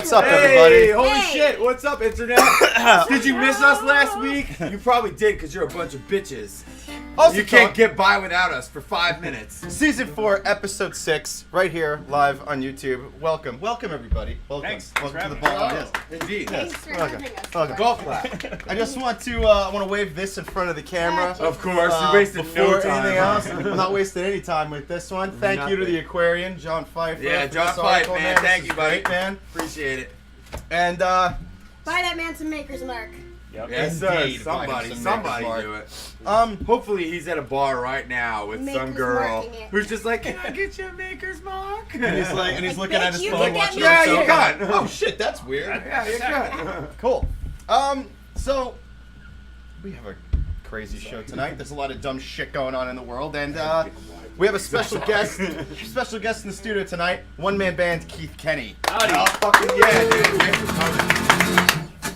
What's up, everybody? Holy shit, what's up, internet? Did you miss us last week? You probably did, because you're a bunch of bitches. Also you can't get by without us for 5 minutes. Season 4, Episode 6, right here, live on YouTube. Welcome, everybody. Welcome. Thanks. Welcome to the ball. Yes. Indeed. Thanks for having us. Welcome. Golf clap. I just want to wave this in front of the camera. Of course, you wasted before no time. anything else. I'm not wasting any time with this one. Thank you to the Aquarian, John Pfeiffer. Yeah, for John this Pfeiffer, article, man. This Thank is you, buddy. Great, man. Appreciate it. And, Buy that man some Maker's Mark. Yep. Yes, Indeed. sir. Somebody do it. um, Hopefully he's at a bar right now with Maker's some girl Marking it. who's just like, can I get you a Maker's Mark? and he's looking bitch, at his you phone can get watching me- Yeah, himself. you got. Oh, shit, that's weird. Yeah, you got. Cool. So we have a crazy show tonight. There's a lot of dumb shit going on in the world, and we have a special guest in the studio tonight. One-man band Keith Kenny. Howdy. Oh, fucking yeah, dude. Thanks for coming.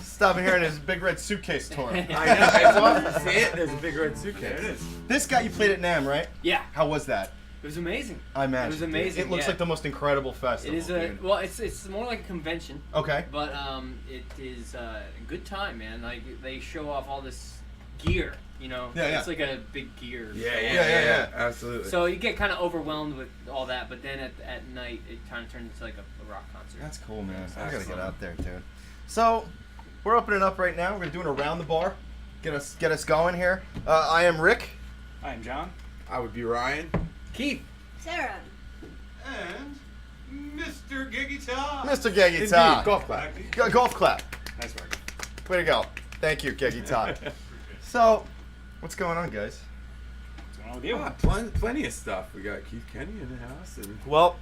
Stopping here in his big red suitcase tour. I know. It's awesome to see it. There's a big red suitcase. There it is. This guy you played at NAMM, right? Yeah, How was that? it was amazing. I imagine. It was amazing. It looks yeah. like the most incredible festival. It is a well. It's more like a convention, Okay. but it is a good time, man. Like they show off all this gear, you know. Yeah. It's like a big gear. Yeah. Absolutely. So you get kind of overwhelmed with all that, but then at night it kind of turns into like a rock concert. That's cool, man. I gotta get Excellent. out there, dude. So we're opening up right now. We're doing around the bar. Get us going here. I am Rick. I'm John. I would be Ryan. Keith. Sarah. And Mr. Giggy Top. Mr. Geggy Indeed. Top. Golf clap. Golf clap. Nice work. Way to go. Thank you, Geggy Top. So, what's going on, guys? What's going on with you? Plenty of stuff. We got Keith Kenny in the house, and Well,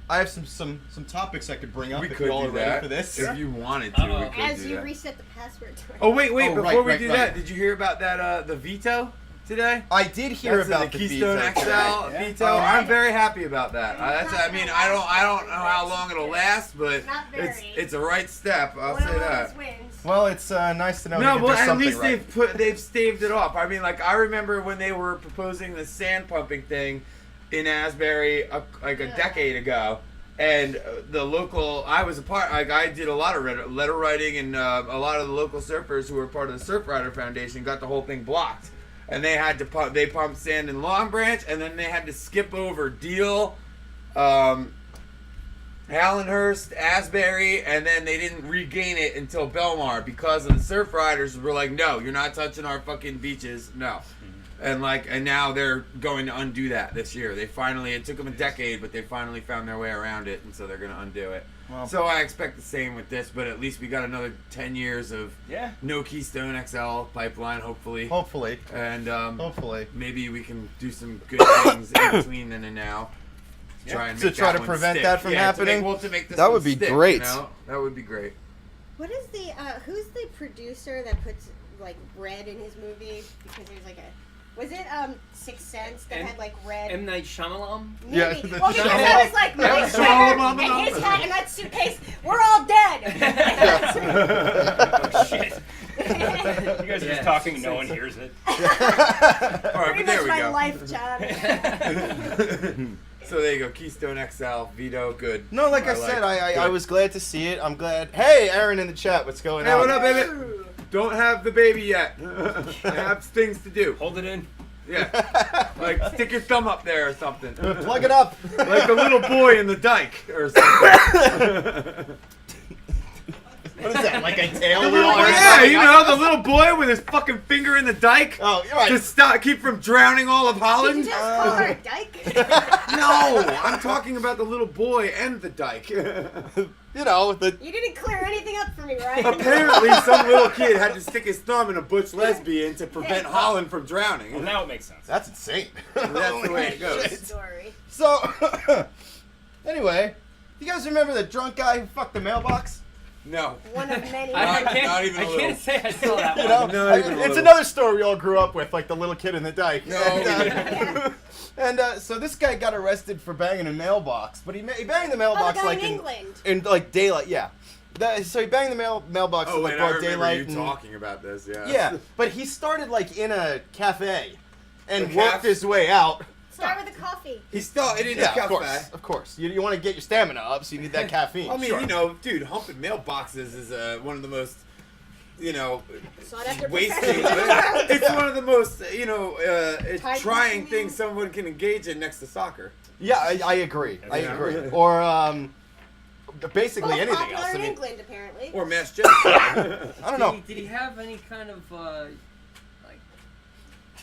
I have some topics I could bring up we if could you all do are ready that for this. if you wanted to. Uh-oh. We could As do you that. reset the password to it. Oh wait! Oh, Before right, we do right. that, did you hear about that? The veto today. I did hear That's about the the Keystone veto. XL Yeah. veto. Oh. I'm very happy about that. I don't know how long it'll last, but Not very. it's a right step. I'll One say of that. those wins. Well, it's nice to know. No, we can well, do at something least right. they've staved it off. I mean, like I remember when they were proposing the sand pumping thing in Asbury like a decade ago, and the local I was a part. Like I did a lot of letter writing, and a lot of the local surfers who were part of the Surf Rider Foundation got the whole thing blocked, and they had to pump. They pumped sand in Long Branch, and then they had to skip over Deal. Allenhurst, Asbury, and then they didn't regain it until Belmar because of the surf riders were like, no, you're not touching our fucking beaches, no. And now they're going to undo that this year. It took them a decade, but they finally found their way around it, and so they're going to undo it. Well, So I expect the same with this, but at least we got another 10 years of Yeah. no Keystone XL pipeline, hopefully. hopefully, And hopefully. maybe we can do some good things in between then and now. Try and To make try that to one prevent stick. that from happening? To make this That one would be stick, great. You know? That would be great. What is the who's the producer that puts like red in his movie because there's like a was it Sixth Sense that had like red? M. Night Shyamalan. Maybe. Yeah, Well, because I was like, my sweater and his hat and that suitcase, we're all dead. Oh, shit. You guys are just talking, no one hears it. All right, Pretty but there much we my go. life, John. So there you go. Keystone XL, Vito, good. No, like I said, I good. was glad to see it. I'm glad. Hey, Aaron in the chat, what's going Hey, on? what up, baby? Don't have the baby yet. I have things to do. Hold it in. Yeah. Like, stick your thumb up there or something. Plug it up. Like the little boy in the dike or something. What is that? Like a tail? Yeah, you know, the little boy with his fucking finger in the dike. Oh, you're right. To keep from drowning all of Did you Holland. just call her a dyke? No, I'm talking about the little boy and the dike. You know, the You didn't clear anything up for me, Ryan. Apparently, some little kid had to stick his thumb in a butch lesbian to prevent Holland from drowning. Well, now it makes sense. that's insane. That's the way it goes. True story. So, anyway, you guys remember the drunk guy who fucked the mailbox? No. One of many. I can't, not even a I little. can't say I saw that You one. know, not even a it's little. another story we all grew up with, like the little kid in the dike. No. And so this guy got arrested for banging a mailbox, but he banged the Oh, mailbox the guy like in England. in like daylight. Yeah, so he banged the mailbox Oh, in wait, like I broad remember daylight. you and- talking about this, yeah. Yeah, but he started like in a cafe and A worked caf- his way out. Start with the coffee. He started in Yeah, a cafe. of course. You want to get your stamina up, so you need that caffeine. I mean, Sure. you know, dude, humping mailboxes is one of the most, you know, Sought after wasting. profession. It's one of the most, you know, Time trying consuming. things someone can engage in next to soccer. Yeah, I agree. I Yeah. agree. Or basically Both anything popular else. I in mean, England, apparently. Or mass genocide. I don't know. Did he have any kind of like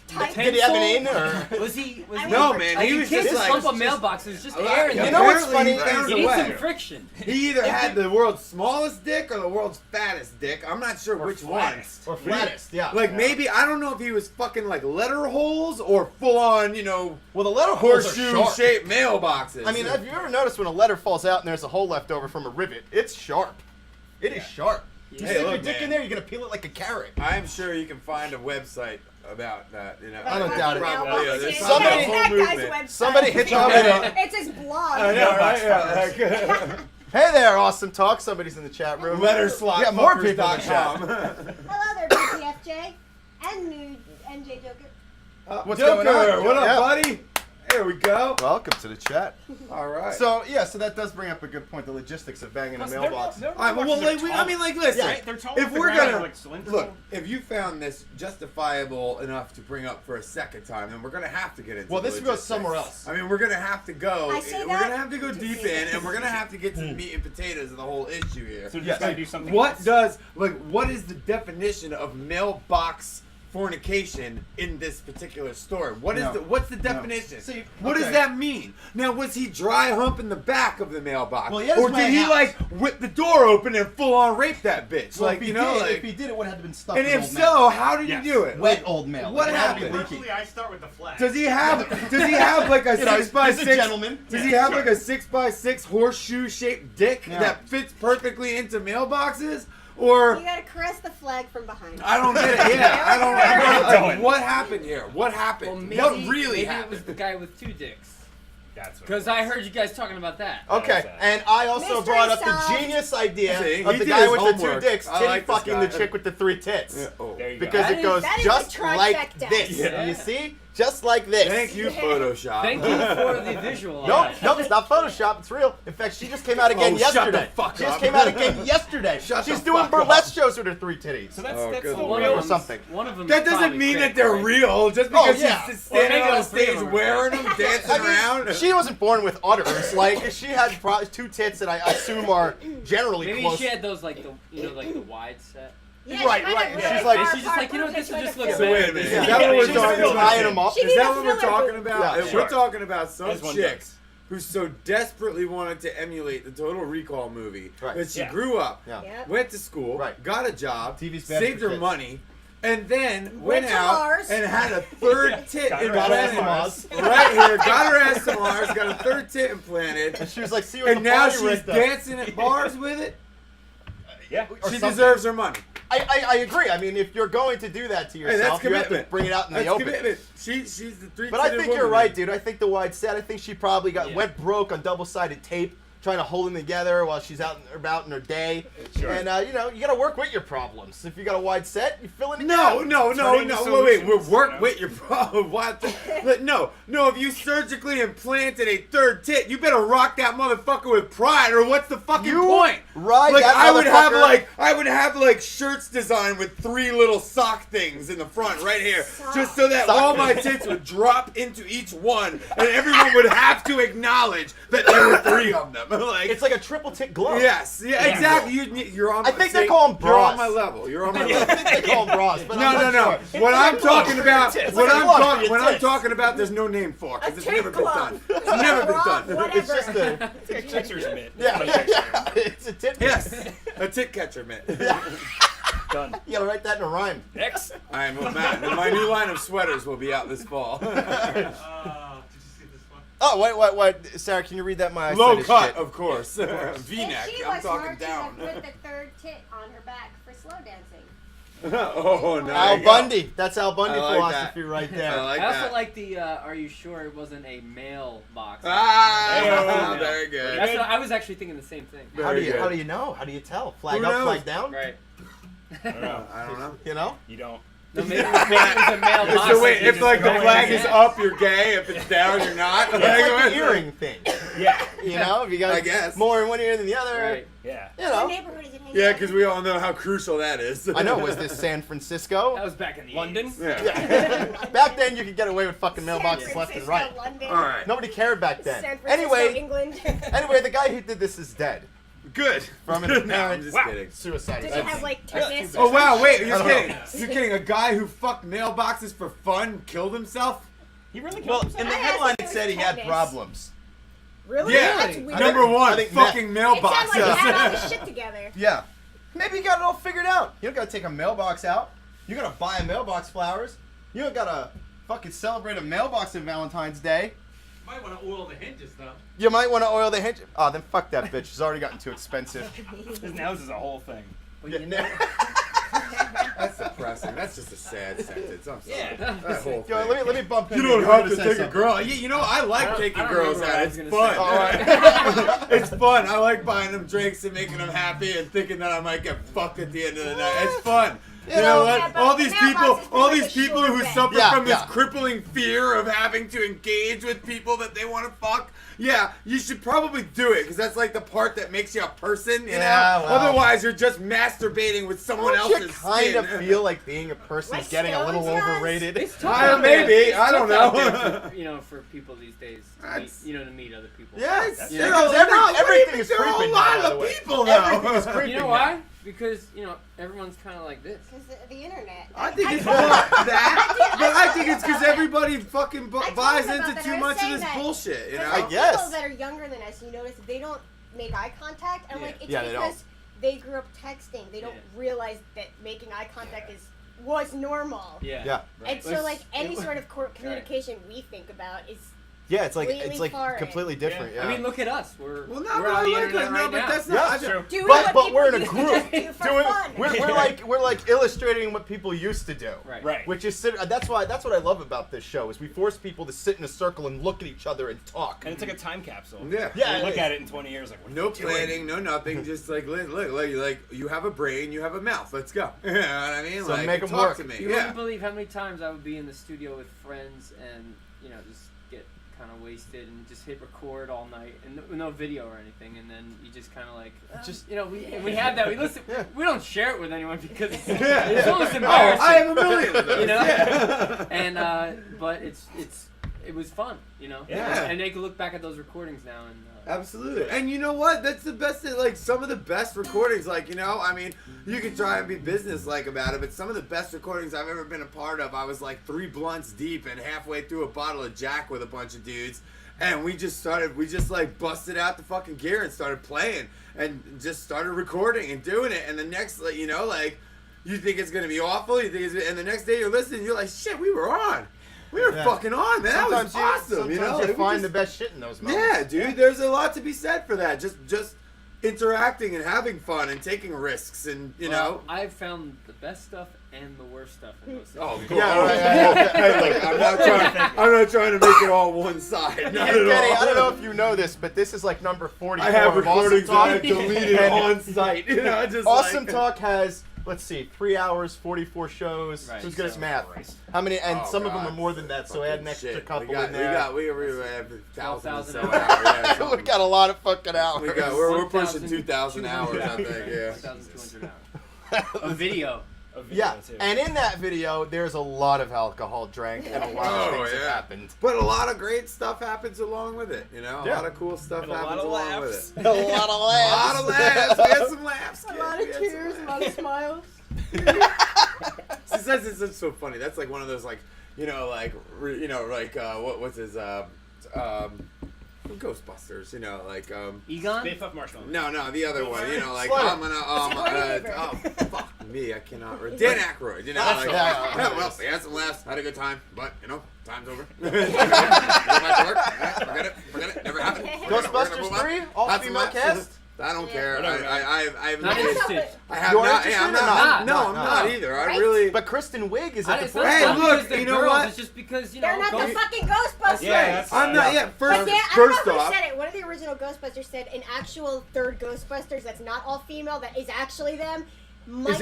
Type. Did he have an in or? Was he? Was I he No, would man, Like, he you was can't just just like. bump a mailbox. It was just Like, air in you there. know what's apparently funny he found You a need way. some friction. He either had the world's smallest dick or the world's fattest dick. I'm not sure Or which flattest. Or flattest, yeah. one. Like maybe I don't know if he was fucking like letter holes or full on, you know, Well, the letter holes are horseshoe sharp. shaped mailboxes. I mean, have you ever noticed when a letter falls out and there's a hole left over from a rivet? It's sharp. It is sharp. You Hey, stick your look, dick man. in there, you're gonna peel it like a carrot. I'm sure you can find a website about that. You know, I don't doubt it. Probably, yeah, there's Mailboxes. probably Somebody- a whole that guy's movement. website. Somebody hit up in It's his blog. I know, right? Mailbox Yeah, like, Hey there, Awesome Talk. Somebody's in the chat room. Yeah, more people in the chat. Hello there, BTFJ. And new NJ Joker. What's Joker, going on? what up, Yeah. buddy? There we go. Welcome to the chat. All right. So yeah, so that does bring up a good point. The logistics of banging a mailbox. I mean, like, listen. Right? They're tall If off the we're ground, gonna like cylindrical. look, if you found this justifiable enough to bring up for a second time, then we're gonna have to get into. Well, the this goes logistics. somewhere else. I mean, we're gonna have to go. I say We're that gonna have to go to deep say in, that. and we're gonna have to get to the meat and potatoes of the whole issue here. So Yes. just gotta do something. What else. does what is the definition of mailbox fornication in this particular story? What's the definition? See, what okay. does that mean? Now, was he dry humping the back of the mailbox, Well, he had or his did man he out. like whip the door open and full on rape that bitch? Well, like if he you know, did, like, if he did, it would have been stuffed. and with if old so, how did Yes. he do it? wet old mail. What It would have to be happened? leaky. Usually I start with the flag. Does he have like a You know, 6x6? he's a gentleman. Does he have like a 6x6 horseshoe shaped dick Yeah. that fits perfectly into mailboxes? Or You gotta caress the flag from behind. I don't get it. Yeah, I don't. What Like, what happened here? What happened? Well, maybe, what really maybe happened? it was the guy with 2 dicks. That's what. Because I heard you guys talking about that. Okay, and I also Mystery brought up the solved. genius idea See, of he the did guy his with the 2 homework. dicks I titty like this fucking guy. the chick with the 3 tits. Yeah, oh. There you go. Because That it is- goes that is just the like trifecta. this. Yeah. You see? Just like this. Thank you, Photoshop. Thank you for the visual. on Nope, that. nope, it's not Photoshop. It's real. In fact, she just came out again Oh, shut yesterday. the fuck she just up. came out again yesterday. Shut She's the doing fuck up. burlesque shows with her 3 titties. So that's Oh, that's good the One lord. of or them, something. One of them. That doesn't mean that they're real just because yeah. she's standing Or maybe on all three of stage them are wearing them, dancing I mean, around. she wasn't born with udders. Like, she had 2 tits that I assume are generally Maybe close. she had those like the wide set. Yeah, Right, she kind right. of She's really like- far she's just like, you know what, apart, this would just like look a So better. wait a minute. Yeah. Is that what we're She's talking still about? tying them up. She Is needs that a what we're filler talking boob. about? Yeah, If sure. we're talking about some As one chicks who so desperately wanted to emulate the Total Recall movie Right. that she Yeah. grew up, Yeah. Yep. went to school, Right. got a job, TV's bad saved for her kids. money, and then Went went to out Mars. and had a third tit Got her implanted. ass to Mars. Right here, got her ass to Mars, got a third tit implanted, And she was like, see you at and the now party, she's Rita. dancing at bars with it. Yeah. Or She something. deserves her money. I agree. I mean, if you're going to do that to Hey, that's yourself, you have to commitment. bring it out in the That's open. commitment. She's the three. But I think you're right, dude. I think the wide set. I think she probably Yeah. went broke on double-sided tape, trying to hold them together while she's out and about in her day. Sure. And you know, you got to work with your problems. If you got a wide set, you fill in. No. Turning into Wait. solutions, Work you know? with your problem. What? But no. If you surgically implanted a third tit, you better rock that motherfucker with pride, or what's the fucking You point? ride Like that I would motherfucker- have like shirts designed with 3 little sock things in the front right here, just so that Sock all my things. tits would drop into each one, and everyone would have to acknowledge that there were 3 of them. Like It's like a triple tick glove. yes, yeah, exactly. You're on. I think they call them You're on bras. my level. You're on my I level. think they call them bras, but No, I'm no, not no. sure. What I'm It's like a talking glove about, for your tits. what It's like a I'm glove for talking, your what I'm tits. talking about, there's no name for because it's tick never been glove. done. It's never been Bra, done. whatever. It's just a It's a catcher's mitt. yeah. It's a tit. Yes, a tit catcher mitt. Done. You gotta write that in a rhyme. Next. I'm Matt. My new line of sweaters will be out this fall. Did you see this one? Oh, wait. Sarah, can you read that? My Low eyesight is cut, shit. of course. If V-neck. she I'm was talking smart, down. she would put the third tit on her back for slow dancing. Oh, no. Al Bundy. That's Al Bundy I like philosophy that. right I there. like I also that. like the. Are you sure it wasn't a mail box? Ah, Yeah. very good. That's what, I was actually thinking the same thing. How do Very you good. how do you know? How do you tell? Flag Who up, knows? flag down? Right. I don't know. I don't know. You know? You don't. No, maybe it was a mail box. So wait, that you if just like the throw in flag your is hand. up, you're gay. If it's down, you're not. It's like the earring thing. Yeah. You know, if you got I guess. more in one ear than the other, Right. Yeah. you What know. neighborhood is it hanging Yeah, out because in? we all know how crucial that is. I know. Was this San Francisco? That was back in the London? 80s. Yeah. Yeah. Back then, you could get away with fucking San mailboxes left and Francisco, right. London, All right. Nobody cared back then. San Francisco, Anyway, England. anyway, the guy who did this is dead Good. from an No, apparent I'm just kidding. suicide. Does it have like tetanus? Oh wow! Wait, I you're don't kidding? know. You're kidding? A guy who fucked mailboxes for fun killed himself? He really Well, killed in the I asked headline if it it was said he had tetanus. problems. Really? Yeah. That's weird. Number one, I think fucking It sounded like mailboxes. he had all his shit together. Yeah. Maybe you got it all figured out. You don't gotta take a mailbox out. You're gonna buy a mailbox flowers. You don't gotta fucking celebrate a mailbox on Valentine's Day. Might want to oil the hinges though. You might want to oil the hinge. Oh, then fuck that bitch. It's already gotten too expensive. Now this is a whole thing. Well, Yeah, you know, That's depressing. That's just a sad sentence. I'm sorry. Yeah. That whole Yo, thing. let me bump You in don't here. have You're to gonna say take a something. girl. You know, I like I don't- taking I don't girls remember what I out. was It's gonna fun. say. All right. It's fun. I like buying them drinks and making them happy and thinking that I might get fucked at the end of the night. It's fun. You know know, what? yeah, but all these the mailbox people, is all like these a people sure who bet. suffer Yeah, from this yeah. crippling fear of having to engage with people that they want to fuck. Yeah, you should probably do it because that's like the part that makes you a person. You Yeah, know. well. Otherwise, you're just masturbating with someone Don't you else's kind skin. of feel like being a person is Like getting a little Stones does? overrated? it's tough I- out there. maybe. It's I don't tough out know. there for, you know, for people these days, to meet, That's- you know, to meet other people. Yeah, It's- you there know, are- 'cause there are- everything is there are a creeping lot now, by the of way. people now. Everything is creeping You know now. why? Because, you know, everyone's kind of like this. Because the internet. I think it's more that, but I think it's because everybody fucking I told buys him about into that. too I was much of saying this that. bullshit. You Because, know. I like, guess. people that are younger than us, you notice they don't make eye contact, and like it's Yeah, they don't. because they grew up texting. They don't Yeah. realize that making eye contact was normal. Yeah. Yeah. And so, It's- like any it- sort of communication we think about is Yeah, it's like Completely foreign. completely different. Yeah. I mean, look at us. We're Well, no, we're but on I the like internet it. right No, but now. that's Yeah, not. true. doing But what we're in a people group. used to do for Doing, fun. we're like illustrating what people used to do. Right. Right. Which is that's what I love about this show is we force people to sit in a circle and look at each other and talk. And it's like a time capsule. Yeah. Yeah, You it look is. at it in 20 years like, what No are you doing? planning, no nothing. Just like look, you have a brain, you have a mouth. Let's go. You know what I mean? So like, make 'em talk work. to me. You Yeah. wouldn't believe how many times I would be in the studio with friends and, you know, just get kind of wasted and just hit record all night and no video or anything, and then you just kind of like, Just- you know, we have that. We listen. Yeah. We don't share it with anyone because it's, Yeah. it's almost Oh, embarrassing. I have a million of those. You know? Yeah. And but it was fun, you know. Yeah. And they can look back at those recordings now and. Absolutely. And you know what? That's the best thing. Like, some of the best recordings, like, you know, I mean, you can try and be business-like about it, but some of the best recordings I've ever been a part of, I was like 3 blunts deep and halfway through a bottle of Jack with a bunch of dudes. And we just like busted out the fucking gear and started playing and just started recording and doing it. And the next, like, you know, like, you think it's going to be awful, and the next day you're listening, you're like, shit, we were on. We were Yeah. fucking on, man. That was awesome. Sometimes You know, you Like, we find just- the best shit in those moments. yeah, dude. There's a lot to be said for that. Just interacting and having fun and taking risks and you know. I've found the best stuff and the worst stuff in those. Oh, situations. cool. Yeah, right. Hey, look, I'm not trying to make it all one side. Not Kenny, at all. I don't know if you know this, but this is like number 44 I have of Awesome recordings that I Talk. deleted And on site. You know, just Awesome like, Talk has, let's see, 3 hours, 44 shows. Right, Who's good at so- math? How many? And Oh, some of them God. are more than that, so add an Fucking extra shit. couple we got, in there. We have 1,000 12,000 hours. Yeah, We something. got a lot of fucking hours. We're pushing 1,200 2,000 hours, I think. Yeah. 1,200 hours. A video a video Yeah, too. and in that video, there's a lot of alcohol drank and a lot of things that happened. But a lot of great stuff happens along with it. You know, a Yeah. lot of cool stuff And a lot happens of along laughs. with it. A lot of A lot of laughs. We had some laughs. A Kid. lot We of had some tears, a lot of smiles. She says it's so funny. That's like one of those like what's his Ghostbusters, Egon? Biff up marshmallow. no, the other one, like Slaughter. I'm gonna fuck me, I cannot read. Dan Aykroyd, That's right. Yeah. well, we had some laughs, had a good time, but time's over. Go back to work. Forget it, never happened. We're gonna Ghostbusters move on. 3, all Had some female laughs. cast. I don't care. Whatever. I have Not interested. I have You're not. interested I'm or not. not? No, I'm No. not either. I Right? really. But Kristen Wiig is I at the it's front. not Hey, just look, because they're you know girls, what? It's just because, They're not the ghost- fucking Ghostbusters. Yeah, that's I'm not. Yeah. Yeah, But first, Dan, I don't first know who off. said it. One of the original Ghostbusters said an actual third Ghostbusters that's not all female, that is actually them, might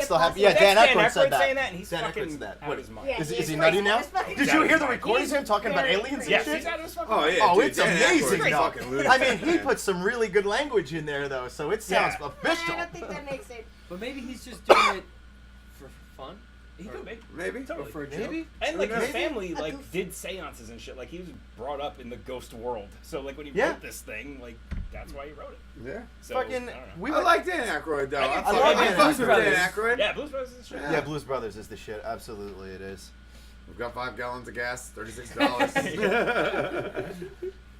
still have. be a Yeah, possibility. Dan That's Aykroyd said that. saying that, and he's Dan fucking Aykroyd said that. out of his mind. Yeah, Is he's he nutty crazy now? as fuck. Did you hear the He's recordings of him talking about very aliens and Yes, shit? he's out of his fucking Oh mind. yeah. Oh, dude, it's Dan amazing, Aykroyd's though. fucking lunatic, I mean, he man. put some really good language in there, though, so it sounds Yeah. official. I don't think that makes it. But maybe he's just doing it for fun. He could be. Maybe. Or Totally. for a joke. Maybe. And like his Maybe. family A like goof. did seances and shit. Like he was brought up in the ghost world. So like when he Yeah. wrote this thing, like that's why he wrote it. Yeah. So Fucking, I don't know. we I were like Dan Aykroyd though. I I love Dan fucks with Aykroyd. Dan Aykroyd. Yeah, Blues Brothers is shit. Yeah, Blues Brothers is the shit. Absolutely, it is. We've got 5 gallons of gas, $36.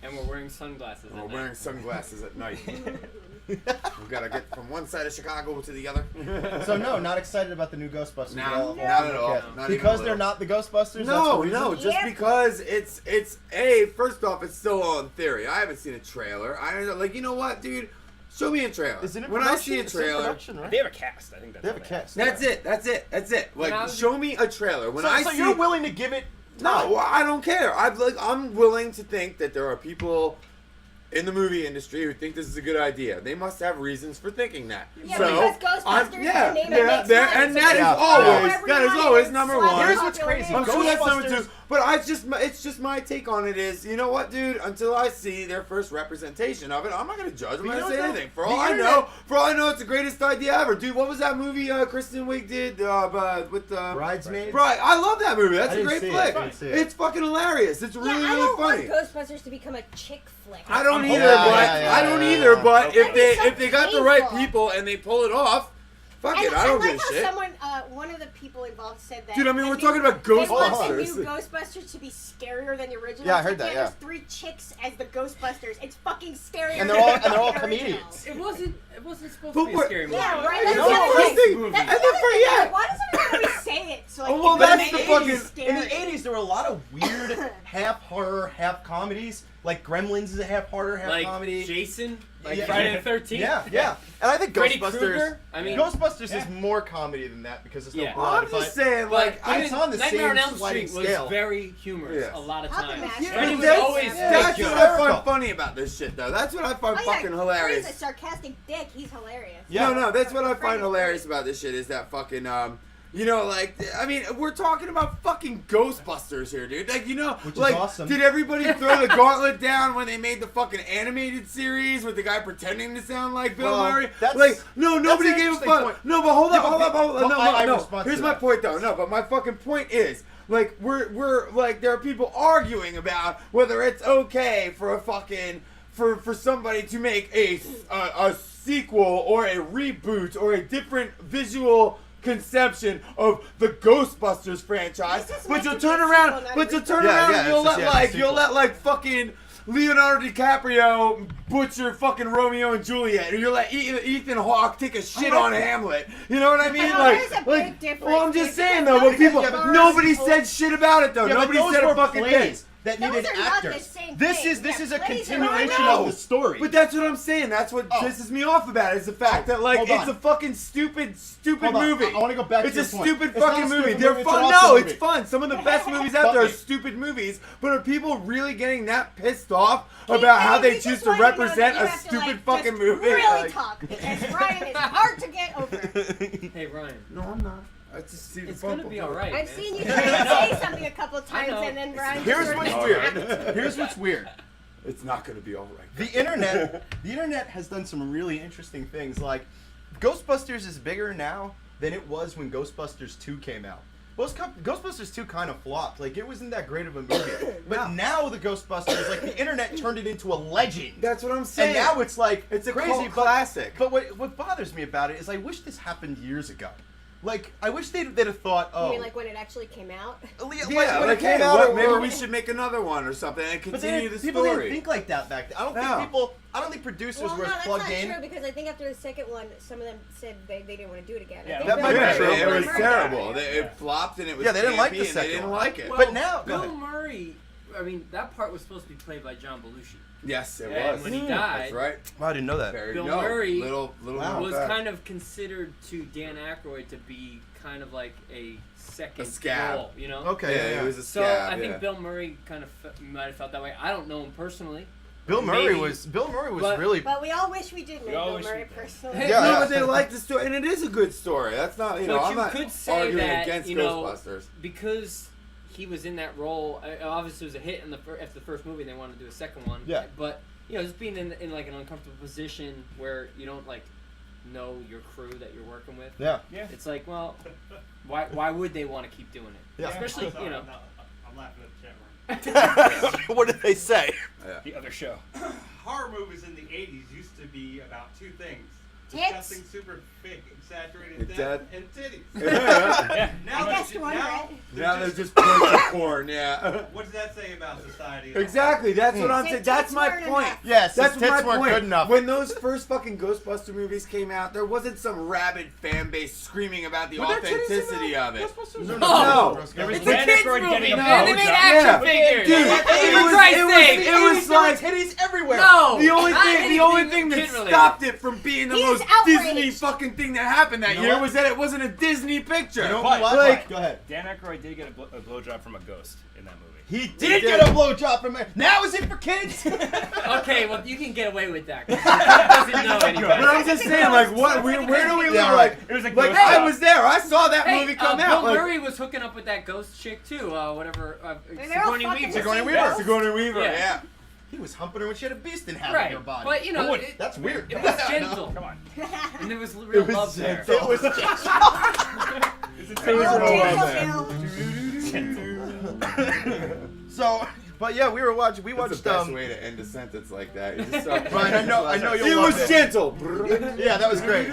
And we're wearing sunglasses. We're at wearing night. sunglasses at night. We've got to get from one side of Chicago to the other. So no, not excited about the new Ghostbusters. No, at all? not at all. Okay. Not even Because a they're little. not the Ghostbusters. No, that's the no, reason? just Yeah. because it's first off, it's still all in theory. I haven't seen a trailer. You know what, dude? Show me a trailer. Is it in when I production? see a It's in trailer, production, right? They have a cast. I think that's They have a what cast. that's it. When I Like, was- show me a trailer. When So, I so see, you're willing to give it no, time? well, I don't care. I'm willing to think that there are people in the movie industry who think this is a good idea. They must have reasons for thinking that. Yeah, so, because Ghostbusters is yeah, the name yeah, that makes there- money, and so that you is can Yeah. always whatever that you is want always and number slap one. Here's it what's up your crazy. name. I'm sure that's number Ghostbusters- 2, but it's just my take on it is, you know what, dude? Until I see their first representation of it, I'm not gonna judge. I'm You not know gonna say what, anything. though? For all The I internet- know, it's the greatest idea ever, dude. What was that movie Kristen Wiig did with Bridesmaids. Right, I love that movie. That's I a didn't great see it. flick. I didn't see it. It's fucking hilarious. It's really, Yeah, I really don't funny. want Ghostbusters to become a chick flick. I don't I'm either, hoping- but Yeah, yeah, I don't yeah, either. yeah. But That'd be so if they got the right painful. people and they pull it off, fuck And it. I don't like give a how shit. someone, one of the people involved said that. Dude, I mean, we're they- talking about They want the Ghostbusters. new Ghostbusters to be scarier than the original. Yeah, I It's heard like, that, yeah. There's 3 chicks as the Ghostbusters. It's fucking scarier. And they're than all- the and they're all fucking original. comedians. It wasn't supposed But to be a what- scary movie. Yeah, right. No, That's the other Christy, thing. movie. That's and the other the thing. yeah. Like, why doesn't everybody say it? So like, Oh, well, it that's makes the it fucking- scary. In the 80s, there were a lot of weird half horror, half comedies. Like Gremlins is a half horror, half Like comedy. Jason, like Yeah. Friday the 13th. Yeah. And I think Freddy Ghostbusters. Krueger. I mean, Ghostbusters yeah. is more comedy than that because it's no Yeah. blood. I'm just saying, like, But it's on the Nightmare on same Elm sliding Street was scale. very humorous Yeah. a lot of Puppet times. Master. Freddy Yeah, was that's- always yeah. That's good. what I Hysterical. find funny about this shit, though. That's what I find Oh, yeah, fucking hilarious. Freddy's a sarcastic dick. He's hilarious. Yeah. No, that's what I Freddy's find hilarious great. about this shit is that fucking I mean, we're talking about fucking Ghostbusters here, dude. Like, Which is like, awesome. did everybody throw the gauntlet down when they made the fucking animated series with the guy pretending to sound like Bill Well, Murray? that's- Like, no, nobody an gave a interesting fuck. point. No, but hold Yeah, up, but hold up, hold up. well, No, I no. respond to Here's my that. point, though. No, but my fucking point is, like, we're like, there are people arguing about whether it's okay for a fucking for somebody to make a sequel or a reboot or a different visual conception of the Ghostbusters franchise, This is but meant you'll to be turn a around, sequel, not but a you'll turn reboot. around Yeah, and you'll it's let just- yeah, like fucking Leonardo DiCaprio butcher fucking Romeo and Juliet, or you'll let Ethan Hawke take a shit on Hamlet. You know what I mean? No, Like, there's a big like, difference. well, I'm just It's saying because though, but those people, are nobody first- said shit about it though. Yeah, Nobody but those said a were fucking thing. plays that Those needed are not the actors. same This thing. is Yeah, a plays are- continuation I know. of the story. But that's what I'm saying. That's what Oh. pisses me off about it is the fact that like hold it's on. a fucking stupid Hold on. movie. I want to go back It's to a your point. stupid It's not fucking a movie. stupid They're movie, it's fun. an No, awesome it's movie. fun. Some of the best movies out there are Fuck it. stupid movies. But are people really getting that pissed off Keith, about how you they just choose to wanna know represent that you a have to, stupid like, fucking just movie? Really Like- talk because Ryan is hard to get over. Hey Ryan, No, I'm not. I just see the it's gonna bump be of it. alright. I've seen you try to say something a couple times know. and then Ryan. Here's just what's sort of weird. reacts. Here's what's weird. It's not gonna be all right. The internet has done some really interesting things. Like, Ghostbusters is bigger now than it was when Ghostbusters 2 came out. Ghostbusters 2 kind of flopped. Like, it wasn't that great of a movie. But now the Ghostbusters, like, the internet turned it into a legend. That's what I'm saying. And now it's like it's a crazy cult classic. But what bothers me about it is I wish this happened years ago. Like, I wish they'd have thought, You mean like when it actually came out? Yeah, when like, it came hey, out, maybe we should make another one or something and But continue the people didn't story. think like that back then. I don't think producers Well, no, were as that's plugged not in. true because I think after the second one, some of them said they didn't want to do it again. Yeah, I think that Bill might be Murray- true. It was Bill Murray- terrible. It flopped and it was Yeah, they didn't like the campy and second they didn't one. like it. But now, go Bill ahead. Murray, I mean, that part was supposed to be played by John Belushi. Yes, it And was. when he died, That's right. Wow, I didn't know that. Bill Murray little Wow. was fact. kind of considered to Dan Aykroyd to be kind of like a second A scab. role, you know? Okay, Yeah, it was a So scab. I think yeah. Bill Murray kind of might have felt that way. I don't know him personally. Bill Murray Maybe. was But- really. But we all wish we did know We all Bill wish Murray we did. personally. Hey, Yeah, no, yeah. but they like the story, and it is a good story. That's not, you know, But I'm you not could say arguing that, against you know, Ghostbusters. because he was in that role. Obviously, it was a hit after the first movie. They wanted to do a second one. Yeah. But you know, just being in like an uncomfortable position where you don't like know your crew that you're working with. Yeah. Yeah. It's like, well, why would they want to keep doing it? Yeah. Especially, you know. I'm laughing at the chat room. What did they say? The other show. Horror movies in the 80s used to be about two things. Tits. Disgusting, super fake, exaggerated Dead. death, and titties. Yeah. Now I guessed they're- one, now right? Now there's just porn, yeah. What does that say about society? Exactly, that's what I'm Say saying. That's tits my weren't point. enough. Yes, That's his tits my weren't point. good enough. When those first fucking Ghostbuster movies came out, there wasn't some rabid fan base screaming about the Were there titties in authenticity the of it. Ghostbusters? No. There was It's a Dan kids Aykroyd movie, getting a man. They blowjob. made Yeah. action figures. Dude, For Christ's sake. it was like titties everywhere. No. the only not thing that kid-related. stopped it from being the He is most outraged. Disney fucking thing that happened that You know year what? was that it wasn't a Disney picture. You know But, what? like- Go ahead. Dan Aykroyd did get a blowjob from a ghost in that movie. He did get a blowjob from her. Now is it for kids? Okay, well, you can get away with that. 'Cause he doesn't know anybody. But I'm just saying, like, what? Where do we live? Yeah, Like, right. It was a like ghost I job. was there. I saw that Hey, movie come Bill out. Like, Murray was hooking up with that ghost chick too. Whatever. they're all Sigourney fucking Weaver. the Sigourney same Weaver. girls. Sigourney Weaver. Yeah. Yeah. He was humping her when she had a beast in habit Right, in her body. but you know, would- That's weird. it was gentle, Come on. and there was real love there. It was It's a Oh, taser. Jingle Bill. So, but yeah, we watched. That's the best way to end a sentence like that. You just Ryan, I know you'll It love was it. gentle. Yeah, that was great.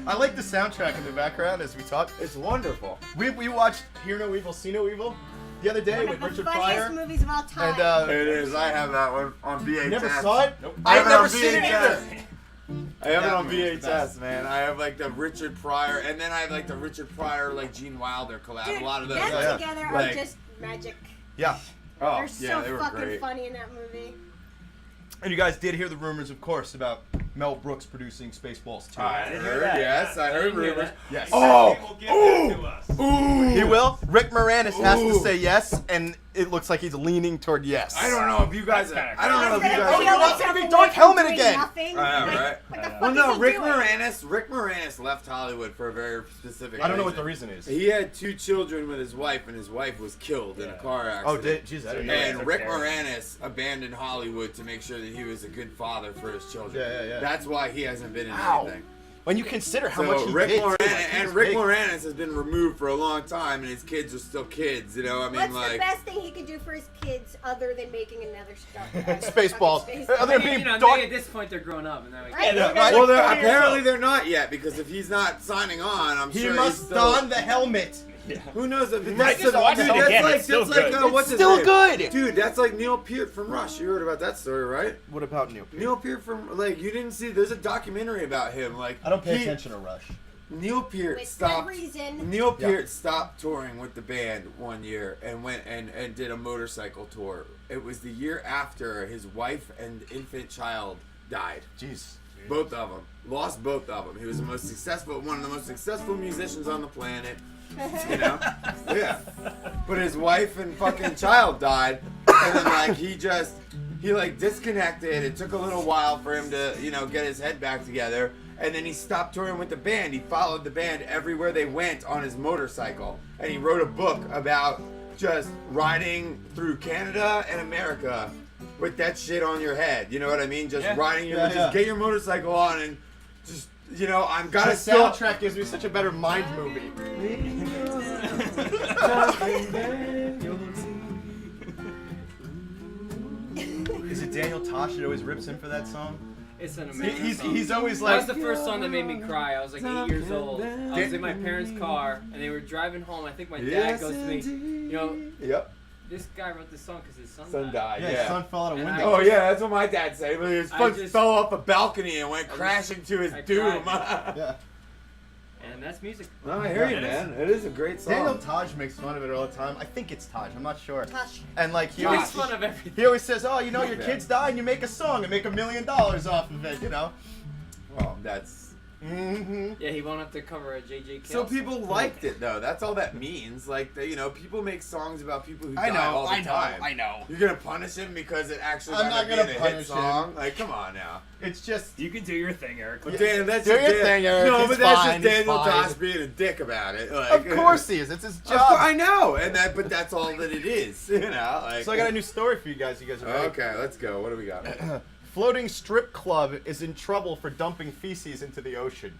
I like the soundtrack in the background as we talk. It's wonderful. We watched Hear No Evil, See No Evil the other day One with of the Richard funniest Pryor. movies of all time. And It is. I have that one on VHS. you never saw it? Nope. I have I've it never on seen it VHS. either. I have it That on movie was the best. VHS, man. I have like the Richard Pryor, and then I have like the Richard Pryor, like Gene Wilder collab. Dude, A lot of those. them Yeah, yeah. together Like- are just magic. Yeah. Oh, They're so yeah, they were fucking great. funny in that movie. And you guys did hear the rumors, of course, about Mel Brooks producing Spaceballs 2. I didn't heard, hear that. yes, I heard didn't hear rumors. that. Yes. Oh, He will give that to us. Ooh. He will. Rick Moranis has to Ooh. say yes, and it looks like he's leaning toward yes. I don't know if you guys. That's kinda I don't know if you Instead of guys. putting Oh, himself be away Dark from Helmet doing again. nothing, I know, like, right? What the fuck Well, is no, he Rick doing? Moranis left Hollywood for a very specific. I don't know what reason. the reason is. He had 2 children with his wife, and his wife was killed in a Yeah. car accident. Oh, jeez, I didn't know Yeah. that. And took Rick care of it. Moranis abandoned Hollywood to make sure that he was a good father for his children. Yeah, yeah, yeah. That's why he hasn't been in Wow. anything. When you consider how So much he Rick did, Moranis, too, like, he and was Rick big. Moranis has been removed for a long time, and his kids are still kids. You know, I mean, What's the like. best thing he could do for his kids other than making another stuff? Spaceballs. Other I than mean, being you know, dark. maybe at this point they're grown up, and now we Right? Yeah, Right. right. Well, Like 20 years apparently old. they're not yet, because if he's not signing on, I'm He sure must he's still, don the helmet. Yeah. Who knows if it's Right, just watch it that's again, like, it's still that's like good. what's It's his still name? good. Dude, that's like Neil Peart from Rush. You heard about that story, right? What about Neil? Neil Peart from, like, you didn't see, there's a documentary about him. Like, I don't pay he- attention to Rush. Neil Peart With good stopped. reason. Neil Yeah. Peart stopped touring with the band one year and went and did a motorcycle tour. It was the year after his wife and infant child died. Jeez. Both of them. Lost both of them. He was the most successful, one of the most successful musicians on the planet. You know? Yeah. But his wife and fucking child died. And then, like, he like disconnected. It took a little while for him to, you know, get his head back together. And then he stopped touring with the band. He followed the band everywhere they went on his motorcycle. And he wrote a book about just riding through Canada and America with that shit on your head. You know what I mean? Just Yeah. riding your, Yeah, yeah. just get your motorcycle on and just I'm The gonna still. soundtrack gives me such a better mind movie. Is it Daniel Tosh that always rips in for that song? It's an amazing song. He's always That like. was the first song that made me cry. I was like 8 years old. I was in my parents' car, and they were driving home. I think my dad goes to me, Yep. this guy wrote this song because his son Son died. died. Yeah, Yeah. his son fell out a And window. Oh yeah, that's what my dad said. His I son just- fell off a balcony and went I crashing to his I doom. cried. Yeah. And that's music. No, I hear you, It man. It is a great song. Daniel Taj makes fun of it all the time. I think it's Taj. I'm not sure. Tosh. And like he He always, makes fun of everything. he always says, "Oh, your Yeah. kids die and you make a song and make $1 million off of it," Well, that's. Mm-hmm. Yeah, he won't have to cover a JJ Cale. So people liked it though. That's all that means. Like people make songs about people who I die know. all the time. I know. You're gonna punish him because it actually I'm wound not up gonna being a punish hit him. song. Like, come on now. It's just. You can do your thing, Eric. But Dan, that's Do just your Dan- thing, Eric. No, It's but that's fine, just it's Daniel fine. Tosh being a dick about it. Like, Of course he is. It's his Of job. course, I know, but that's all that it is. Like. So I got a new story for you guys. You guys are ready? Okay, let's go. What do we got? Floating strip club is in trouble for dumping feces into the ocean.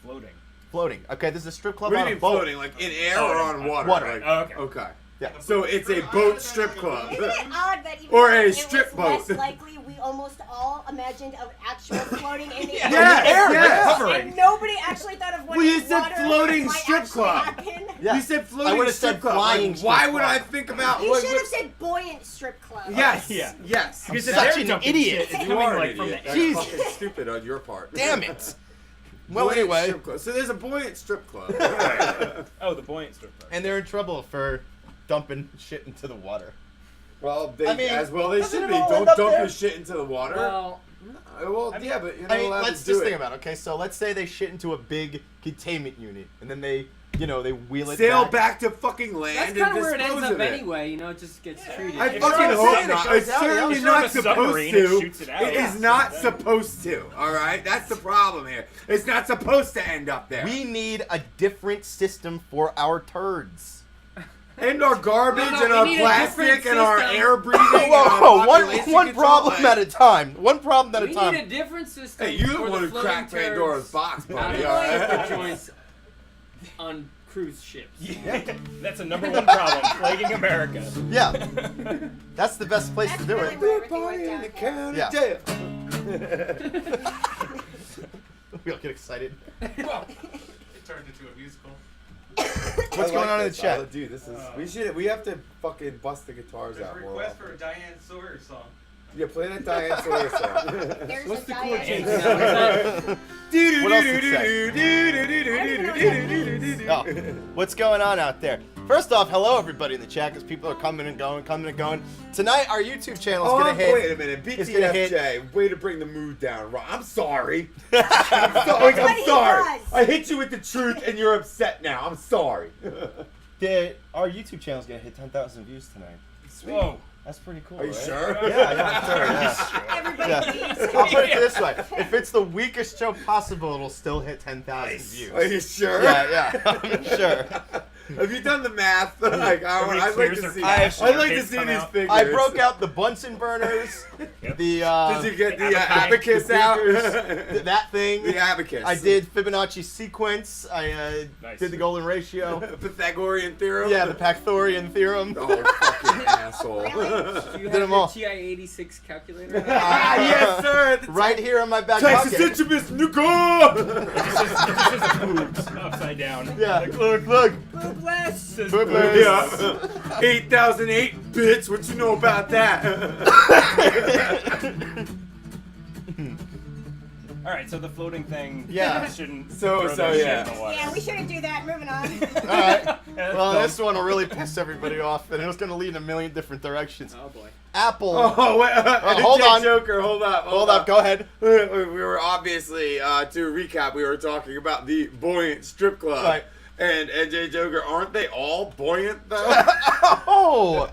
Floating. Floating. Okay, this is a strip club What do on you a mean boat. floating? Like in air or on water? Water. Like, Oh, okay. Okay. Yeah. So it's a boat strip club. Isn't it odd that even Or though a it strip was boat. less likely, we almost all imagined of actual floating in the air. Yes, yes. Hovering. And nobody actually thought of what Well, you said water floating might strip actually club. happen. Yeah. You said I floating would've strip said club. flying Like, why strip would club. I think about You what? should have said buoyant strip club. Yes. Yeah. Yes. Because I'm if such they're an dumping idiot. shit, it's You coming are an like from idiot. the That's air. fucking stupid on your part. Damn it. Well, Buoyant anyway, strip club. So there's a buoyant strip club. Oh, the buoyant strip club. and they're in trouble for dumping shit into the water. Well, they I mean, as well they doesn't should it be. all Don't end up dump there? your shit into the water. Well, Well, I mean- yeah, but you're not I mean, allowed let's to do just it. think about it. Okay, so let's say they shit into a big containment unit, and then they wheel it Sail back. back to fucking land that's and kind of where it dispose ends up of it. anyway. It just gets treated. I If fucking it's hope saying it not. goes It's out, yeah. certainly It's not not a supposed submarine, it to. shoots it out. It Yeah. is not supposed to. All right, that's the problem here. It's not supposed to end up there. We need a different system for our turds. And our garbage No, and we our need a plastic different and our system. air breathing. Whoa, and our whoa, population one control. problem at a time. One problem at We a time. need a different system. Hey, you're the for one who floating cracked Pandora's turds box, out buddy. of All stripper right. joints on cruise ships. Yeah. That's a number one problem plaguing America. Yeah, that's the best place That's to do really it. where everything went downhill. Yeah. jail. We all get excited. Well, it turned into a musical. What's going on in the chat? Dude, this is. We have to fucking bust the guitars There's out a more. request for a Diane Sawyer song. Yeah, play that Diane Sawyer song. There's What's a the Diane- chord change? What else to say? Oh, what's going on out there? First off, hello everybody in the chat, because people are coming and going. Tonight, our YouTube channel is Oh, gonna hit. wait a minute. It's gonna hit. BTFJ, way to bring the mood down. I'm sorry. I'm sorry. what he does. I hit you with the truth and you're upset now. I'm sorry. Our YouTube channel is gonna hit 10,000 views tonight. Whoa. That's pretty cool. Are you right? sure? Yeah, I'm sure. Yeah. Everybody Yeah. leaves. I'll put it this way: if it's the weakest show possible, it'll still hit 10,000 views. Are you sure? Yeah, I'm sure. Have you done the math? Like, Everybody I'd like clears to their see. cache, I'd like to kids see come these out. figures. I broke out the Bunsen burners, Yep. the Did you get the abacus the out? beakers, that thing. The abacus. I did Fibonacci sequence. I Nice. did the golden ratio. Pythagorean theorem. Yeah, the Pythagorean theorem. Oh, fucking asshole. Do you Did have them your all. TI-86 calculator? Ah, yes, sir. Right here in my back Texas pocket. Instruments, nigga. Upside down. Yeah, look. Bless. Boobas. Yeah. 8008 bits. What you know about that? All right, so the floating thing. Yeah. Shouldn't. So- throw so, their shit yeah. in the water. Yeah, we shouldn't do that. Moving on. All right. Yeah, Well, that's this one will really piss everybody off, and it's going to lead in a million different directions. Oh boy. Apple. Oh, wait. hold Jay on. Joker, hold up. Hold up. Go ahead. We were obviously, to recap, we were talking about the buoyant strip club. Right. And Jay Joker, aren't they all buoyant, though? Oh,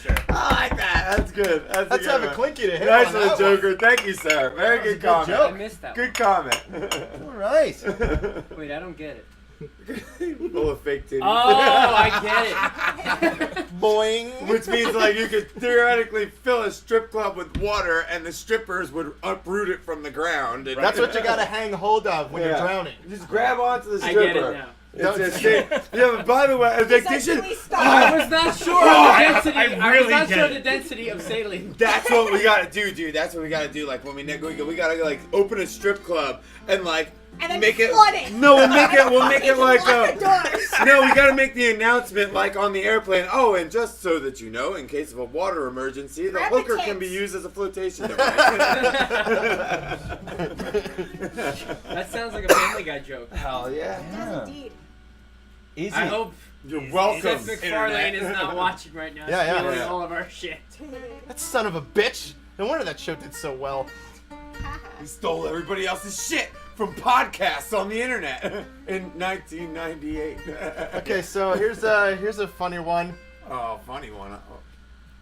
Sure. I like that. That's good. That's let's a have good a one. clinky to hit Nice on one, that one. Joker. Thank you, sir. Very was a good good comment. joke. I missed that Good comment. All right. one. Wait, I don't get it. Full of fake titties. Oh, I get it. Boing. Which means like you could theoretically fill a strip club with water and the strippers would uproot it from the ground. And That's what you gotta hang hold of when you're drowning. Just grab onto the I stripper. get it now. It's a thing. Yeah, but by the way, they should. I was not sure of the density. I I really was not get sure it. the density of saline. That's what we gotta do, dude. That's what we gotta do. Like when we gotta like open a strip club and like And then make flood it. it. No, we'll make it like Lock the doors. No, we gotta make the announcement like on the airplane. Oh, and just so that you know, in case of a water emergency, the Grab the hooker can be tits. used as a flotation device. That sounds like a Family Guy joke. Hell yeah. It does indeed. Easy. I hope You're welcome. Seth MacFarlane is not watching right now. Yeah. Stealing all of our shit. That son of a bitch. No wonder that show did so well. We stole everybody else's shit from podcasts on the internet in 1998. Okay, so here's a funny one. Oh, funny one.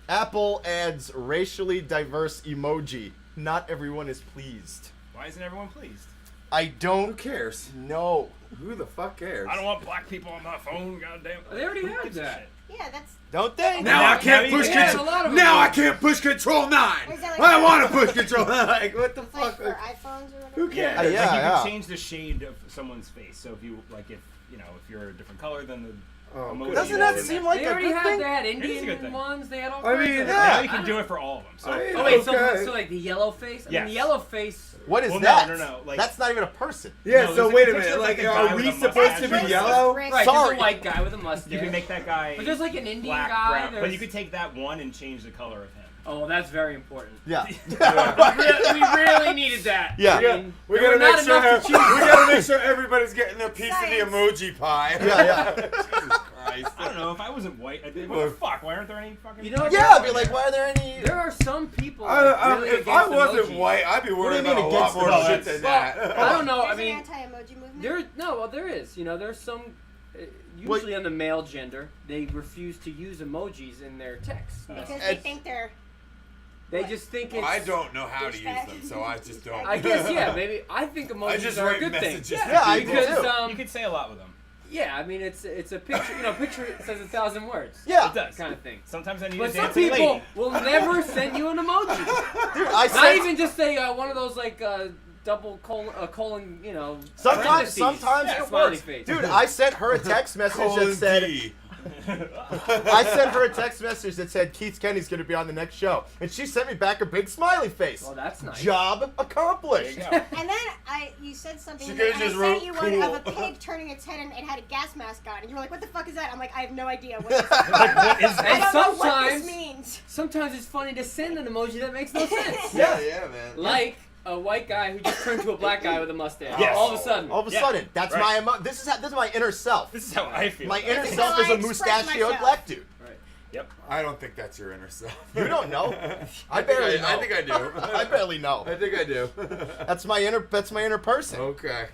Apple adds racially diverse emoji. Not everyone is pleased. Why isn't everyone pleased? I Who don't cares? know. Who the fuck cares? I don't want black people on my phone. Goddamn. They already Who had gives a that. shit? Yeah, that's. Don't they? Now I can't now push you can. control. Yeah, a lot of them Now do. I can't push control 9. Is that like I a- want to push control 9. Like what the It's like fuck? for iPhones or whatever. Who cares? Yeah, Like you yeah. can change the shade of someone's face. So if you like, if you're a different color than the Oh, emoji, Doesn't that then seem like They a already good had thing? that. It is a good Indian thing. ones. They had all I kinds mean, of yeah. now you can do it for all of them. So I- Oh wait, Okay. so like the yellow face? I mean, Yes. the yellow face. What is Well, that? no, like- That's not even a person. Yeah. No, so there's wait a a picture minute. of Like, like a guy are with we a supposed to be mustache. yellow? Right, Right, Sorry. there's a white guy with a mustache. you can make that guy But there's like an Indian black, guy. brown. But there's- you could take that one and change the color of him. Oh, that's very important. Yeah. We really needed that. Yeah. I mean, We there were gotta not make sure. enough to We choose. gotta make sure everybody's getting their piece Science. of the emoji pie. Yeah. Jesus Christ. I don't know. If I wasn't white, I'd be like, what the fuck? Why aren't there any fucking? You know what? Yeah, I'd be like, why are there any? There are some people really If I against wasn't emojis. white, I'd be worried do you mean about a lot against more emojis? shit than that. I don't know. There's I mean, an anti-emoji movement. there is. You know, there's some. Usually on the male gender, they refuse to use emojis in their text. because they And- think they're. They just think it's. I don't know how to use them, so I just don't. I guess yeah, maybe I think I emojis just are a write good thing. messages. Yeah, I do because too. You could say a lot with them. yeah, I mean it's a picture. You know, picture says 1,000 words. Yeah. It does. Kind of thing. Sometimes I need But a some dancing people lady. will never send you an emoji. Dude, I Not sent. even just one of those like double colon, you know. Sometimes parentheses. it Smiley works. face. Dude, I sent her a text message that said. I sent her a text message that said Keith Kenny's going to be on the next show, and she sent me back a big smiley face. Well, that's nice. Job accomplished. There you go. And then you said something, She and I could've just sent wrote you one of cool. a pig turning its head and it had a gas mask on, and you were like, "What the fuck is that?" I'm like, "I have no idea what this is." What is I that? don't know what sometimes- this means. Sometimes it's funny to send an emoji that makes no sense. Yeah, man. Like a white guy who just turned to a black guy with a mustache. Yes. All of a sudden. All of a Yeah, sudden, that's right. this is my inner self. This is how I feel. My inner This is self how is I a express mustachioed myself. black dude. Right. Yep. I don't think that's your inner self. You don't know. I think barely know. I think I do. I barely know. I think I do. That's my inner person. Okay.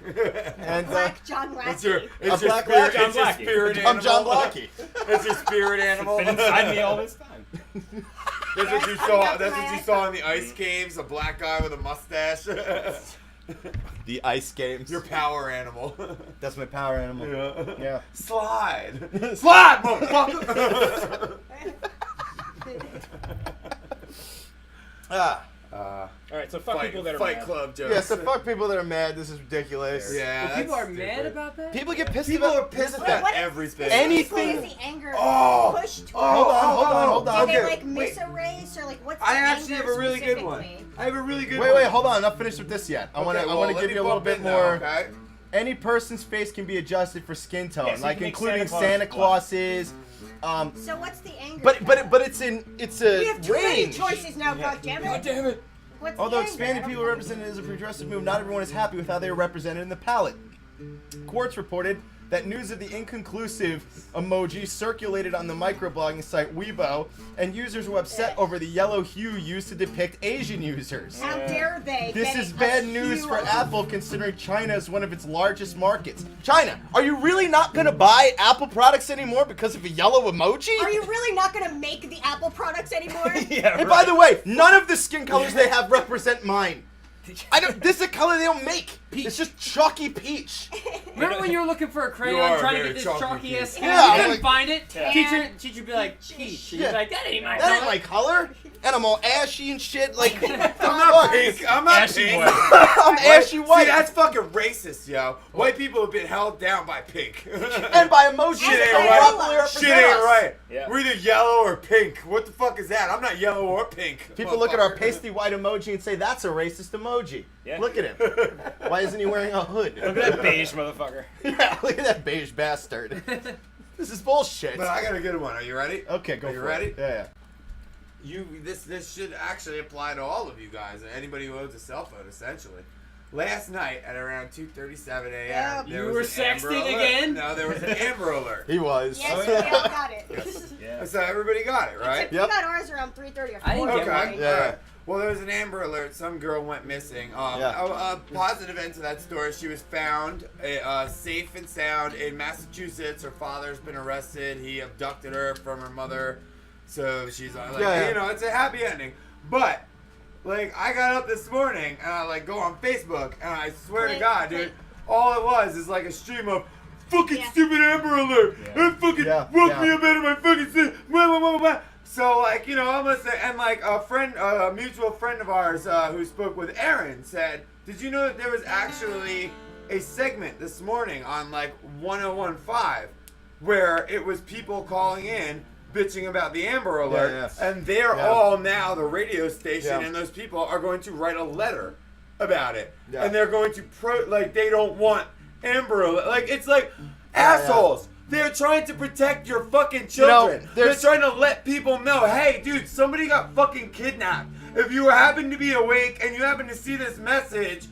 And Black John Lackey. It's your A black spirit. John It's your Blackie. spirit I'm animal. John Blackie. It's your spirit animal. Been inside me all this time. That's what you Yes, saw. I got That's my what you iPhone. saw in the ice games. A black guy with a mustache. The ice games. Your power animal. That's my power animal. Yeah. Slide. Slide, motherfucker. Ah. All right, so fuck people that are Fight mad. Club jokes. Yeah, so fuck people that are mad. This is ridiculous. Yeah. Well, people that's are mad stupid. about that? People get pissed People about are pissed about about What is- everything. Anything- What is the anger Oh. pushed Oh, towards? hold on. Did Okay, they like wait. miss a race or like what's the I actually have anger a really good one. specifically? I have a really good Wait, one. wait, hold on. I'm not finished with this yet. I want to let give me you a little bump bit in now, more. Okay. Any person's face can be adjusted for skin tone, Yeah, so you like can make including Santa Santa Claus Claus's. So what's the anger? But it's a we have too many range. choices now. God damn it! Damn it. What's Although the anger? expanded people represented as a progressive move, not everyone is happy with how they are represented in the palette. Quartz reported that news of the inconclusive emoji circulated on the microblogging site Weibo, and users were upset over the yellow hue used to depict Asian users. How dare they? This get is a bad news hue for of- Apple, considering China is one of its largest markets. China, are you really not going to buy Apple products anymore because of a yellow emoji? Are you really not gonna make the Apple products anymore? Yeah, And by the way, none of the skin colors they have represent mine. This is a color they don't make. It's just chalky peach. Remember when you were looking for a You crayon are trying to very get this chalky chalky kid. ass skin? Yeah, You couldn't like- find it. Yeah. Teacher would be like, peach. And Yeah. you're like, that ain't my That ain't color. my color, and I'm all ashy and shit. Like, I'm not pink. I'm not Ashy pink. white. I'm ashy white. See, that's fucking racist, yo. White people have been held down by pink. and by emoji, Shit they ain't properly right. represent Shit ain't us. right. Yeah. We're either yellow or pink. What the fuck is that? I'm not yellow or pink. People look at our motherfucker. pasty white emoji and say that's a racist emoji. Yeah. Look at him. Why isn't he wearing a hood? Look at that beige motherfucker. Yeah, look at that beige bastard. This is bullshit. But I got a good one. Are you ready? Okay, go Are you for ready? it. Yeah. This should actually apply to all of you guys, anybody who owns a cell phone, essentially. Last night at around 2:37 a.m. Yeah. there You was were an Amber sexting Alert. again? No, there was an Amber Alert. He was. Yes, we all got it. Yeah. So everybody got it, right? Except Yep. we got ours around 3:30 or 4. I didn't get Okay. mine. Yeah. Alright. Well, there was an Amber Alert. Some girl went missing. Yeah. A positive end to that story. She was found safe and sound in Massachusetts. Her father's been arrested. He abducted her from her mother. So she's like, Yeah. you know, it's a happy ending. But, like, I got up this morning and I, like, go on Facebook and I swear to Click, God, dude, click. all it was is like a stream of fucking Yeah. stupid Amber Alert. Yeah. It fucking Yeah, woke yeah. me up out of my fucking sleep. Blah, blah, blah, blah. So, like, you know, I'm gonna say, and like a friend, a mutual friend of ours who spoke with Aaron said, did you know that there was actually a segment this morning on like 101.5 where it was people calling in bitching about the Amber Alert, yeah. and they're Yeah. all now the radio station, Yeah. and those people are going to write a letter about it, Yeah. and they're going to like they don't want Amber Alert, like it's like assholes. They're trying to protect your fucking children. They're there's- trying to let people know, hey, dude, somebody got fucking kidnapped. If you happen to be awake and you happen to see this message,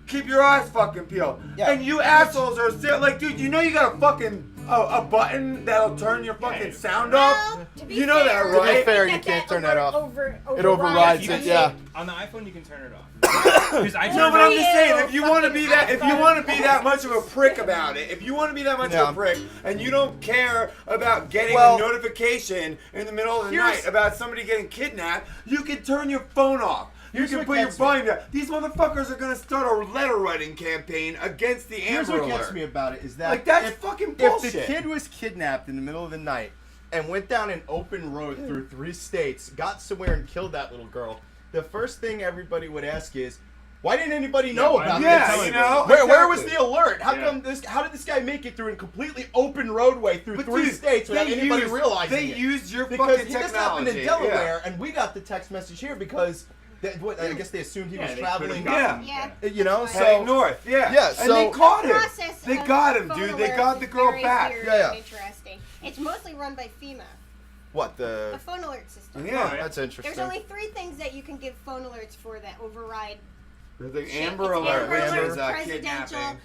keep your eyes fucking peeled. Yeah. And you assholes are still like, dude, you know you got a fucking a button that'll turn your fucking sound off. Well, to be You know that, fair, right? To be fair, I you think can't turn that that off. overrides It overrides You it, can- yeah. On the iPhone, you can turn it off. Because I No, turned but it I'm off. just saying, if you want to fucking be that, if you iPhone. want to be that much of a prick about it, if you want to be that much Yeah. of a prick, and you don't care about getting Well, a notification in the middle of the here's- night about somebody getting kidnapped, you can turn your phone off. You Here's can what put your gets me. volume down. These motherfuckers are gonna start a letter writing campaign against the Here's Amber what Alert. gets me about it is that Like, that's if, fucking if bullshit. the kid was kidnapped in the middle of the night and went down an open road through 3 states, got somewhere and killed that little girl, the first thing everybody would ask is, why didn't anybody know why about didn't this? they tell Where, anybody? where was Exactly. the alert? How Yeah. come this? How did this guy make it through a completely open roadway through But 3 dude, states without they anybody used- realizing They it? used your Because fucking he technology. just happened in Delaware, Yeah. and we got the text message here because I guess they assumed he Yeah, was they traveling. could've gotten- Yeah. You know, Heading so north, yeah. Yeah, and so- they caught him. Process They of got him, phone dude. They alerts got the is girl very back. weird Yeah, yeah. and interesting. It's mostly run by FEMA, what the the? phone alert system. Yeah. Oh, that's interesting. There's only 3 things that you can give phone alerts for that override. The shit. Amber It's Alert, Amber which Alerts, is presidential, kidnapping.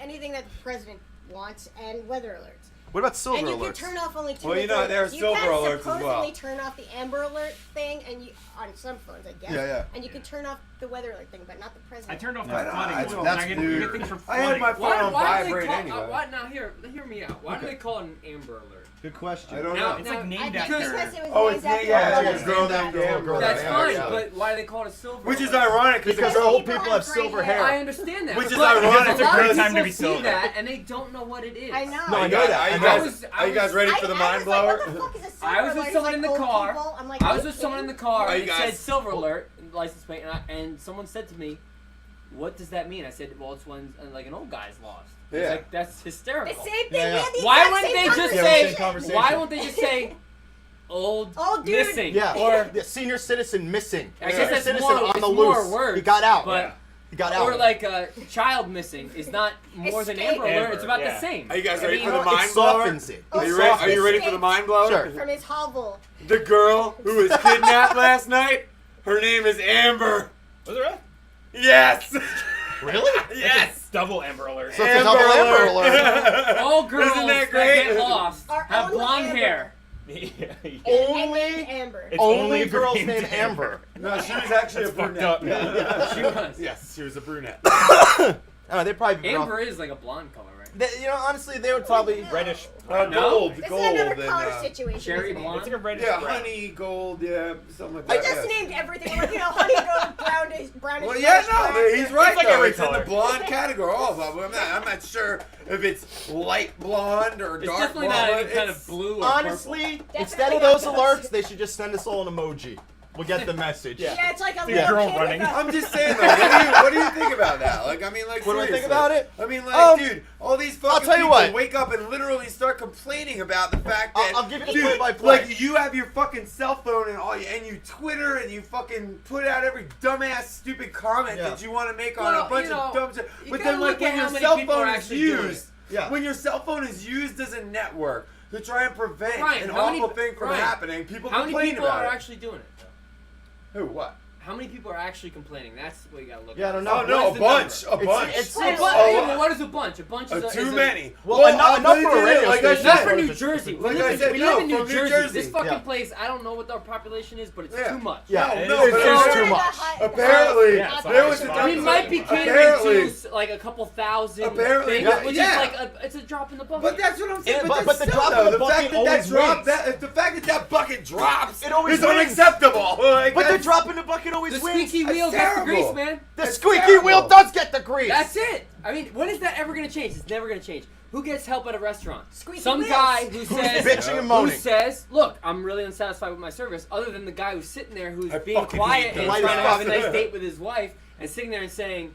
anything that the president wants, and weather alerts. What about silver And you alerts? can turn off only 2 Well, you know, things. there are silver can alerts as supposedly well. turn off the Amber Alert thing, and you on some phones, I guess. Yeah, yeah. And you can turn off the weather alert thing, but not the president. I turned off I the don't- flooding I one. don't- that's I get weird. things for I had flooding. my phone on Why do vibrate they call, anyway. why, now hear me out. Why do they call it an Amber Alert? Good question. I don't Now- know. It's like I named think after. because it was Oh, named it's after yeah, a it's woman. girl named named after a Amber. girl. That's Yeah, fine, yeah. but why do they call it a silver Which is alert? ironic Because because old people people have have silver gray hair. I understand that. Which is but ironic It's a lot because- of time to people be see silver. that and they don't know what it is. I know. No, I know that. Are I you know guys, that. are you guys ready for the mind was like, blower? what the fuck is a silver I was with alert? someone It's in the like old car. people. I'm like, I are was you with someone in the kidding? car Are and you it said guys- silver alert license plate, and someone said to me, "What does that mean?" I said, "Well, it's when like an old guy's lost." It's Yeah. like that's The hysterical. same thing. Yeah, yeah. We had the Why exact wouldn't same they just conversation. same conversation. Why won't they just say old Old dude. missing? Yeah. Or Yeah, senior citizen missing. I guess Senior that's citizen more, on it's the more loose. words. He got out. But He got out. or like a child missing is not more than Escape. Amber Alert. Amber, It's about yeah. the same. Are you guys I ready mean, for the it mind blower? softens it. Are It you softens ready it. for the mind blower? Sure. From his hovel. The girl who was kidnapped last night, her name is Amber. Was it right? Yes. Really? Yes. Double Amber Alert. So it's a double Amber Alert. all girls Isn't that that great? get lost Are have only blonde Amber. hair. Yeah. Only, Amber. It's only only girls named named Amber. Amber. No, she was actually That's a fucked brunette. up. Yeah. She was. Yes, she was a brunette. Oh, they probably. Amber is like a blonde color, right? honestly, they would probably reddish. Gold, This gold, is another and, color situation. cherry isn't it? blonde. It's like a reddish. yeah, brown. honey, gold, yeah, something like I that. just yeah. named everything. Like, honey gold, brownish. Well, yeah, brownish no, he's right It's like though. every It's in color. the blonde category. Also, I'm not sure if it's light blonde or It's dark definitely blonde. not any kind It's- of blue or honestly, Definitely instead of not those those. alerts, they should just send us all an emoji. We'll get the message. Yeah, it's like a Yeah. little Girl kid running. with a- I'm just saying though, what do you think about that? Like, I mean, like, What do I think seriously. about it? I mean, like, Um, dude, all these I'll fucking tell you people what. wake up and literally start complaining about the fact that I'll give you the dude, play-by-play. like, you have your fucking cell phone and you Twitter and you fucking put out every dumbass stupid comment Yeah. that you want to make on Well, a bunch you know, of dumb shit. you But gotta then, like, look when at your how many cell people phone are is actually doing it. used, Yeah. when your cell phone is used as a network to try and prevent Right, an how many- awful thing from right. happening, people How many complain people about are it. actually doing it? Who? What? How many people are actually complaining? That's what you gotta look Yeah, I at. don't know. Oh no, What a is the bunch, number? a bunch. it's- Yeah, it's- what, oh, yeah, but what is a bunch? A bunch is too is many. Well, enough I'll tell you for a this, radio like I station. said, Not for New Jersey. We Like live, I in, said, we no, live in New from New Jersey. Jersey. This fucking Yeah. place, I don't know what our population is, but it's Yeah. too much. Yeah, No, it's but just it's too not- much. Apparently, Yeah, it's there not was a responsible. We might be catering apparently, to like a couple thousand Apparently, things, yeah, which yeah. is like it's a drop in the bucket. But that's what I'm saying. Yeah, but but the still, drop in though, the bucket fact that always drop, wins. the fact that bucket drops, It always is wins. unacceptable. Like, But the that's- drop in the bucket always the wins. squeaky wheel That's gets the grease, terrible. man. The That's squeaky terrible. wheel does get the grease. That's it. I mean, when is that ever gonna change? It's never gonna change. Who gets help at a restaurant? Squeaky Some wheels. guy who Who's says, bitching and who moaning? says, "Look, I'm really unsatisfied with my service." Other than the guy who's sitting there, who's I being fucking quiet hate and those trying to have a guys. nice date with his wife, and sitting there and saying,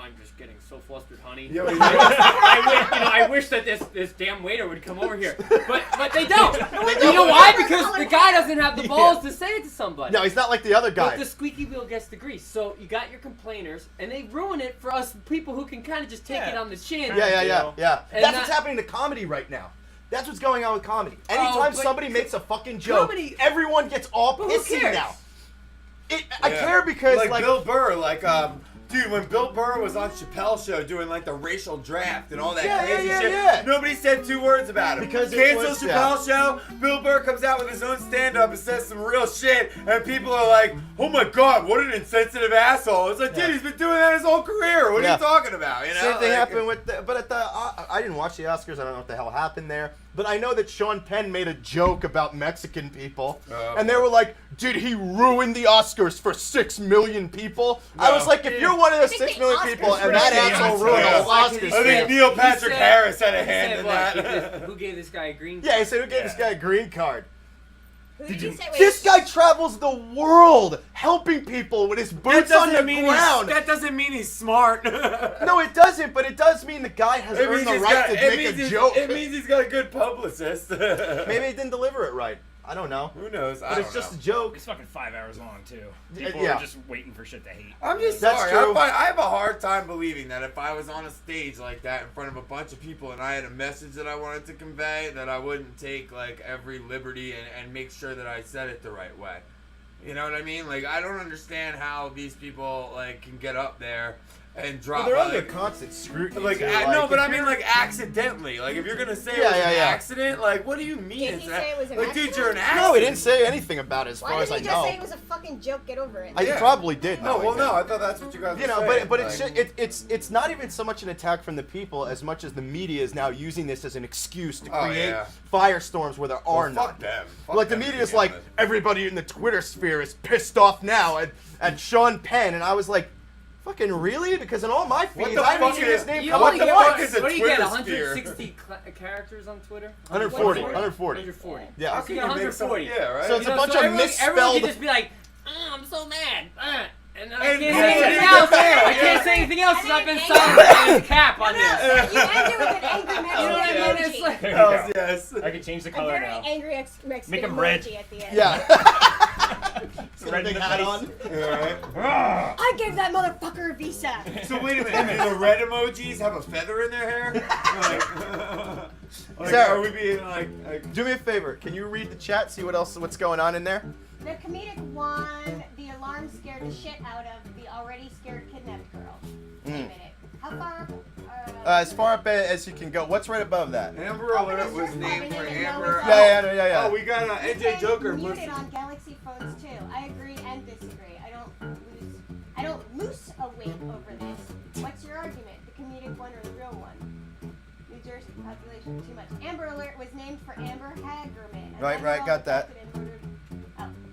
I'm just getting so flustered, honey. Yeah, but- I wish that this damn waiter would come over here, but they don't. You know why? Because the guy doesn't have the balls to say it to somebody. No, he's not like the other But guy. the squeaky wheel gets the grease. So you got your complainers, and they ruin it for us people who can kind of just take Yeah. it on the chin. Yeah. And That's not- what's happening to comedy right now. That's what's going on with comedy. Oh, Anytime but somebody makes a fucking joke, comedy- everyone gets all But who pissy cares? now. I Yeah. care because like Bill Burr, dude, when Bill Burr was on Chappelle's show doing like the racial draft and all that crazy shit, nobody said two words about it. Because it cancel was- Chappelle's show, Bill Burr comes out with his own stand-up and says some real shit, and people are like, "Oh my god, what an insensitive asshole!" It's like, dude, he's been doing that his whole career. What are Yeah. you talking about? You know, Same thing like- happened with but at the I didn't watch the Oscars. I don't know what the hell happened there. But I know that Sean Penn made a joke about Mexican people, and they were like, "Did he ruin the Oscars for 6 million people?" I No. was like, "If you're one of the think 6 the million Oscars people, and were that shitty. asshole ruined Yeah. the whole Oscars," I think said- Neil he Patrick said- Harris had a he hand said in what? that. Who gave this guy a green? yeah, he said, "Who gave this Yeah. guy a green card?" Who did you say? Wait, This guy travels the world helping people with his boots on the ground. That doesn't mean he's smart. No, it doesn't, but it does mean the guy has It earned means the he's right got- to it make means a he's- joke. It means he's got a good publicist. Maybe he didn't deliver it right. I don't know. Who knows? But it's just a joke. It's fucking 5 hours long too. People Yeah. are just waiting for shit to hate. I'm just That's sorry. true. I have a hard time believing that if I was on a stage like that in front of a bunch of people and I had a message that I wanted to convey, that I wouldn't take like every liberty and make sure that I said it the right way. You know what I mean? Like, I don't understand how these people like can get up there and drop. They're under like, constant scrutiny. like, too, no, but if I mean you're- like accidentally. Like if you're gonna say it Yeah, was yeah, an yeah. accident, like what do you mean? Did it's he a- say it was an like, dude, accident? you're an accident. No, he didn't say anything about it as far Why as did I he just know. say it was a fucking joke? Get over it. I probably did. No, know well, he no, did. I thought that's what you guys. You were know, saying. but like, it's not even so much an attack from the people as much as the media is now using this as an excuse to Oh, create yeah. firestorms where there are well, none. fuck them. Fuck Like the them to media is begin like with. everybody in the Twitter sphere is pissed off now at Sean Penn, and I was like, fucking really? Because in all my What feeds, the I haven't fuck seen is- his name You come what up only the once. fuck is a what do you get? Twitter 160 characters on Twitter? 140. 140. Yeah. How can you got make some- 140. Yeah, right. So it's a bunch of everyone misspelled- can just be like, oh, I'm so mad. And I And can't yeah, say anything yeah, else. yeah, I can't yeah. say anything else And because I've been then silent on his cap on No, this. you ended with an angry Mexican You know what I mean? emoji. It's like, There you Hells go. yes. I can change the A color very now. angry Mexican Make 'em emoji red. at the end. Yeah. It's red in Big the hat face. on. Alright. I gave that motherfucker a visa. So wait a minute, do the red emojis have a feather in their hair? Like, Sarah. are we being like Do me a favor. Can you read the chat? See what's going on in there? The comedic one, the alarm scared the shit out of the already scared kidnapped girl. Wait a minute. How far? As far up as you can go. What's right above that? Amber Alert was named for Amber? Yeah. Oh, we got NJ Joker. Muted Listen. on Galaxy phones too. I agree and disagree. I don't lose a weight over this. What's your argument? The comedic one or the real one? New Jersey population too much. Amber Alert was named for Amber Hagerman. Right, got that.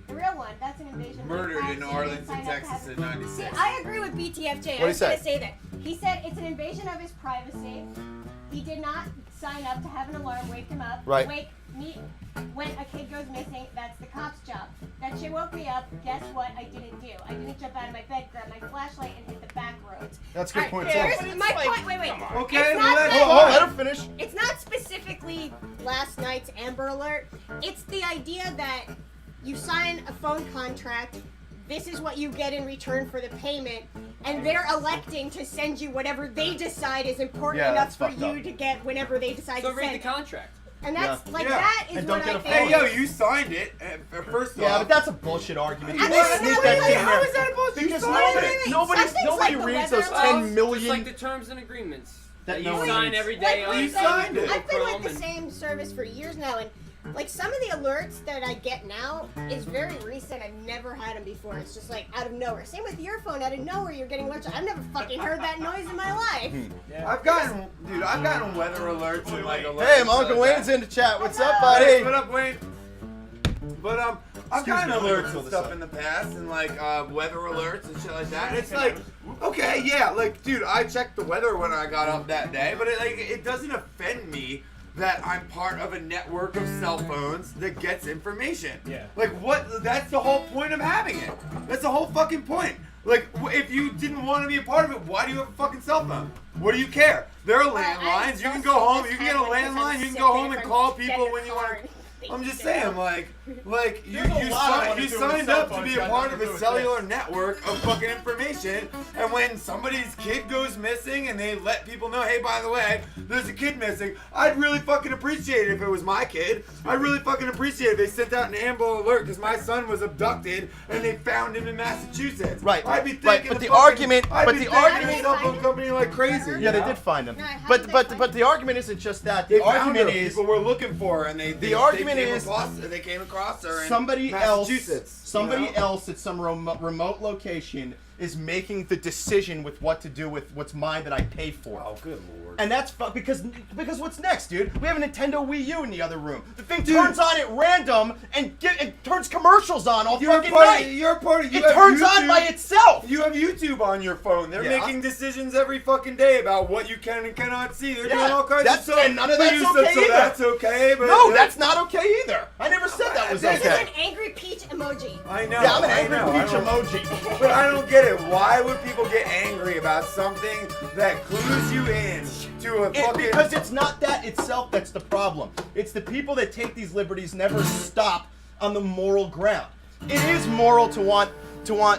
The real one, that's an invasion. Murdered in Privacy, Arlington, signed up to Texas have- in '96. See, I agree with BTFJ. What'd he I was going say? to say that. He said it's an invasion of his privacy. He did not sign up to have an alarm wake him up. Right. Wake me when a kid goes missing. That's the cop's job. That shit woke me up. Guess what? I didn't do. I didn't jump out of my bed, grab my flashlight, and hit the back roads. That's a good point, Here's too. my point. Wait. Okay, It's well, not that's that- Hold on, let her finish. It's not specifically last night's Amber Alert. It's the idea that you sign a phone contract. This is what you get in return for the payment, and they're electing to send you whatever they decide is important Yeah, enough that's for fucked you up. to get whenever they decide So to read send. the contract. And that's Yeah. like Yeah. that is And what don't I get a think. Hey, yo, you signed it. First Yeah, off, but that's a bullshit argument. I You mean, just no, sneak wait, that wait, shit in how there. is that a bullshit? Because You signed nobody, it. nobody, Some things nobody like the reads weather those laws, 10 Just million. like the terms and agreements That that no you one sign reads. every day Like, on You signed it. I've been Chrome with the same service for years now, and like some of the alerts that I get now is very recent. I've never had them before. It's just like out of nowhere. Same with your phone. Out of nowhere, you're getting alerts. I've never fucking heard that noise in my life. I've gotten weather alerts and like alerts. Hey, my Uncle Wayne's in the chat. What's up, buddy? What up, Wayne? But I've Excuse gotten me, let me alerts fill and this stuff up. in the past, and like weather alerts and shit like that. And it's like, okay, yeah, like, dude, I checked the weather when I got up that day, but it doesn't offend me that I'm part of a network of cell phones that gets information. Yeah. Like, what? That's the whole point of having it. That's the whole fucking point. Like, if you didn't want to be a part of it, why do you have a fucking cell phone? What do you care? There are landlines. You can go home. You can get a landline. You can go home and call people when you want to. I'm just saying, like you There's a lot I wanna do with signed cell up to phones be that a part have of nothing to a do with cellular this. network of fucking information, and when somebody's kid goes missing and they let people know, hey, by the way, there's a kid missing, I'd really fucking appreciate it if it was my kid. I'd really fucking appreciate it if they sent out an Amber Alert because my son was abducted and they found him in Massachusetts. Right, I'd be right, thinking but the the argument- I'd but be the thanking argument- the cell phone company like crazy. Yeah, they you know? did find him. No, how But did but they but find the argument isn't just that. They The found argument her. is People were looking for her, and they argument they came is across her in somebody else, Massachusetts. somebody you know? else at some remote location is making the decision with what to do with what's mine that I pay for. Oh, good lord. And that's because what's next, dude? We have a Nintendo Wii U in the other room. The thing Dude. turns on at random and it turns commercials on all You're fucking part night. of, you're part of, you It have turns YouTube, on by itself. You have YouTube on your phone. They're Yeah. making decisions every fucking day about what you can and cannot see. They're Yeah, doing all kinds that's- of stuff. and none of But that's you okay said, so either. that's okay, but No, that's not okay either. I never said that was This This okay. is an angry peach emoji. I know. Yeah, I'm an I angry know, I peach don't- emoji. But I don't get it. Why would people get angry about something that clues you in to a fucking? Because it's not that itself that's the problem. It's the people that take these liberties never stop on the moral ground. It is moral to want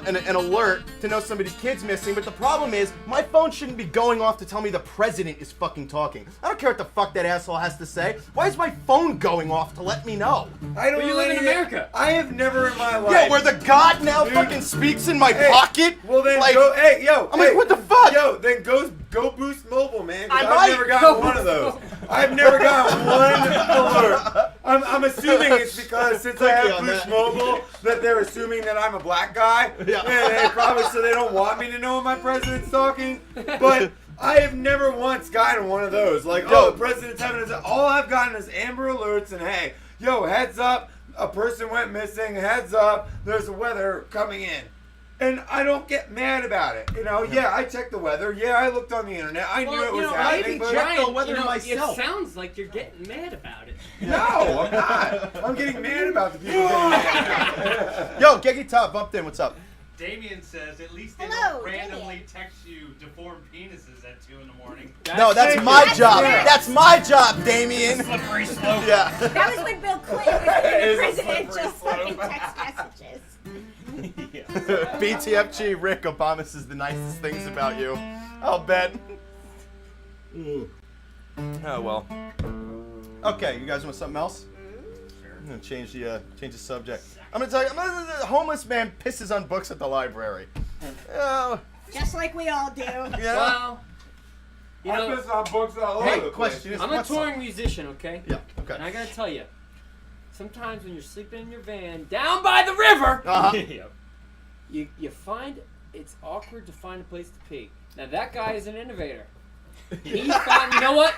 an alert to know somebody's kid's missing, but the problem is my phone shouldn't be going off to tell me the president is fucking talking. I don't care what the fuck that asshole has to say. Why is my phone going off to let me know? I don't But you know live in anything- America. I have never in my life. Yeah, where the God now Dude. fucking speaks in my Hey, pocket? Well then like, go. Hey, yo. I'm hey, like, what the fuck? Yo, then go boost mobile, man. 'Cause I I've might never go gotten one Boost of those. I've never gotten one alert. I'm assuming it's because since I Thank you have on Boost that. Mobile, that they're assuming that I'm a black guy. Yeah. And they probably so they don't want me to know when my president's talking. But I have never once gotten one of those. Like, Yo. oh, the president's having his. All I've gotten is Amber Alerts and hey, yo, heads up, a person went missing. Heads up, there's a weather coming in. And I don't get mad about it. You know, yeah, I checked the weather. Yeah, I looked on the internet. I knew it was happening. But check the weather you know, myself. It sounds like you're getting mad about it. no, I'm not. I'm getting mad about the people getting mad. Yo, Geggy Top bumped in. What's up? Damien says at least they Hello, don't randomly Damien. text you deformed penises at 2 in the morning. No, that's Thank my you. job. Yeah. That's my job, Damien. Slippery slope. Yeah. That was when Bill Clinton was It the is a presidential slippery fucking slope. text messages. BTFG Rick Obama says the nicest things about you. I'll bet. Oh well. Okay, you guys want something else? I'm gonna change the subject. I'm gonna tell you. The homeless man pisses on books at the library. Just like we all do. Yeah. Well, you I know, piss on books all over Hey, the question place. is, I'm a what's touring up? musician, okay? Yeah. Okay. And I gotta tell you, sometimes when you're sleeping in your van down by the river, Uh-huh. Yep. you find it's awkward to find a place to pee. Now that guy is an innovator. He found. You know what?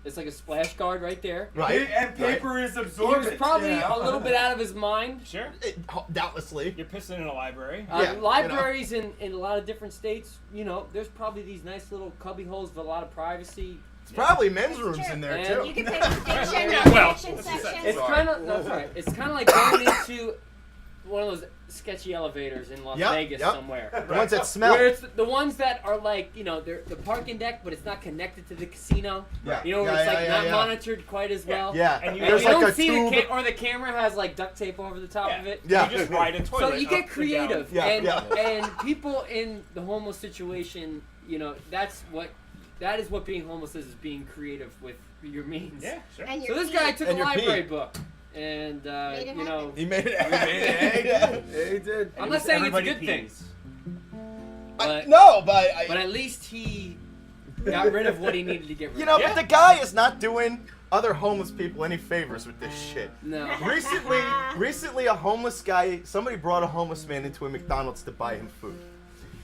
It's like a splash guard right there. Right. And paper is He absorbent. was probably you know? a little bit out of his mind. Sure. Doubtlessly. You're pissing in a library. Yeah, Libraries in a lot of different states, there's probably these nice little cubby holes with a lot of privacy. It's probably men's That's rooms true. in there And too. You can pay the fiction, Well, fiction it's section. It's kind of that's right. It's kind of like going into one of those sketchy elevators in Las Vegas somewhere. The ones that smell. Where it's the ones that are like, they're the parking deck, but it's not connected to the casino. Yeah. Where Yeah, it's like yeah, not yeah. monitored quite as well. Yeah. And you And There's you like don't a see tube. or the camera has like duct tape over the top of it. Yeah. You just ride a toilet. So you up get and down. creative, Yeah, and yeah. and people in the homeless situation, that is what being homeless is being creative with your means. Yeah, sure. And So your this guy pee. took And a your library pee. book, and Made it happen. He made it. Yeah, he did. I'm not saying it's a Everybody good thing, pees. but but at least he got rid of what he needed to get rid of. but the guy is not doing other homeless people any favors with this shit. No. Recently, a homeless guy, somebody brought a homeless man into a McDonald's to buy him food.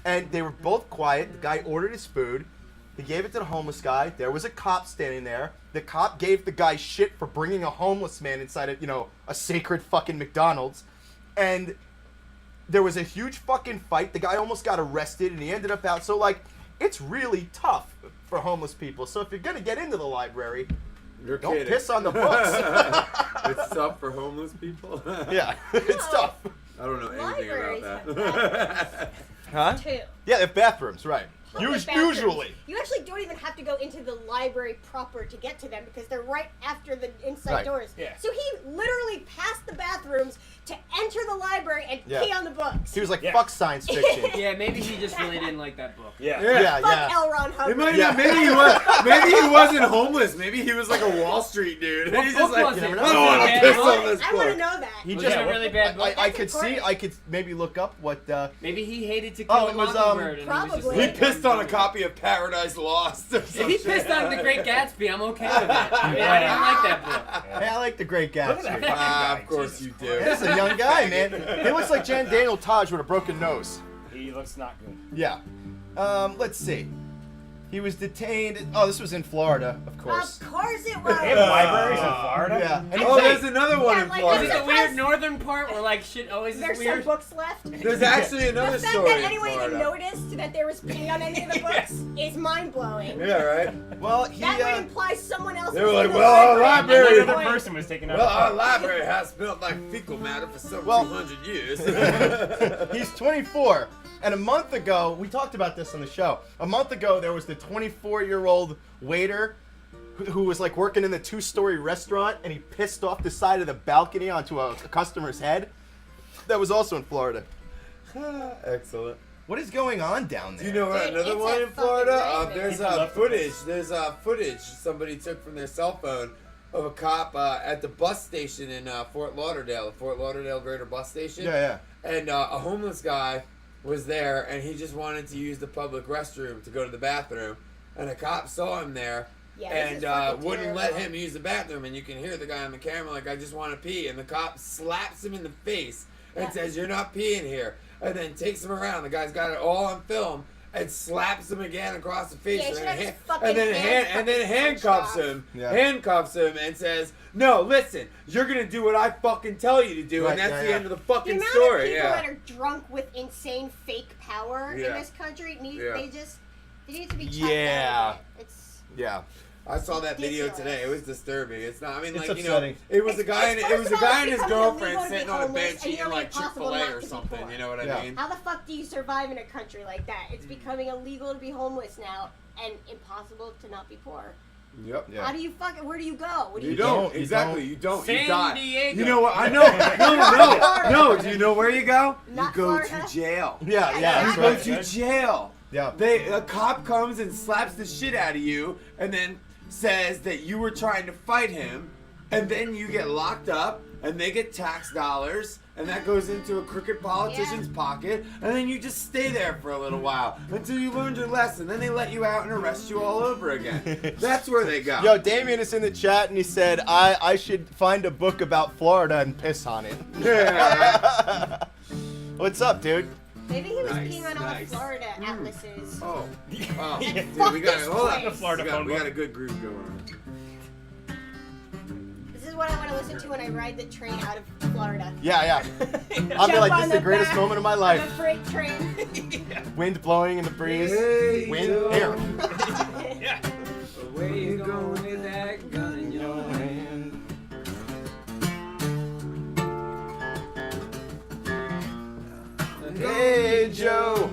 And they were both quiet. The guy ordered his food. He gave it to the homeless guy. There was a cop standing there. The cop gave the guy shit for bringing a homeless man inside a sacred fucking McDonald's. And there was a huge fucking fight. The guy almost got arrested and he ended up out. So, like, it's really tough for homeless people. So if you're going to get into the library, You're don't kidding. piss on the books. It's tough for homeless people. Yeah, it's tough. I don't know anything Libraries about have that. Huh? Two. Yeah, they have bathrooms, right. Public bathrooms. Usually. You actually don't even have to go into the library proper to get to them because they're right after the inside Right. doors. Yeah. So he literally passed the bathrooms to enter the library and Yeah. pee on the books. He was like, Yeah. fuck science fiction. Yeah, maybe he just really didn't like that book. Yeah. Yeah, Fuck yeah. L. Ron It Hubbard. might Yeah. maybe he wasn't homeless. Maybe he was like a Wall Street dude. What He's book just like, was it? you never I know. don't want to Yeah. piss I on this I want to book. know that. He Was just it a really bad book? I That's could see. important. I could maybe look up what. Maybe he hated To Oh, Kill a it was, Mockingbird. and he was just probably. He like, pissed on a copy of Paradise Lost. Or If some he shit. pissed on The Great Gatsby, I'm okay with it. I didn't like that book. Hey, I like the Great Look at that Gatsby. fucking guy. Of course Jesus you Christ. do. This is a young guy, man. He looks like Jan Daniel Taj with a broken nose. He looks not good. Yeah. Let's see. He was detained. Oh, this was in Florida, of course. Of course it They have was. libraries in Florida? Yeah. And Oh, he- there's another one Yeah, in like, Is Florida. it the I'm weird surprised- northern part where like shit always is There's some weird? books left. There's actually another The fact story that in anyone even Florida. noticed that there was pee on any of the books is mind blowing. Yeah, right. well, he. That would imply someone else. They was were in like, the well, our library. library- Another person was taking out Well, a our book. library has smelled like fecal matter for some Well- 200 years. He's 24. And a month ago, we talked about this on the show. A month ago, there was the 24-year-old waiter who was like working in the 2-story restaurant, and he pissed off the side of the balcony onto a customer's head. That was also in Florida. Excellent. What is going on down Do there? you know what Dude, another it's one a in Florida? fucking nightmare. There's People love to footage. piss. There's footage somebody took from their cell phone of a cop at the bus station in Fort Lauderdale, the Fort Lauderdale Greater Bus Station. Yeah, yeah. And a homeless guy was there, and he just wanted to use the public restroom to go to the bathroom. And a cop saw him there, Yeah, this and is fucking wouldn't let terrible. him use the bathroom. And you can hear the guy on the camera like, "I just want to pee," and the cop slaps him in the face and Yeah. says, "You're not peeing here," and then takes him around. The guy's got it all on film. And slaps him again across the face, Yeah, he and, should then have hand- his fucking and then hands and then fucking handcuffs punched him, Yeah. and says, "No, listen, you're gonna do what I fucking tell you to do," Right, and that's yeah, the yeah. end of the The fucking amount story. of people Yeah. that are drunk with insane fake power Yeah. in this country need Yeah. they need to be checked Yeah. out of it. It's Yeah. I saw that video ridiculous. today. It was disturbing. It's not. I mean, It's like upsetting. it was a guy and It's- it was a first of all, guy and it's his becoming girlfriend illegal to be sitting on a homeless, bench and eating nearly like impossible Chick-fil-A not or to be something. poor. You know what Yeah. I mean? how the fuck do you survive in a country like that? It's becoming illegal to be homeless now and impossible to not be poor. Yep. Yeah. How do you fucking where do you go? What do You you don't. you Exactly. don't. You don't. You San die. Diego. You know what? I know. No. Do you know where you go? Not You go Florida. to jail. Yeah, yeah, Yeah, that's You go right. to jail. Yeah. A cop comes and slaps the shit out of you, and then says that you were trying to fight him, and then you get locked up, and they get tax dollars, and that goes into a crooked politician's pocket, and then you just stay there for a little while until you learned your lesson. Then they let you out and arrest you all over again. That's where they go. Yo, Damien is in the chat and he said I should find a book about Florida and piss on it. Yeah, What's up, dude? Maybe he was Nice, peeing on all the nice. Florida atlases. Oh, And dude, fuck we got this hold on. place. Florida phone We got book. a good groove going on. This is what I want to listen to when I ride the train out of Florida. Yeah. I'll be Jump like, on this is the greatest back moment of my of life. a freight train. Wind blowing in the breeze. Hey, Wind, Joe. air. Yeah. Where you going with that gun in your hand? Hey, Joe.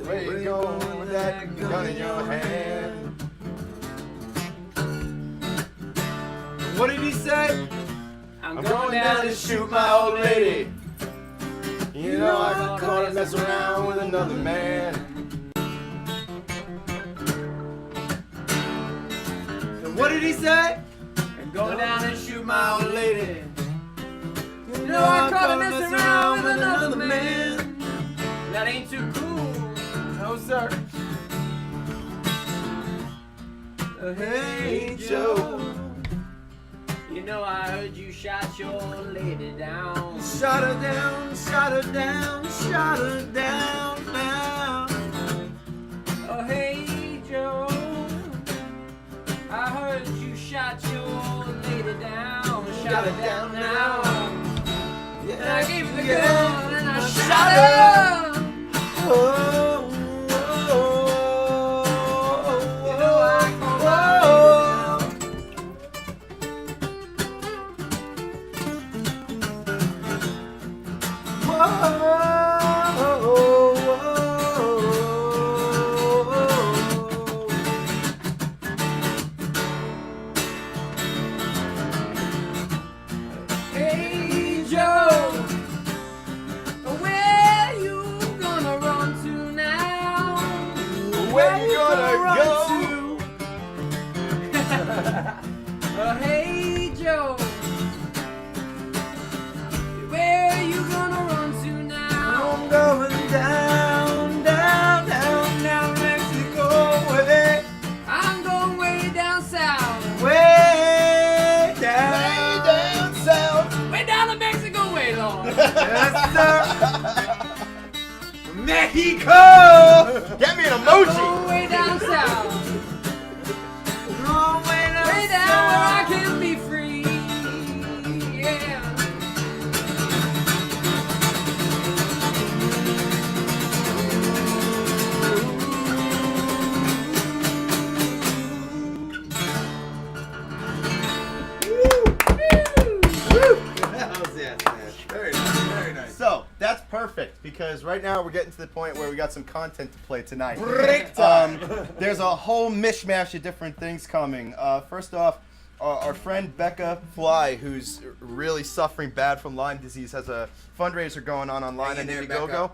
Where you going with that gun in your hand? What did he say? I'm going down to shoot my old lady. You know I caught her mess around with another man. And what did he say? I'm going down and shoot my old lady. You know I caught her messing around with another man. That ain't too cool. No, sir. Hey, Joe. You know I heard you shot your lady down. Shot her down, shot her down, shot her down now. Oh, hey, Joe. I heard you shot your lady down. Shot her down now. And I gave her the gun and I shot her. Oh, You know I caught my lady down. Hey, Joe. Where you gonna run to now? Where you gonna go? Hey, Joe. Where you gonna run to now? I'm going down, down, down, down Mexico way, I'm going way down south. way down. Way down south. Way down to Mexico way, Lord. Yes, sir. Mexico. Get me an Going emoji. way down south. Long way down, Way down where I can be free. Yeah. How's that, man? Very nice, very nice. So that's perfect because right now we're getting to the point where we got some content to play tonight. Break time. There's a whole mishmash of different things coming. First off, our friend Becca Fly, who's really suffering bad from Lyme disease, has a fundraiser going on online Hang on in there, Indiegogo. Becca.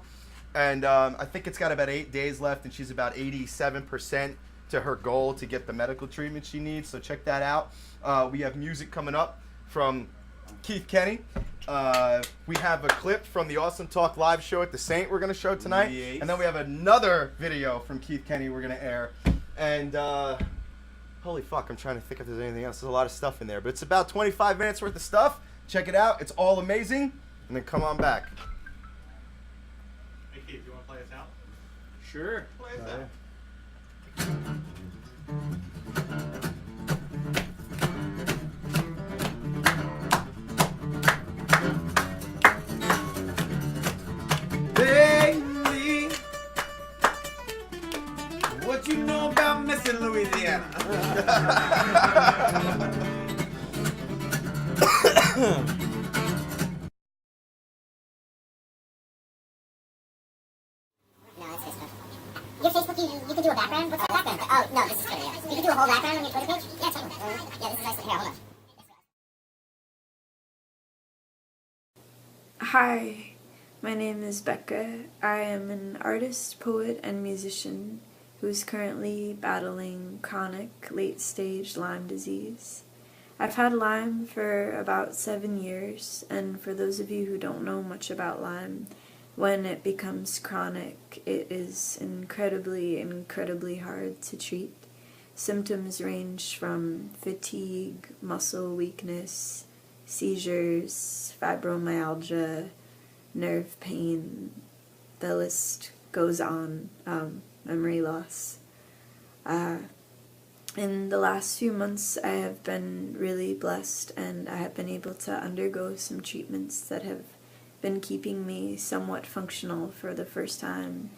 And I think it's got about 8 days left, and she's about 87% to her goal to get the medical treatment she needs. So check that out. We have music coming up from Keith Kenny. We have a clip from the Awesome Talk live show at the Saint we're going to show tonight. Yes. And then we have another video from Keith Kenny we're going to air. And holy fuck, I'm trying to think if there's anything else. There's a lot of stuff in there. But it's about 25 minutes worth of stuff. Check it out. It's all amazing. And then come on back. Hey, Keith, you want to play us out? Sure. Play us out. Baby, what you know about missing Louisiana? No, it's Facebook. Your Facebook, you can do a background? What's the background? Oh, no, this is Twitter, yeah. You can do a whole background on your Twitter page? Yeah, totally. Yeah, this is nice. Here, hold on. Hi, my name is Becca. I am an artist, poet, and musician who is currently battling chronic late-stage Lyme disease. I've had Lyme for about 7 years, and for those of you who don't know much about Lyme, when it becomes chronic, it is incredibly hard to treat. Symptoms range from fatigue, muscle weakness, seizures, fibromyalgia, nerve pain, the list goes on, memory loss. In the last few months, I have been really blessed, and I have been able to undergo some treatments that have been keeping me somewhat functional for the first time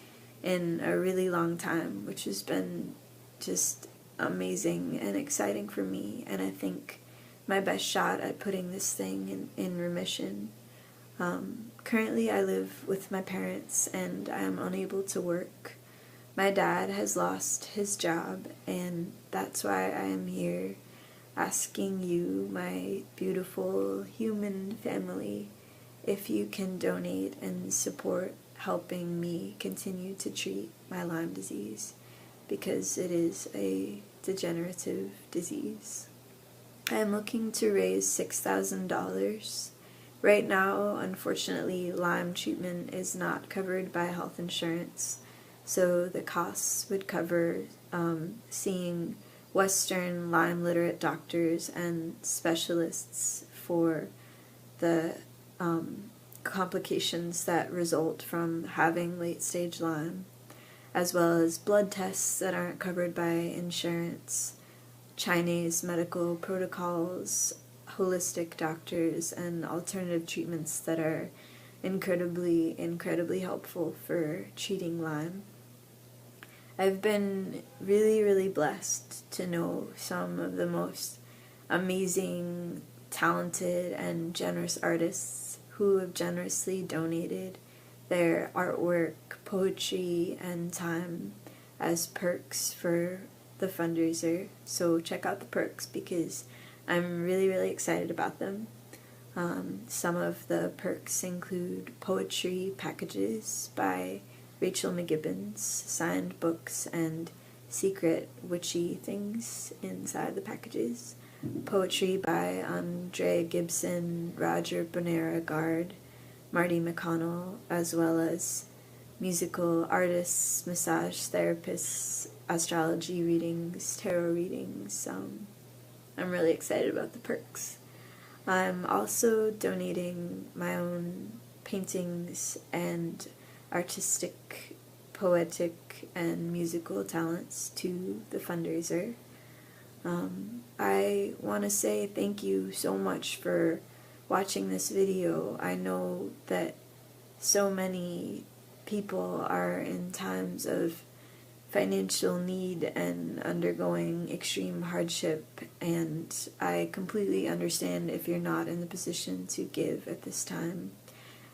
in a really long time, which has been just amazing and exciting for me, and I think my best shot at putting this thing in remission. Currently I live with my parents and I am unable to work. My dad has lost his job, and that's why I am here asking you, my beautiful human family, if you can donate and support helping me continue to treat my Lyme disease, because it is a degenerative disease. I am looking to raise $6,000. Right now, unfortunately, Lyme treatment is not covered by health insurance, so the costs would cover seeing Western Lyme literate doctors and specialists for the complications that result from having late-stage Lyme, as well as blood tests that aren't covered by insurance, Chinese medical protocols, holistic doctors, and alternative treatments that are incredibly helpful for treating Lyme. I've been really blessed to know some of the most amazing, talented, and generous artists who have generously donated their artwork, poetry, and time as perks for the fundraiser. So check out the perks because I'm really excited about them. Some of the perks include poetry packages by Rachel McGibbons, signed books, and secret witchy things inside the packages. Poetry by Andrea Gibson, Roger Bonera Guard, Marty McConnell, as well as musical artists, massage therapists, astrology readings, tarot readings. I'm really excited about the perks. I'm also donating my own paintings and artistic, poetic, and musical talents to the fundraiser. I want to say thank you so much for watching this video. I know that so many people are in times of financial need and undergoing extreme hardship, and I completely understand if you're not in the position to give at this time.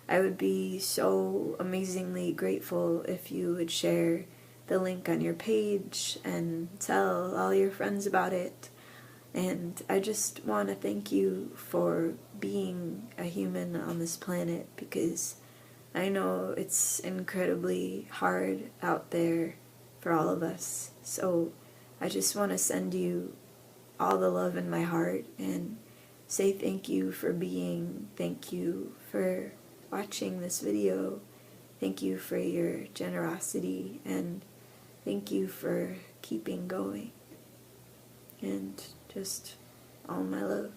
I would be so amazingly grateful if you would share the link on your page and tell all your friends about it. And I just want to thank you for being a human on this planet, because I know it's incredibly hard out there for all of us. So I just want to send you all the love in my heart and say thank you for being, thank you for watching this video, thank you for your generosity, and thank you for keeping going. And just all my love.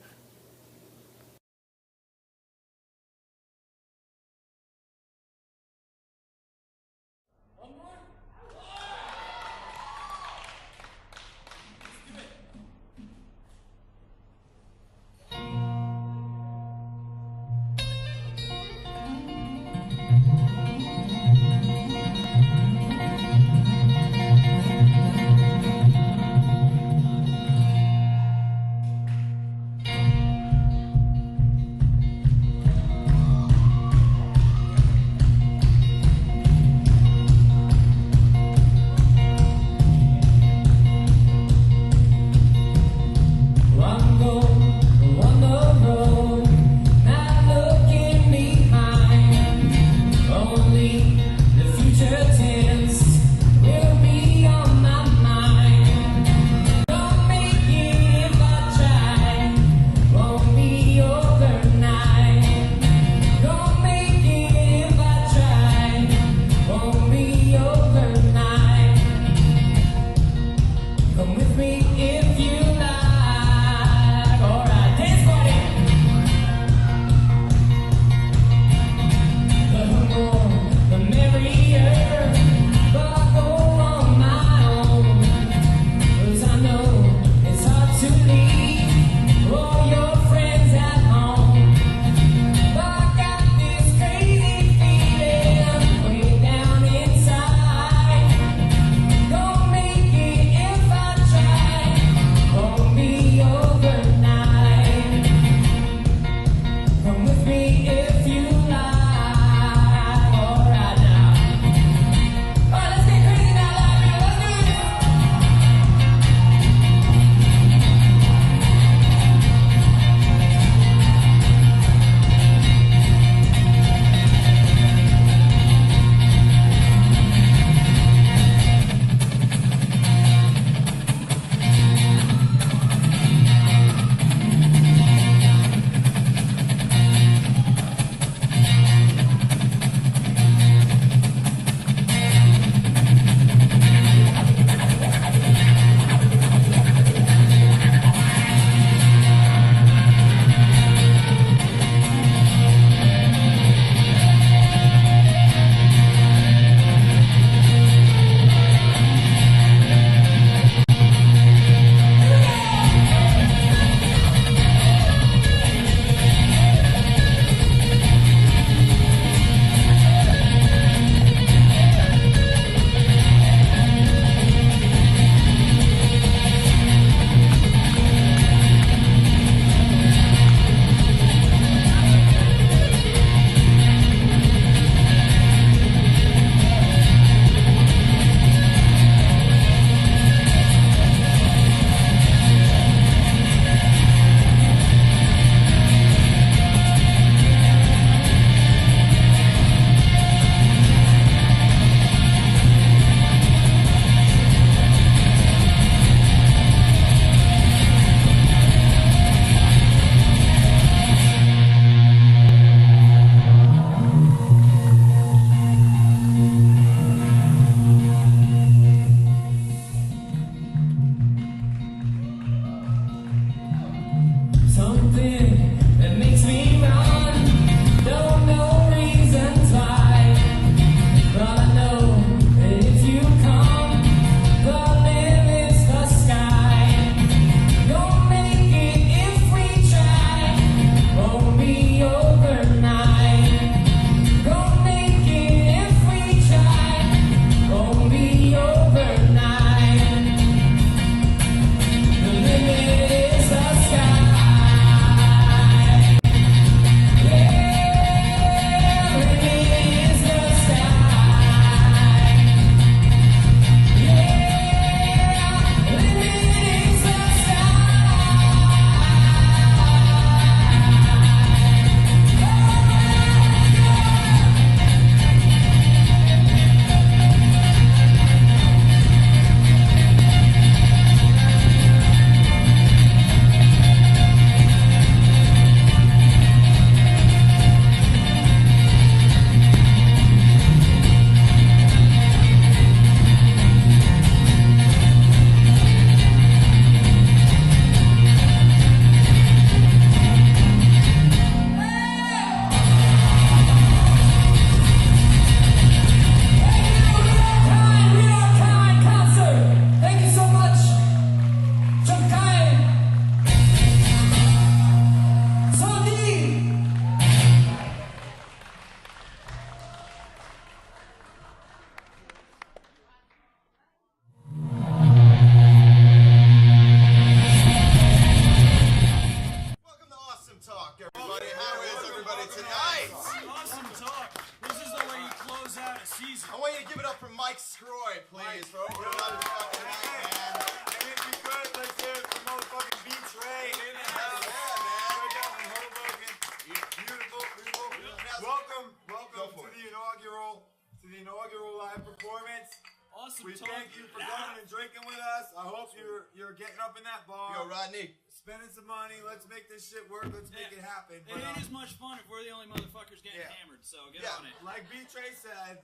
thank you for coming and drinking with us. I hope you're getting up in that bar. Yo, Rodney. Spending some money. Let's make this shit work. Let's make it happen. It ain't as much fun if we're the only motherfuckers getting hammered, so get on it. Like B-Trey said,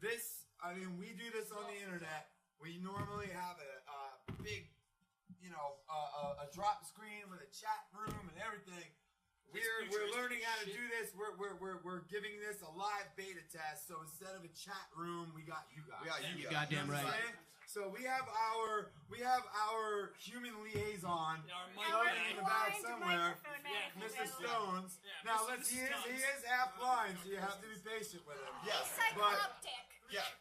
we do this on the internet. We normally have a big, a drop screen with a chat room and everything. We're learning how to do this. We're giving this a live beta test. So instead of a chat room, we got you guys. We got you guys. Goddamn right. So we have our human liaison in the back somewhere, Mr. Stones. Yeah, Now Mr. he is half blind, so you have to be patient with him. Yes. But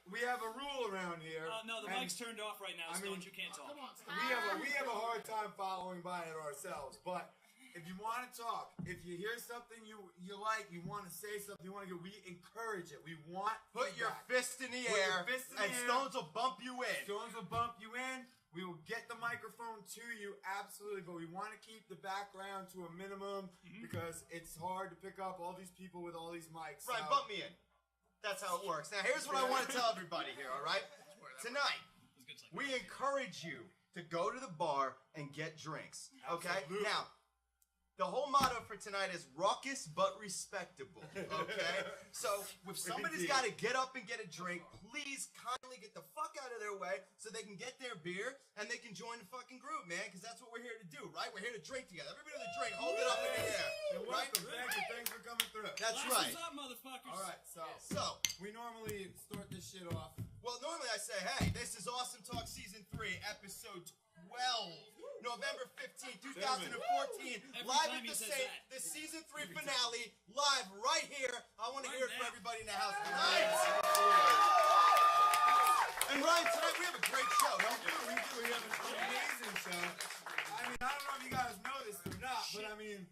we have a rule around here. No, the mic's turned off right now, Stones. You can't talk. We have a hard time following by it ourselves, but if you want to talk, if you hear something you like, you want to say something, you want to go, we encourage it. We want Put your feedback. fist in the Put your air, fist in the and air. Stones will bump you in. Stones will bump you in. We will get the microphone to you, absolutely, but we want to keep the background to a minimum because it's hard to pick up all these people with all these mics. Right, so. bump me in. That's how it works. Now, here's what I want to tell everybody here, all right? Tonight, we encourage you to go to the bar and get drinks, okay? Absolutely. Now, the whole motto for tonight is raucous but respectable, okay? So, if somebody's got to get up and get a drink, please kindly get the fuck out of their way so they can get their beer and they can join the fucking group, man, because that's what we're here to do, right? We're here to drink together. Everybody with a drink, hold it up in the air, You're right? welcome. Thanks for coming through. That's Glasses right. up, motherfuckers. All right, So, we normally start this shit off. well, normally I say, hey, this is Awesome Talk Season 3, Episode 12, November 15, 2014, Every live time at he the says that. the Season 3 finale, live right here. I want to hear it from everybody in the house tonight. And Ryan, tonight we have a great show, don't we? We have an amazing show. I mean, I don't know if you guys know this or not, but I mean,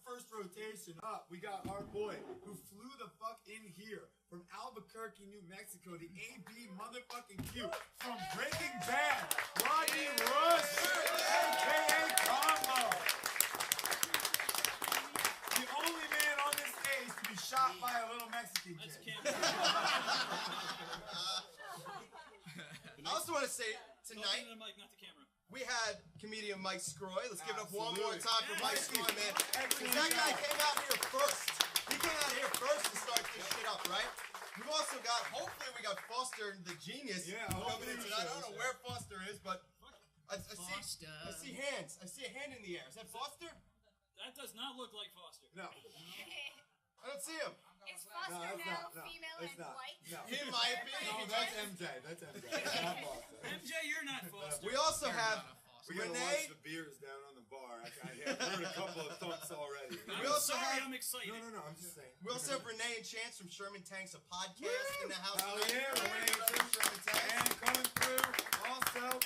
first rotation up, we got our boy who flew the fuck in here from Albuquerque, New Mexico, the AB motherfucking Q from Breaking Bad, Rodney Rush, aka Combo. The only man on this stage to be shot by a little Mexican That's kid. I also want to say, Talking tonight, to the mic, not the camera. we had comedian Mike Scroy. Let's give it up one more Absolutely. time for Mike Scroy, man. Because that guy came out here first. He came out here first to start this shit up, right? We've also got, hopefully we got Foster the genius coming in tonight. I don't know where Foster is, but I see hands. I see a hand in the air. Is that Foster? That does not look like Foster. No. I don't see him. Is Foster No, it's male, not. No, female, it's and not. white? No. He might be. No, that's MJ. That's MJ. Not Foster. MJ, you're not Foster. We also have We gotta Renee. watch the beers down on the bar. I have heard a couple of thumps already. I'm also sorry, have- I'm excited. No, I'm just saying. We also have Renee and Chance from Sherman Tanks, a podcast in the house. Hell tonight. yeah, Renee and Sherman Tanks. And coming through also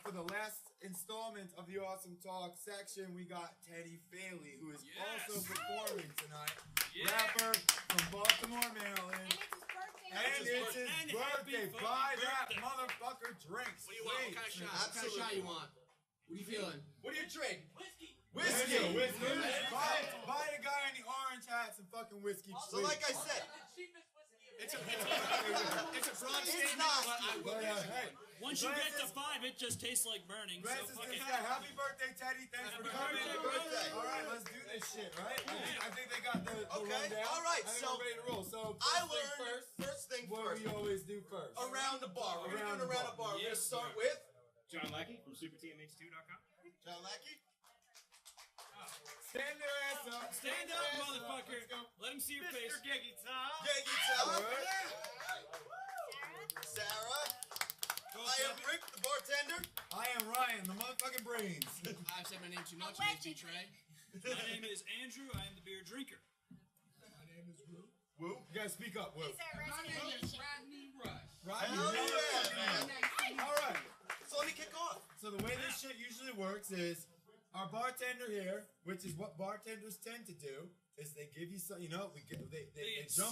for the last installment of the Awesome Talk section, we got Teddy Faley, who is also performing tonight. Yeah. Rapper from Baltimore, Maryland. And it's his birthday. And it's his And birthday. happy Buy fucking that birthday. motherfucker drinks. What do you want? What kind of shot? What kind of shot you want? What are you feeling? What do you drink? Whiskey. Whiskey. Buy the guy in the orange hat some fucking whiskey. So like I said, It's a broad statement, not. but I will. Hey, Once you get to Francis- 5, it just tastes like burning. So Francis fuck is it. that. Happy birthday, Teddy. Thanks for coming. birthday, birthday. All right, let's do this shit, right? I think they got the Okay, rundown. all right, I think so we're ready to roll. So I first thing learned first thing what first. we always do first. Around the bar. We're Around doing the around bar. the bar. We're gonna Yes, start sir. with John Lackey from SuperTMH2.com. John Lackey. Stand your ass up. Stand up, motherfucker. Let him see your face. Geggy Tom. Yeah, Sarah. Go, I am Kevin. Rick, the bartender. I am Ryan, the motherfucking brains. I've said my name too much. My name's Trey. My name is Andrew. I am the beer drinker. My name is Woo. Woo. You gotta speak up, Woo. He's our resident Asian. Rodney Rush. Right? Hell yeah, man. All right. So let me kick off. So the way this shit usually works is our bartender here, which is what bartenders tend to do, is they give you some, they jump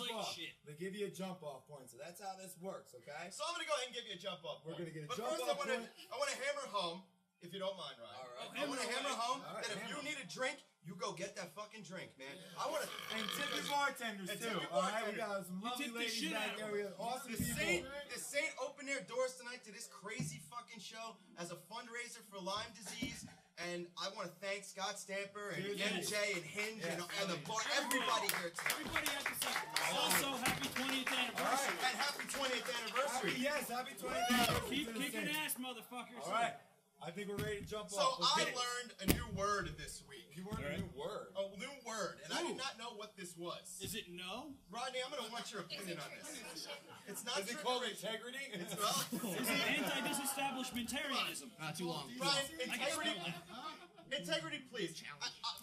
incite off. shit. They give you a jump off point. So that's how this works, okay? So I'm gonna go ahead and give you a jump off. We're point. gonna get a but jump first off I point. want to hammer home If you don't mind, Ryan. All right. I want to hammer home All right, that if you need a drink, you go get that fucking drink, man. I want to. And tip your bartenders And too. tip your All right, we bartenders. got some lovely tip the ladies shit back out there. of We got awesome The people. Saint opened their doors tonight to this crazy fucking show as a fundraiser for Lyme disease. And I want to thank Scott Stamper and Yes. MJ and Hinge and the bar, everybody here tonight. Everybody at the same. Also, happy 20th anniversary. All right. And happy 20th anniversary. Happy 20th anniversary. Keep to the kicking Saints. ass, motherfuckers. All right. I think we're ready to jump So off. Let's I get it. learned a new word this week. You learned a new word. A new word, and I did not know what this was. Is it no? Rodney, I'm going to want your opinion on this. It's not Is it called trickery. integrity? It's not. Is it anti-disestablishmentarianism? Not too long. Brian, I guess integrity. not. Integrity, please.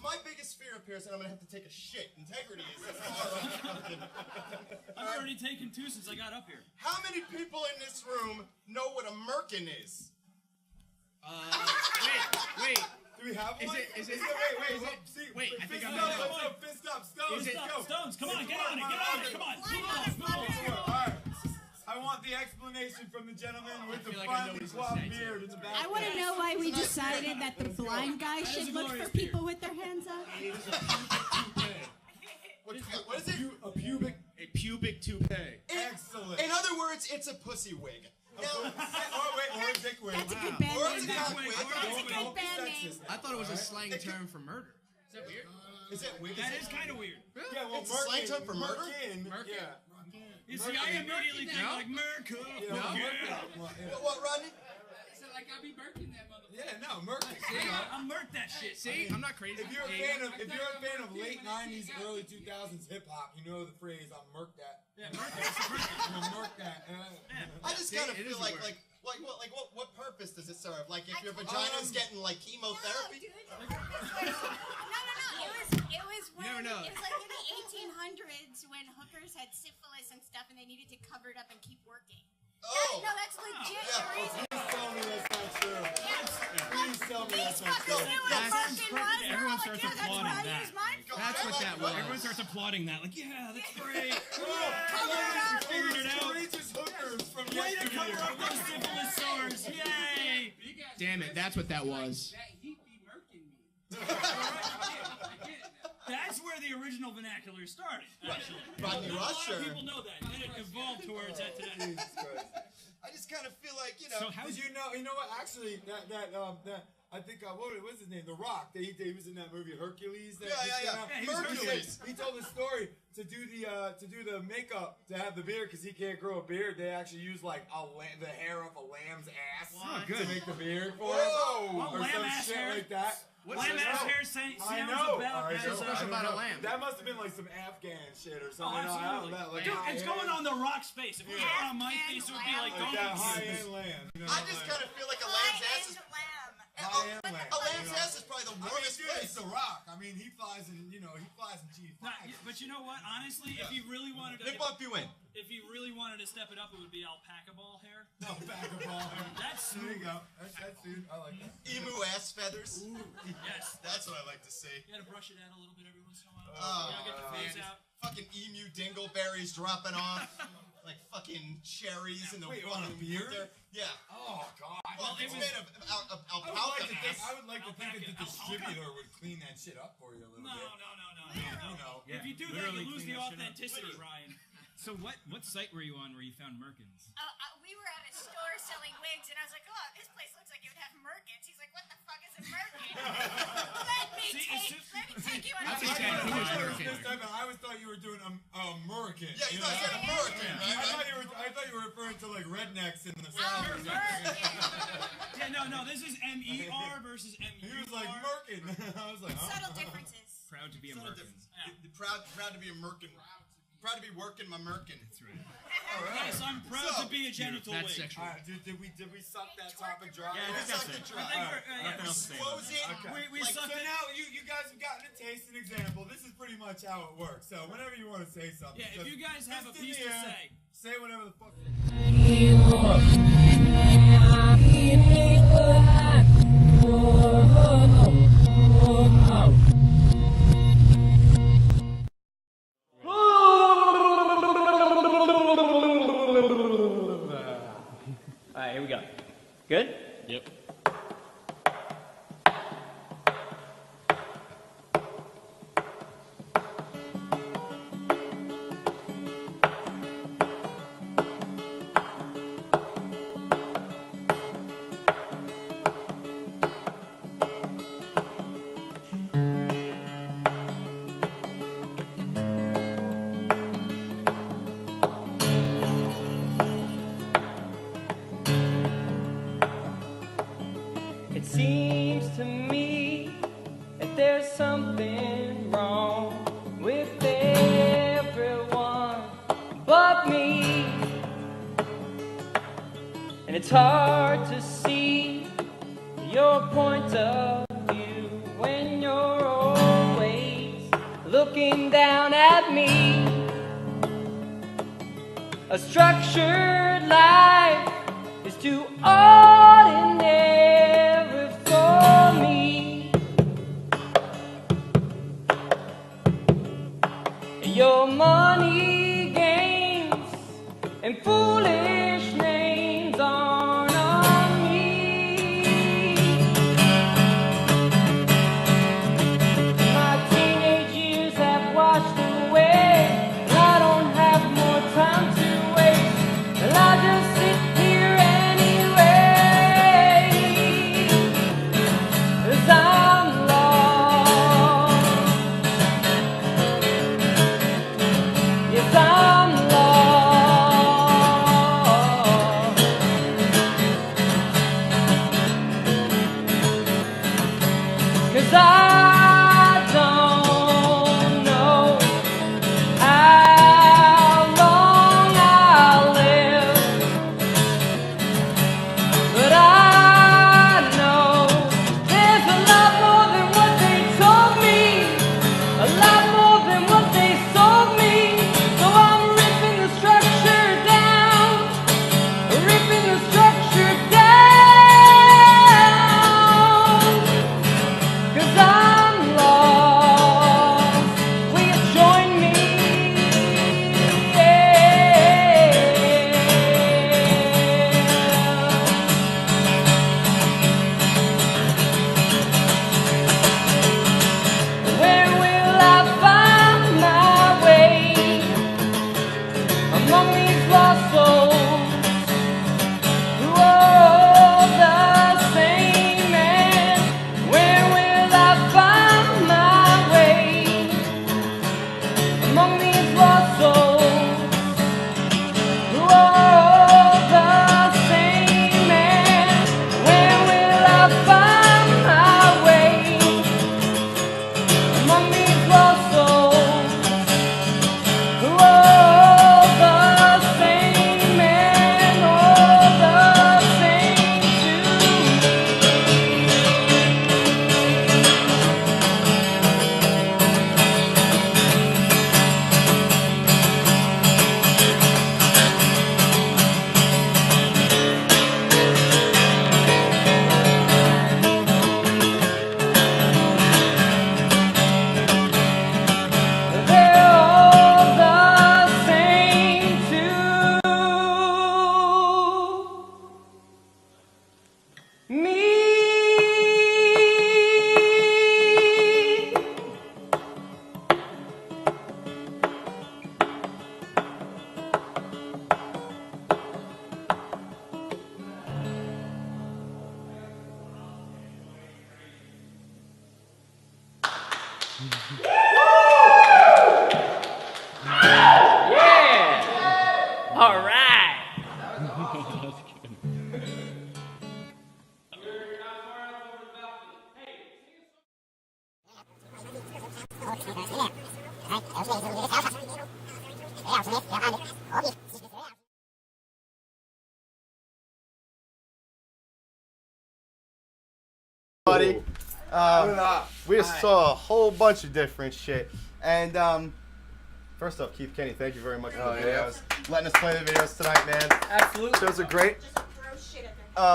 My biggest fear up here is that I'm going to have to take a shit. Integrity is far up. I've already taken 2 since I got up here. How many people in this room know what a merkin is? Wait. Do we have one? Is it? Wait, I think fist I'm up, gonna- let's go, fist up, Stones, Fist let's up, go. Stones, come on, get on it, come on. All right. I want the explanation from the gentleman with the feel like I know finely what he's coiffed gonna say, beard in the back. I want to know why we decided that the blind guy That is should a look glorious for people with their hands up. What is it? A pubic. A pubic toupee. Excellent. In other words, it's a pussy wig. Now, or a dick wig. That's a good band or name. it's a though. cock wig. That's a good band name. I thought it was a slang term for murder. Is that weird? Is it wig? That is kind of weird. Yeah, well, It's a slang term for murder? Merkin. Yeah. You see, I immediately think like Merca. What, Rodney? Like I be burking that motherfucker. Yeah, no, Merkin. I'll murk that shit. See, I'm not crazy. If you're a fan of late '90s, early 2000s hip hop, you know the phrase "I'm murk that." Yeah, Merca. It's I'm gonna murk that. I just kind of it is feel a word. what purpose does it serve? Like if your vagina's getting like chemotherapy? It was when never know. it was like in the 1800s when hookers had syphilis and stuff, and they needed to cover it up and keep working. Oh. No, that's legit Yeah. the reason. Please tell me that's not true. Please tell me These that's not true. fuckers knew what a That's- Merkin was. They're everyone all like, starts yeah, that's what applauding I that. use mine for. That's what that was. Everyone starts applauding that, like, yeah, that's great. Figured it out. Courageous hookers from Way to cover yesteryear. up those syphilis sores. Yay! Damn it, that's what that was. That heat be murking me. I get it now. That's where the original vernacular started, actually. Rodney Not a lot of Rusher. people know that. And it evolved towards that today. Jesus Christ. I just kind of feel like, you know. So how Did you know what? Actually, that I think what's his name? The Rock. He was in that movie Hercules. That Yeah, just yeah, came out. yeah. he was Hercules. He told the story to do the makeup to have the beard because he can't grow a beard. They actually use like the hair of a lamb's ass to make the beard for him, Whoa. or Lamb some ass shit hair? like that. Lamb ass hair sounds I know. about as What's special about a lamb? That must have been like some Afghan shit or Oh, something. absolutely. Like Dude, high it's end. going on the Rock's face. If it was going on my face, it would be like Like that donkey high-end shoes. lamb. You know, I just kind of feel like a lamb's ass is. high-end lamb. A lamb's ass is probably the warmest dude, place. it's The Rock. I mean, he flies in G5. Nah, but you know what? Honestly, if you really wanted to, They bump you in. if you really wanted to step it up, it would be alpaca ball hair. No, back of all. That's There you smooth. go. That's dude. I like that. Emu ass feathers. Yes. That's what I like to see. You gotta brush it out a little bit every once in a while. Oh, you gotta get the face out. Fucking emu dingleberries dropping off. Like fucking cherries in the Wait, on a fucking beard? winter. Yeah. Oh God. Well, it's was- made of I alpaca would like to think that the distributor would clean that shit up for you a little No, bit. no. You know. If you do that, Literally you lose the clean that shit up. authenticity, Ryan. So what site were you on where you found Merkins? We were at a store selling wigs, and I was like, oh, this place looks like it would have Merkins. He's like, what the fuck is a Merkin? let me take you on a I always thought you were doing American. Yeah, you guys said American, right? I thought you were referring to like rednecks in the Oh, South. Merkin. Yeah, no, this is MER versus MUR. He was like Merkin. I was like, huh? Subtle differences. Proud to be American. Proud to be a merkin. Proud to be working my merkin. That's right. Yes, I'm proud to be a genital That's wig. sexual. Alright, did we suck that topic dry? Yeah, I think that's it. Nothing else to say about it. We Like, sucked so it. now you guys have gotten a taste, an example. This is pretty much how it works. So whenever you want to say something, Yeah, if you guys have a fist in piece the to air, say. whatever the fuck. Alright, here we go. Good? Yep. It seems to me that there's something wrong with everyone but me. And it's hard to see your point of view when you're always looking down at me. A structured life is too ordinary for me. Your money games and foolish names aren't on me. My teenage years have washed away, and I don't have more time to waste, and I just sit here anyway, 'cause I'm lost. Yes, I'm lost. 'Cause I don't know how long I'll live, but I know there's a lot more than what they told me, a lot more than what they sold me. So I'm ripping the structure down, ripping the structure down. 'Cause I'm lost. Will you join me? Where will I find my way among these lost souls who are all the same? And where will I find my way among these lost souls who are all the same? And where will I find my way among these lost souls who are all the same and all the same to They're all the same to me. Yeah! All right. Buddy, we just saw a whole bunch of different shit. And first off, Keith Kenny, thank you very much for the videos. Letting us play the videos tonight, man. Absolutely. Those are great.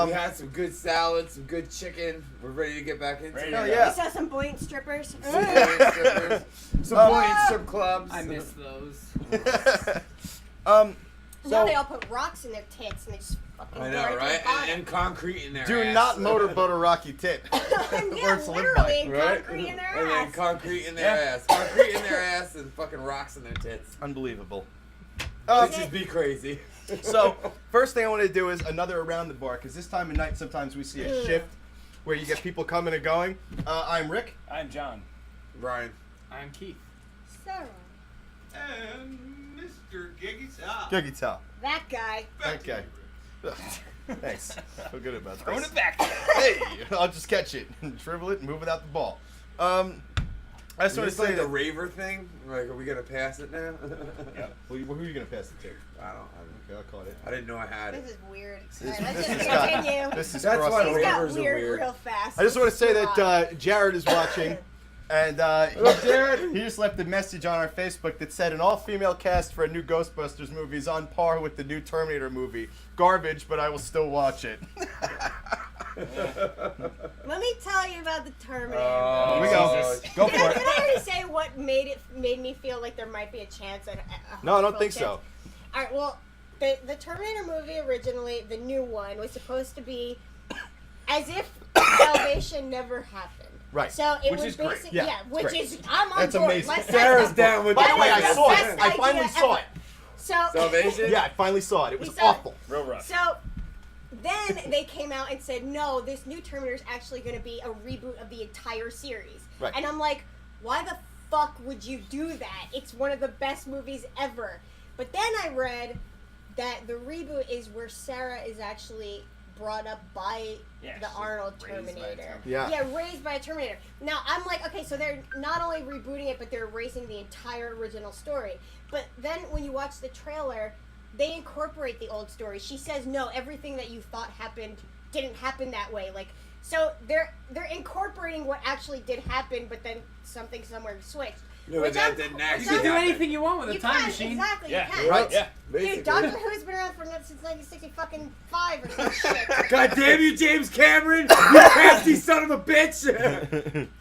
We had some good salad, some good chicken. We're ready to get back into it. Hell yeah. We saw some buoyant strippers. Some buoyant strippers. Some buoyant strip clubs. I miss those. Now they all put rocks in their tits and they just fucking I know, right? And concrete in their Do ass. not motorboat a rocky tit. Yeah, literally, concrete in their And then ass. concrete in their ass. Concrete in their ass and fucking rocks in their tits. Unbelievable. Let's just be crazy. So, first thing I want to do is another around the bar, because this time of night sometimes we see a shift where you get people coming and going. I'm Rick. I'm John. Brian. I'm Keith. Sarah. And Mr. Giggy Top. Giggy Top. That guy. That guy. Thanks. Feel good about Throwing this. it back. Hey, I'll just catch it and dribble it and move without the ball. I just want to It's say like the that. raver thing. Like, are we gonna pass it now? Yeah. Well, who are you gonna pass it to? I don't. Okay, I'll call it. I didn't know I had it. This is weird. This- Alright, this let's has just got- continue. This is That's why crossing These over. got ravers are weird, weird. real fast. I just want to say Let's that Jared is watching, and he just left a message on our Facebook that said an all-female cast for a new Ghostbusters movie is on par with the new Terminator movie. Garbage, but I will still watch it. Let me tell you about the Terminator. Here we go. Go Did for I it. already say what made me feel like there might be a chance? No, I don't think so. All right. Well, the Terminator movie originally, the new one, was supposed to be as if Salvation never happened. Right. So it Which was is great. basically Yeah, it's which great. is I'm on That's board. amazing. Let's- Sarah's that's- down with By the that. way, I That's saw the it. best I finally idea saw ever. it. So Salvation? Yeah, I finally saw it. It was We saw it. awful. Real rough. So then they came out and said, no, this new Terminator is actually going to be a reboot of the entire series. Right. And I'm like, why the fuck would you do that? It's one of the best movies ever. But then I read that the reboot is where Sarah is actually brought up by Yeah, the she's Arnold raised by a Terminator. Terminator. Yeah. Raised by a Terminator. Now, I'm like, okay, so they're not only rebooting it, but they're erasing the entire original story. But then when you watch the trailer, they incorporate the old story. She says, no, everything that you thought happened didn't happen that way. Like, so they're incorporating what actually did happen, but then something somewhere switched. No, Which that I'm- didn't which actually You can do happen. anything you want with a You time can, machine. exactly, Yeah. you can. Right. Yeah. Dude, Doctor Who's been around since 1965 or some shit. God damn you, James Cameron! You crafty son of a bitch!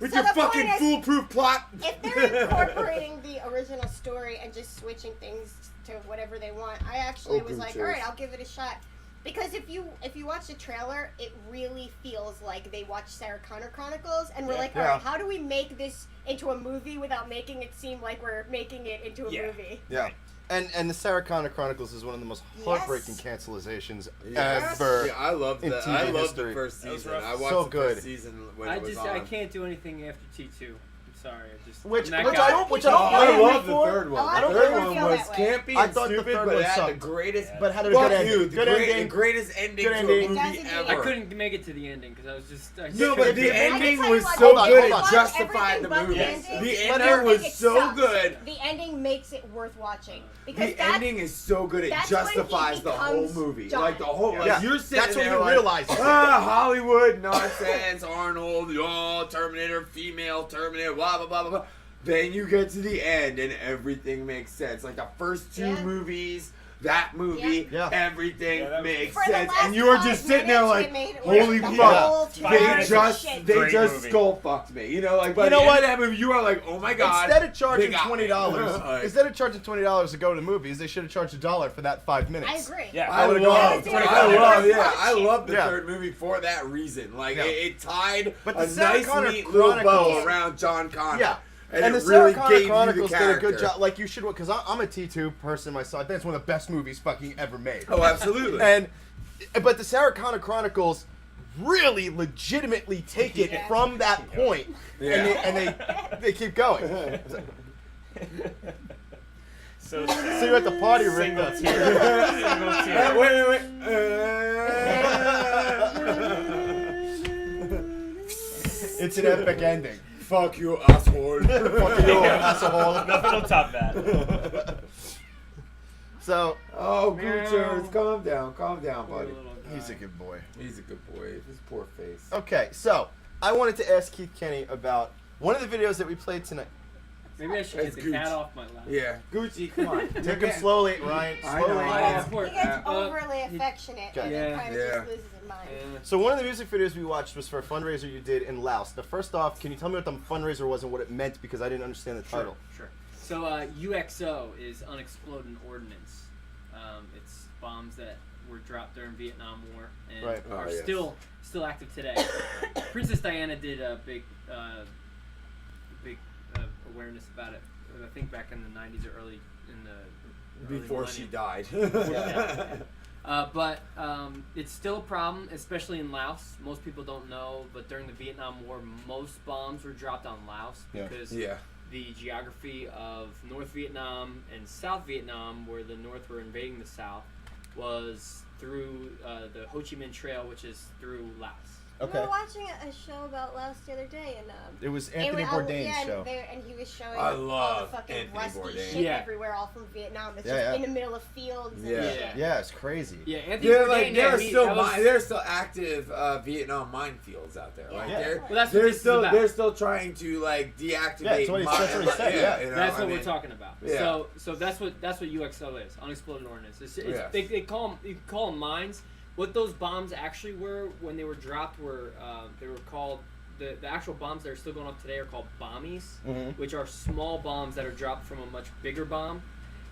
With So your the fucking point is- foolproof plot. If they're incorporating the original story and just switching things to whatever they want, I actually was like, all right, I'll give it a shot. Because if you watch the trailer, it really feels like they watched Sarah Connor Chronicles, and we're like, all right, how do we make this into a movie without making it seem like we're making it into a movie? Yeah. And the Sarah Connor Chronicles is one of the most heartbreaking cancelizations ever. Yeah, I loved in that. TV I loved history. the first That was season. rough. I watched So the good. first season when it was I on. can't do anything after T2. I'm sorry. I just Which I'm I that guy. don't Oh, I love the third A one. lot The of third people one feel was that way. campy I and thought the stupid, third but one it had the sucked. greatest. But had a Fuck good ending. you, Good the ending. greatest ending Good to ending. a movie It doesn't ever. I couldn't make it to the ending because I was just. No, but the I can ending tell you was what, so hold on, good hold it on. justified the Everything but movie. the ending. The But ending was it so sucks. good. The ending makes it worth watching. Because The that's, ending is so good it that's when he justifies the whole becomes movie. John. Like the whole, like Yeah. you're sitting That's when there you like, realize it. Hollywood nonsense, Arnold, oh, Terminator, female Terminator, blah blah blah blah blah. Then you get to the end and everything makes sense. Like the first two movies, that movie, Yeah. everything makes For the sense, last and you were 5 just sitting there minutes, like, it made it holy worth the fuck! whole 2 They hours of just shit. they Great just movie. skull fucked me. You know, like by You the know end what? of that movie, you are like, oh my god. Instead of they charging got me. $20, Like, instead of charging $20 to go to the movies, they should have charged $1 for that 5 minutes. I agree. Yeah. I would've love, gone. I love the Yeah. third movie for that reason. Like Yeah. it tied But the a Sarah nice, Connor neat little bow Chronicles- around John Connor. Yeah. and the it Sarah really Connor gave Chronicles you the did a character. good job. Like you should, because I'm a T2 person myself. I think it's one of the best movies fucking ever made. Oh, absolutely. But the Sarah Connor Chronicles really legitimately take it from that point, and they keep going. So you're at the party, Rick. single tier. Single tier. Wait. It's an epic ending. Fuck you, asshole. Fuck you, asshole. Nothing will top that. So, Oh, Goochers, calm down, buddy. he's a good boy. He's a good boy. His poor face. Okay, so I wanted to ask Keith Kenny about one of the videos that we played tonight. Maybe I should get That's the Gooch. cat off my lap. Yeah, Gucci, come on. Take him slowly, Ryan. I Slowly. know. Yeah, He gets overly affectionate and then kind of just loses his mind. So one of the music videos we watched was for a fundraiser you did in Laos. Now, first off, can you tell me what the fundraiser was and what it meant, because I didn't understand the title. Sure. So UXO is unexploded ordnance. It's bombs that were dropped during Vietnam War and Right. are yes. still active today. Princess Diana did a big awareness about it. I think back in the 90s or early Before she died. But it's still a problem, especially in Laos. Most people don't know, but during the Vietnam War, most bombs were dropped on Laos because the geography of North Vietnam and South Vietnam, where the North were invading the South, was through the Ho Chi Minh Trail, which is through Laos. We were watching a show about Laos the other day, and it was Anthony Bourdain's show. And he was showing I all love the fucking Anthony rusty Bourdain. shit Yeah. everywhere, all from Vietnam. It's Yeah, just yeah. in the middle of fields. And Yeah. shit. Yeah, it's crazy. Yeah, Anthony They're Bourdain. like yeah, there's still active Vietnam minefields out there. Like Yeah. they're Well, that's what this is about. they're still trying to like deactivate. Yeah, that's what he said, yeah. you know, That's I what mean, we're talking about. Yeah. So that's what UXO is. Unexploded ordnance. It's, Yeah. they call them, you call them mines. What those bombs actually were when they were dropped were they were called the actual bombs that are still going off today are called bommies, which are small bombs that are dropped from a much bigger bomb,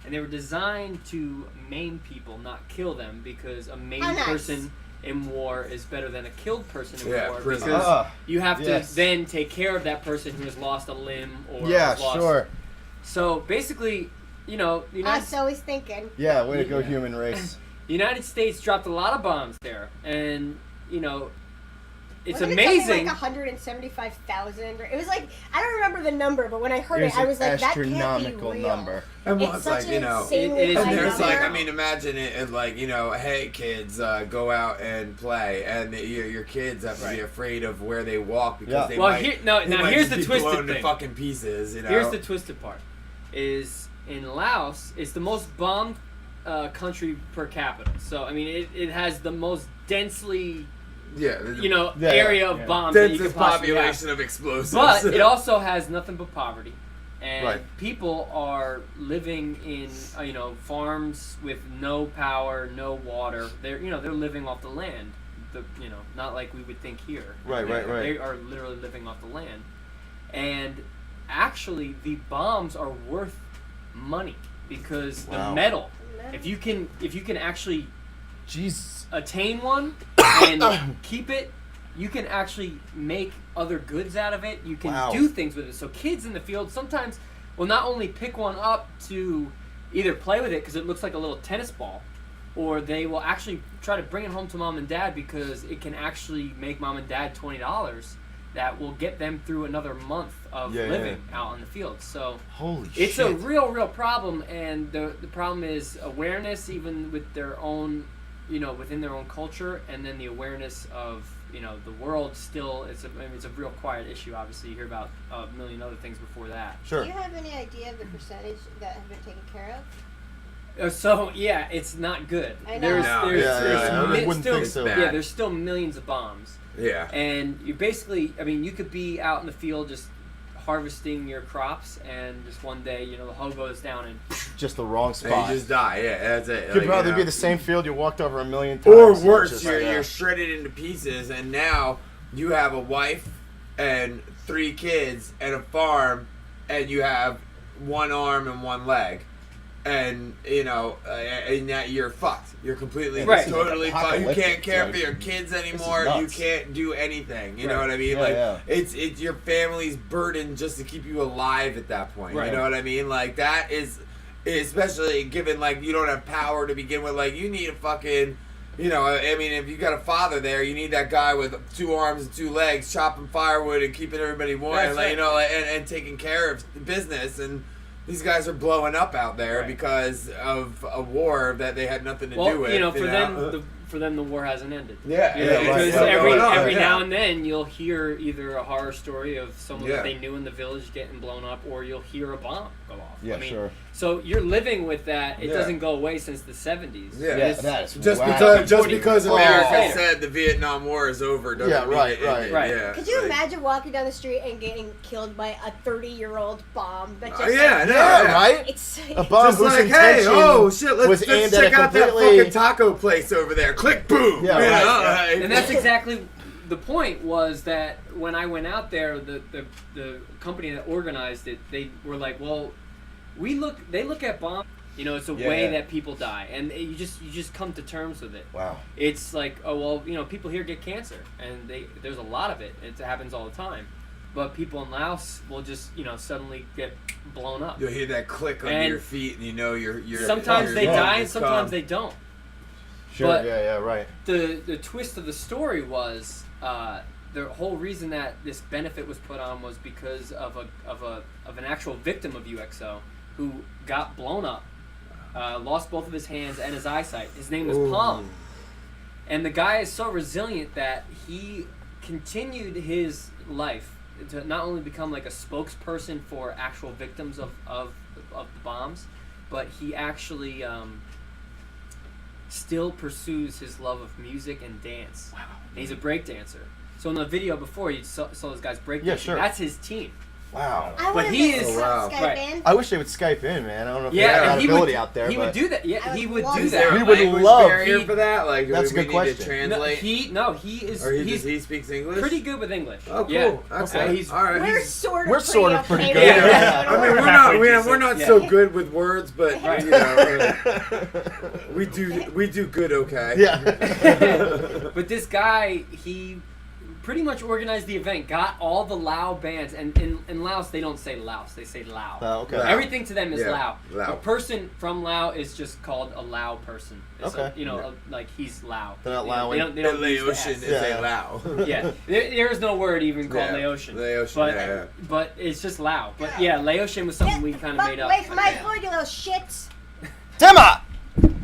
and they were designed to maim people, not kill them, because a maimed person in war is better than a killed person in war, because you have to then take care of that person who has lost a limb or has lost. Sure. So basically, you know, So he's thinking. Yeah, way to go, human race. the United States dropped a lot of bombs there, and you know, it's Wasn't amazing. It something like 175,000. It was like, I don't remember the number, but when I heard it, I was like, that can't be astronomical real. number. And It's it's such like, an you know, insanely high and there's number. like, I mean, imagine it as like, you know, hey kids, go out and play, and your kids have to be afraid of where they walk because they might. Now here's just the be twisted blown to thing. fucking pieces, you know. Here's the twisted part: is in Laos, it's the most bombed country per capita. So I mean, it has the most densely. Area of bombs that you could densest possibly population have. of explosives. But it also has nothing but poverty, and Right. people are living in farms with no power, no water. They're living off the land. Not like we would think here. Right. They are literally living off the land, and actually the bombs are worth money because the metal. If you can actually attain one and keep it, you can actually make other goods out of it. You can do things with it. So kids in the field sometimes will not only pick one up to either play with it because it looks like a little tennis ball, or they will actually try to bring it home to mom and dad because it can actually make mom and dad $20 that will get them through another month of living out in the field. So it's a real problem, and the problem is awareness, even with their own, within their own culture, and then the awareness of the world. Still, it's a real quiet issue. Obviously, you hear about a million other things before that. Do you have any idea of the percentage that have been taken care of? So yeah, it's not good. I know. I wouldn't think so. Yeah, there's still millions of bombs. Yeah. And you basically, you could be out in the field just harvesting your crops, and just one day, the hoe goes down and just the wrong spot. And you just die. Yeah, that's it. Could probably be the same field you walked over a million times. Or worse, you're shredded into pieces, and now you have a wife and 3 kids and a farm, and you have 1 arm and 1 leg. And and that you're fucked. You're completely, totally fucked. You can't care for your kids anymore. You can't do anything. You know what I mean? It's your family's burden just to keep you alive at that point. You know what I mean? Like that is, especially given like you don't have power to begin with. Like you need a fucking. If you got a father there, you need that guy with 2 arms and 2 legs, chopping firewood and keeping everybody warm, and taking care of the business. And these guys are blowing up out there because of a war that they had nothing to do with. For them, the war hasn't ended. Because every now and then you'll hear either a horror story of someone that they knew in the village getting blown up, or you'll hear a bomb go off. So you're living with that. It doesn't go away since the 70s. Just because America said the Vietnam War is over. Right. Could you imagine walking down the street and getting killed by a 30-year-old bomb? That just right? It's a bomb just like, hey, let's check out that fucking taco place over there. Click, boom. And that's exactly the point. Was that when I went out there, the company that organized it, they were like, well, they look at bombs. It's a way that people die, and you just come to terms with it. Wow. It's like, oh well, people here get cancer, and there's a lot of it. It happens all the time. But people in Laos will just, suddenly get blown up. You'll hear that click under your feet, and you're. Sometimes they die, and sometimes they don't. Sure. But right. The twist of the story was the whole reason that this benefit was put on was because of an actual victim of UXO who got blown up, lost both of his hands and his eyesight. His name was Palm, And the guy is so resilient that he continued his life to not only become like a spokesperson for actual victims of the bombs, but he actually still pursues his love of music and dance. Wow. And he's a break dancer. So in the video before, you saw those guys break dancing. Sure. That's his team. Wow. But he is Skype in. I wish they would Skype in, man. I don't know if they have that ability out there. He would do that. Yeah, he would do Is there that. a language barrier for that? Like, That's do a we good need question. to translate? He is. Or he speaks English? Pretty good with English. Oh, cool. Yeah. Okay. He's, all right. We're sort of pretty good. okay. Yeah. I mean, we're not so good with words, but you know, we do good. Okay. Yeah. But this guy, he pretty much organized the event, got all the Lao bands, and in Laos they don't say Laos, they say Lao. Oh, okay. Lao. Everything to them is Lao. Lao. A person from Lao is just called a Lao person. It's Okay. like he's Lao. They're not Laoing. They don't use the Laotian S. is a Lao. Yeah, there is no word even called Laotian. Laotian, but it's just Lao. But yeah, Laotian was something we kind of made up. Wait for my food, you little shits. Timma!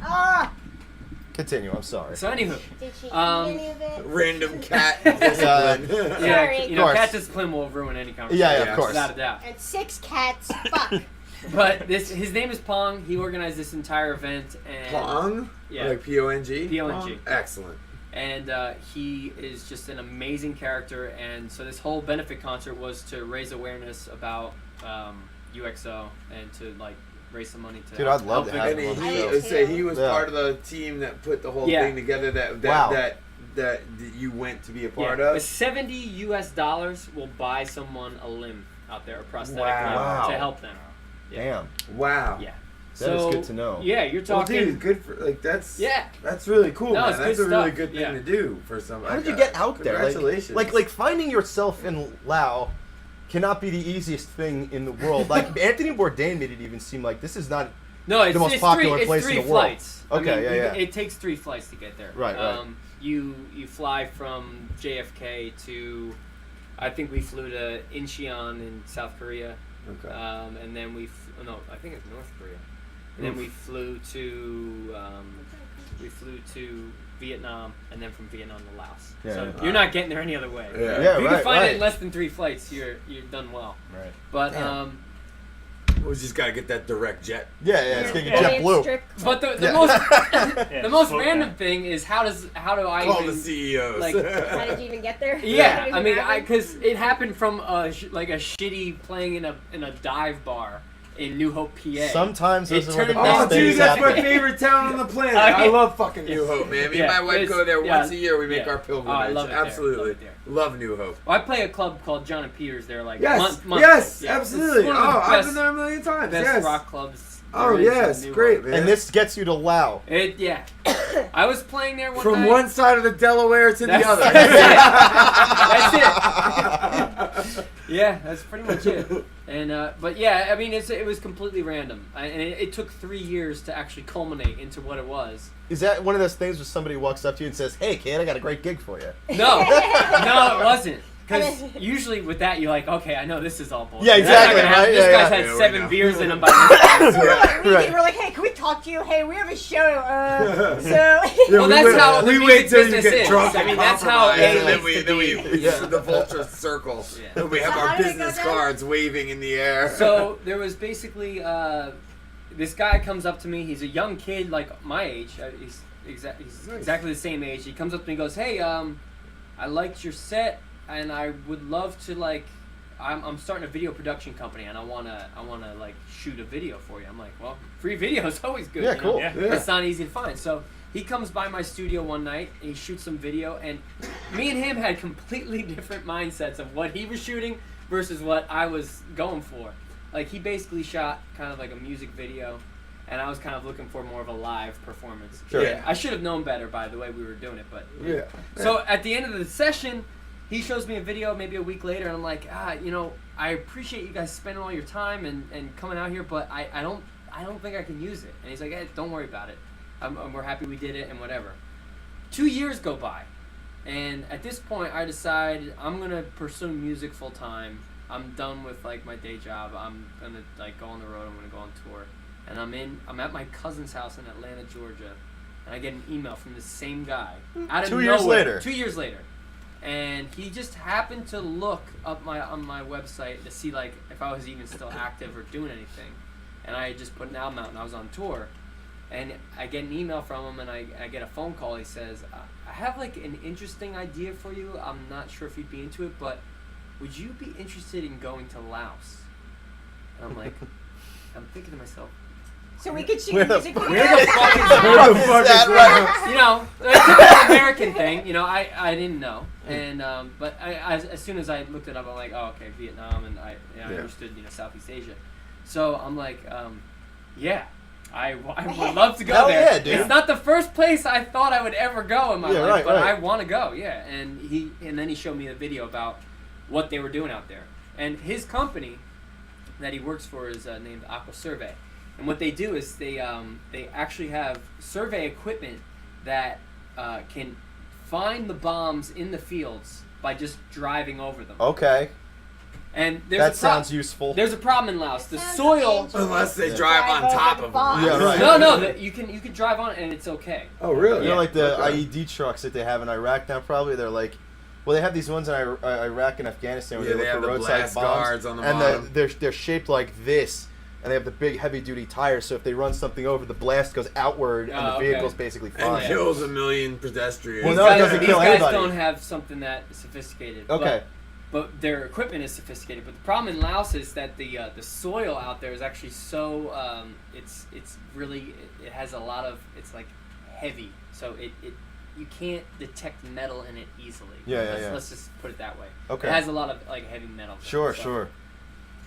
Ah. Continue, I'm sorry. So anywho, Did she eat any of it? Random cat discipline. yeah, you know, Of course. cat discipline will ruin any conversation. Yeah, of course. Without a doubt. And 6 cats. Fuck. But his name is Pong. He organized this entire event. And Pong? Yeah. Like P-O-N-G? P-O-N-G. Excellent. And he is just an amazing character. And so this whole benefit concert was to raise awareness about UXO and to like raise some money to. Dude, I'd love to have And him on the show. he was part of the team that put the whole thing together that you went to be a part of. With $70 US will buy someone a limb out there, a prosthetic Wow. limb to help them. Yeah. Damn. Wow. Yeah. That is good to know. Yeah, you're talking. Well, dude, good for that's Yeah. That's really cool, No, man. it's That's good a really stuff. good thing Yeah. to do for somebody. How did you get out there? Congratulations. Like finding yourself in Lao cannot be the easiest thing in the world. Like Anthony Bourdain made it even seem like this is not No, the most popular place it's 3 in the world. flights. Okay, I mean, yeah. It takes 3 flights to get there. Right. You fly from JFK to, I think we flew to Incheon in South Korea. Okay. And then I think it's North Korea. And then we flew to Vietnam, and then from Vietnam to Laos. Yeah, So yeah. you're not getting there any other way. Yeah. Yeah, If you right, can find right. it in less than 3 flights, you're done well. Right. But Damn. We just gotta get that direct jet. Yeah, it's gonna get JetBlue. But the Yeah. most the most slow random down. thing is how do I Call even the CEOs. like How did you even get there? yeah, How did I it mean, happen? because it happened from a shitty playing in a dive bar in New Hope, PA. Sometimes those It are where the turned best out- things dude, that's my happen. favorite town on the planet. Oh, yeah. I love fucking New Hope, man. Me and my wife it's- go there yeah, once a year. We make yeah. our Oh, I pilgrimage. love it there, Absolutely. love it there. Love New Hope. Well, I play a club called John and Peter's there, like Yes, month. yes, Yeah. absolutely. It's one of the I've best, been there a million times. best Yes. rock clubs. Oh there is in yes, New great, Hope. man. And this gets you to Lao. Yeah. I was playing there one From night. one side of the Delaware to the That's- other. That's it. Yeah, that's pretty much it. And but yeah, I mean, it was completely random, and it took 3 years to actually culminate into what it was. Is that one of those things where somebody walks up to you and says, "Hey, kid, I got a great gig for you"? No, no, it wasn't. Because usually with that, you're like, okay, I know this is all bullshit. Yeah, exactly, That's not gonna happen. right? This Yeah, guy's yeah. had Yeah, we 7 know. beers in him by this time. We're like, hey, can we talk to you? Hey, we have a show. So. Well, that's how the we music wait till you business get is. drunk I and mean, that's how compromise, it and then needs we to be. the vulture circle. Yeah. And we have So our how did it go business down? cards waving in the air. So there was basically this guy comes up to me. He's a young kid, like my age. He's exactly the same age. He comes up to me and goes, "Hey, I liked your set, and I would love to like. I'm starting a video production company, and I wanna like shoot a video for you." I'm like, "Well, free video is always good. Yeah, you know? cool. Yeah. It's not easy to find." So he comes by my studio one night, and he shoots some video, and me and him had completely different mindsets of what he was shooting versus what I was going for. Like, he basically shot kind of like a music video, and I was kind of looking for more of a live performance. Sure. Yeah. I should have known better by the way we were doing it, but Yeah. So at the end of the session, he shows me a video maybe a week later, and I'm like, I appreciate you guys spending all your time and coming out here, but I don't think I can use it. And he's like, hey, don't worry about it. We're happy we did it and whatever. 2 years go by, and at this point I decide I'm gonna pursue music full time. I'm done with like my day job. I'm gonna like go on the road. I'm gonna go on tour, and I'm at my cousin's house in Atlanta, Georgia, and I get an email from the same guy out of 2 years nowhere, later. 2 years later, and he just happened to look up on my website to see like if I was even still active or doing anything, and I had just put an album out and I was on tour, and I get an email from him and I get a phone call. He says, I have like an interesting idea for you. I'm not sure if you'd be into it, but would you be interested in going to Laos? And I'm like, I'm thinking to myself, So we could shoot Where the music fuck- video. where the fuck is Where the fuck is that? You know, it's an American thing. You know, I didn't know, and but as soon as I looked it up, I'm like, oh, okay, Vietnam, and I understood, you know, Southeast Asia. So I'm like, yeah, I would love to go Hell there. yeah, dude. It's not the first place I thought I would ever go in my life, right, but right. I want to go. Yeah, and then he showed me a video about what they were doing out there, and his company that he works for is named Aqua Survey. And what they do is they actually have survey equipment that can find the bombs in the fields by just driving over them. Okay. And That sounds useful. There's a problem in Laos. The soil. Unless they drive on top of them. Yeah, right. No, you can drive on it and it's okay. Oh, really? You know, like the Okay. IED trucks that they have in Iraq now, probably they're like, well, they have these ones in Iraq and Afghanistan where Yeah, they they look have for the roadside blast bombs, guards on the and bottom. they're shaped like this, and they have the big heavy duty tires. So if they run something over, the blast goes outward, and the okay. vehicle's basically And fine. kills a million pedestrians. Well, These no, it guys, doesn't these kill guys anybody. don't have something that sophisticated. Okay. But their equipment is sophisticated. But the problem in Laos is that the soil out there is actually so it's really it has a lot of it's like heavy, so it you can't detect metal in it easily. Yeah. Let's just put it that way. Okay. It has a lot of like heavy metal. Sure, so. sure.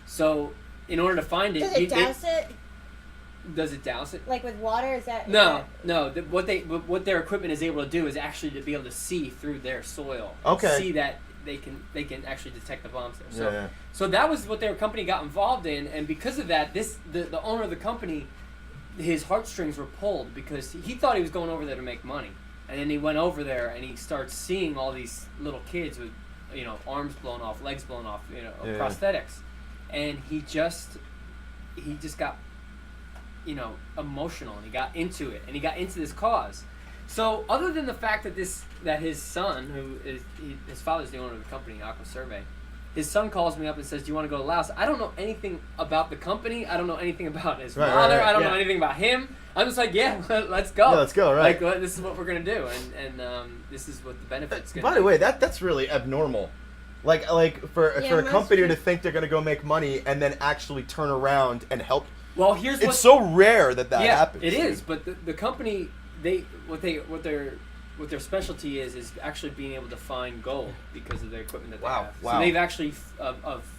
So in order to find it, Does it douse it does it douse it? like with water? Is that No. What their equipment is able to do is actually to be able to see through their soil. Okay. See that they can actually detect the bombs there. So Yeah. so that was what their company got involved in, and because of that, the owner of the company, his heartstrings were pulled because he thought he was going over there to make money, and then he went over there and he starts seeing all these little kids with, you know, arms blown off, legs blown off, you know, Yeah. prosthetics, and he just got, you know, emotional, and he got into it, and he got into this cause. So other than the fact that his son, his father's the owner of the company, Aqua Survey, his son calls me up and says, "Do you want to go to Laos?" I don't know anything about the company. I don't know anything about his father. I don't know anything about him. I'm just like, yeah, let's go. Yeah, let's go, right. Like, this is what we're gonna do, and this is what the benefits. By the way, that's really abnormal. Like for a most company to people- think they're gonna go make money and then actually turn around and help. Well, here's It's so rare that yeah, happens. it is. But the company, what their specialty is actually being able to find gold because of their equipment that they have. Wow. So they've actually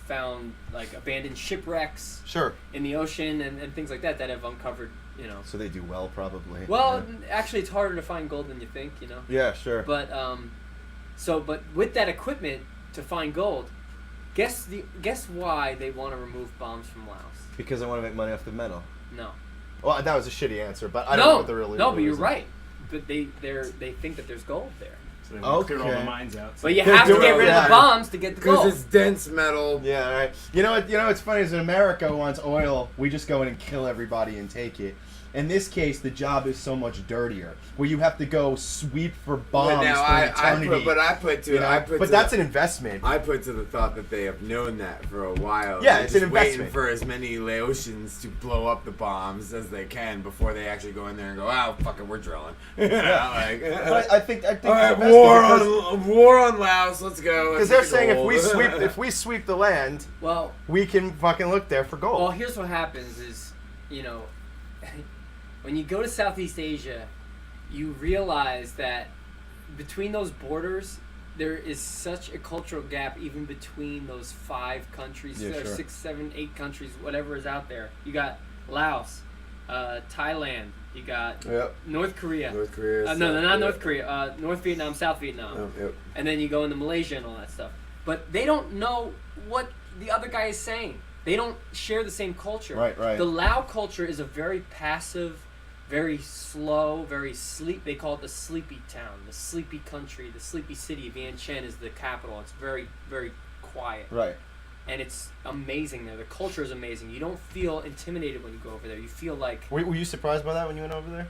found like abandoned shipwrecks Sure. in the ocean and things like that have uncovered, you know. So they do well, probably. Well, actually, it's harder to find gold than you think, you know. Yeah, sure. But but with that equipment to find gold, guess why they want to remove bombs from Laos? Because I want to make money off the metal. No. Well, that was a shitty answer, but I don't know what the real No, but you're reason. right. But they think that there's gold there. So they want to clear all Okay. the mines out. But you They're have to doing get rid of that. the bombs to get the Because gold. it's dense metal. Yeah, right. You know what's funny is that America wants oil. We just go in and kill everybody and take it. In this case, the job is so much dirtier, where you have to go sweep for bombs But now for eternity. But that's an investment. I put to the thought that they have known that for a while. Yeah, They're it's just an waiting investment. for as many Laotians to blow up the bombs as they can before they actually go in there and go, "Oh, fuck it, we're drilling." But I think all right, war on Laos. Let's go. Because they're saying if we sweep the land, well, we can fucking look there for gold. well, here's what happens is, you know, when you go to Southeast Asia, you realize that between those borders, there is such a cultural gap even between those 5 countries, Yeah, or sure. 6, 7, 8 countries, whatever is out there. You got Laos, Thailand, you got Yep. North Korea. North Korea. No, not North Korea. North Vietnam, South Vietnam. Yep. And then you go into Malaysia and all that stuff. But they don't know what the other guy is saying. They don't share the same culture. Right. The Lao culture is a very passive, very slow, very sleep. They call it the sleepy town, the sleepy country, the sleepy city. Vientiane is the capital. It's very, very quiet. Right. And it's amazing there. The culture is amazing. You don't feel intimidated when you go over there. You feel like... Were you surprised by that when you went over there?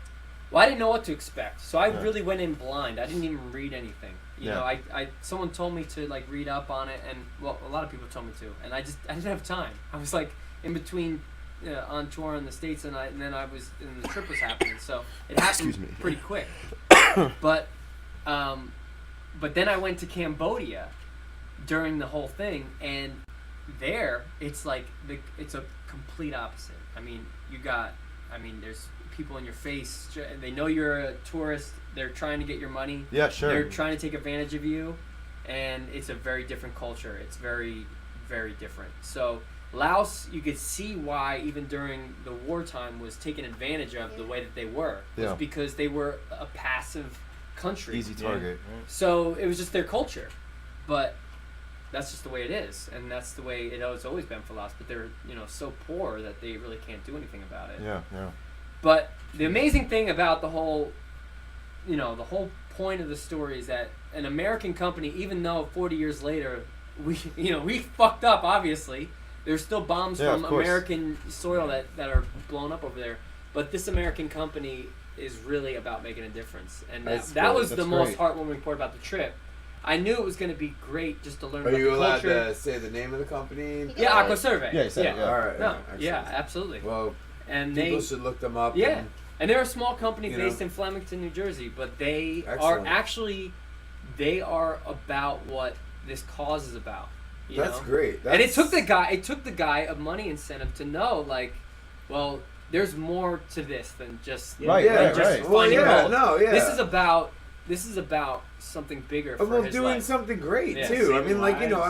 Well, I didn't know what to expect, so I really went in blind. I didn't even read anything. You know, someone told me to like read up on it, and well, a lot of people told me to, and I didn't have time. I was like in between on tour in the States, and then the trip was happening, so it happened pretty quick. But then I went to Cambodia during the whole thing, and there it's like it's a complete opposite. I mean, there's people in your face. They know you're a tourist. They're trying to get your money. Yeah, sure. They're trying to take advantage of you, and it's a very different culture. It's very, very different. So Laos, you could see why even during the wartime was taken advantage of the way that they were. Was because they were a passive country. Easy target. Right? So it was just their culture, but that's just the way it is, and that's the way it's always been for Laos. But they're so poor that they really can't do anything about it. Yeah. But the amazing thing about the whole point of the story is that an American company, even though 40 years later we fucked up, obviously there's still bombs from American soil that are blown up over there, but this American company is really about making a difference, and that was the most heartwarming part about the trip. I knew it was going to be great just to learn about the culture. Are you allowed to say the name of the company? Yeah, Aqua Survey. Yeah, you said it, yeah. All right. No, yeah, absolutely. Well, and people should look them up. Yeah. And they're a small company based in Flemington, New Jersey, but they are about what this cause is about. That's great. And it took the guy a money incentive to know, like, well, there's more to this than just finding gold. This is about something bigger for his doing life. something great too. I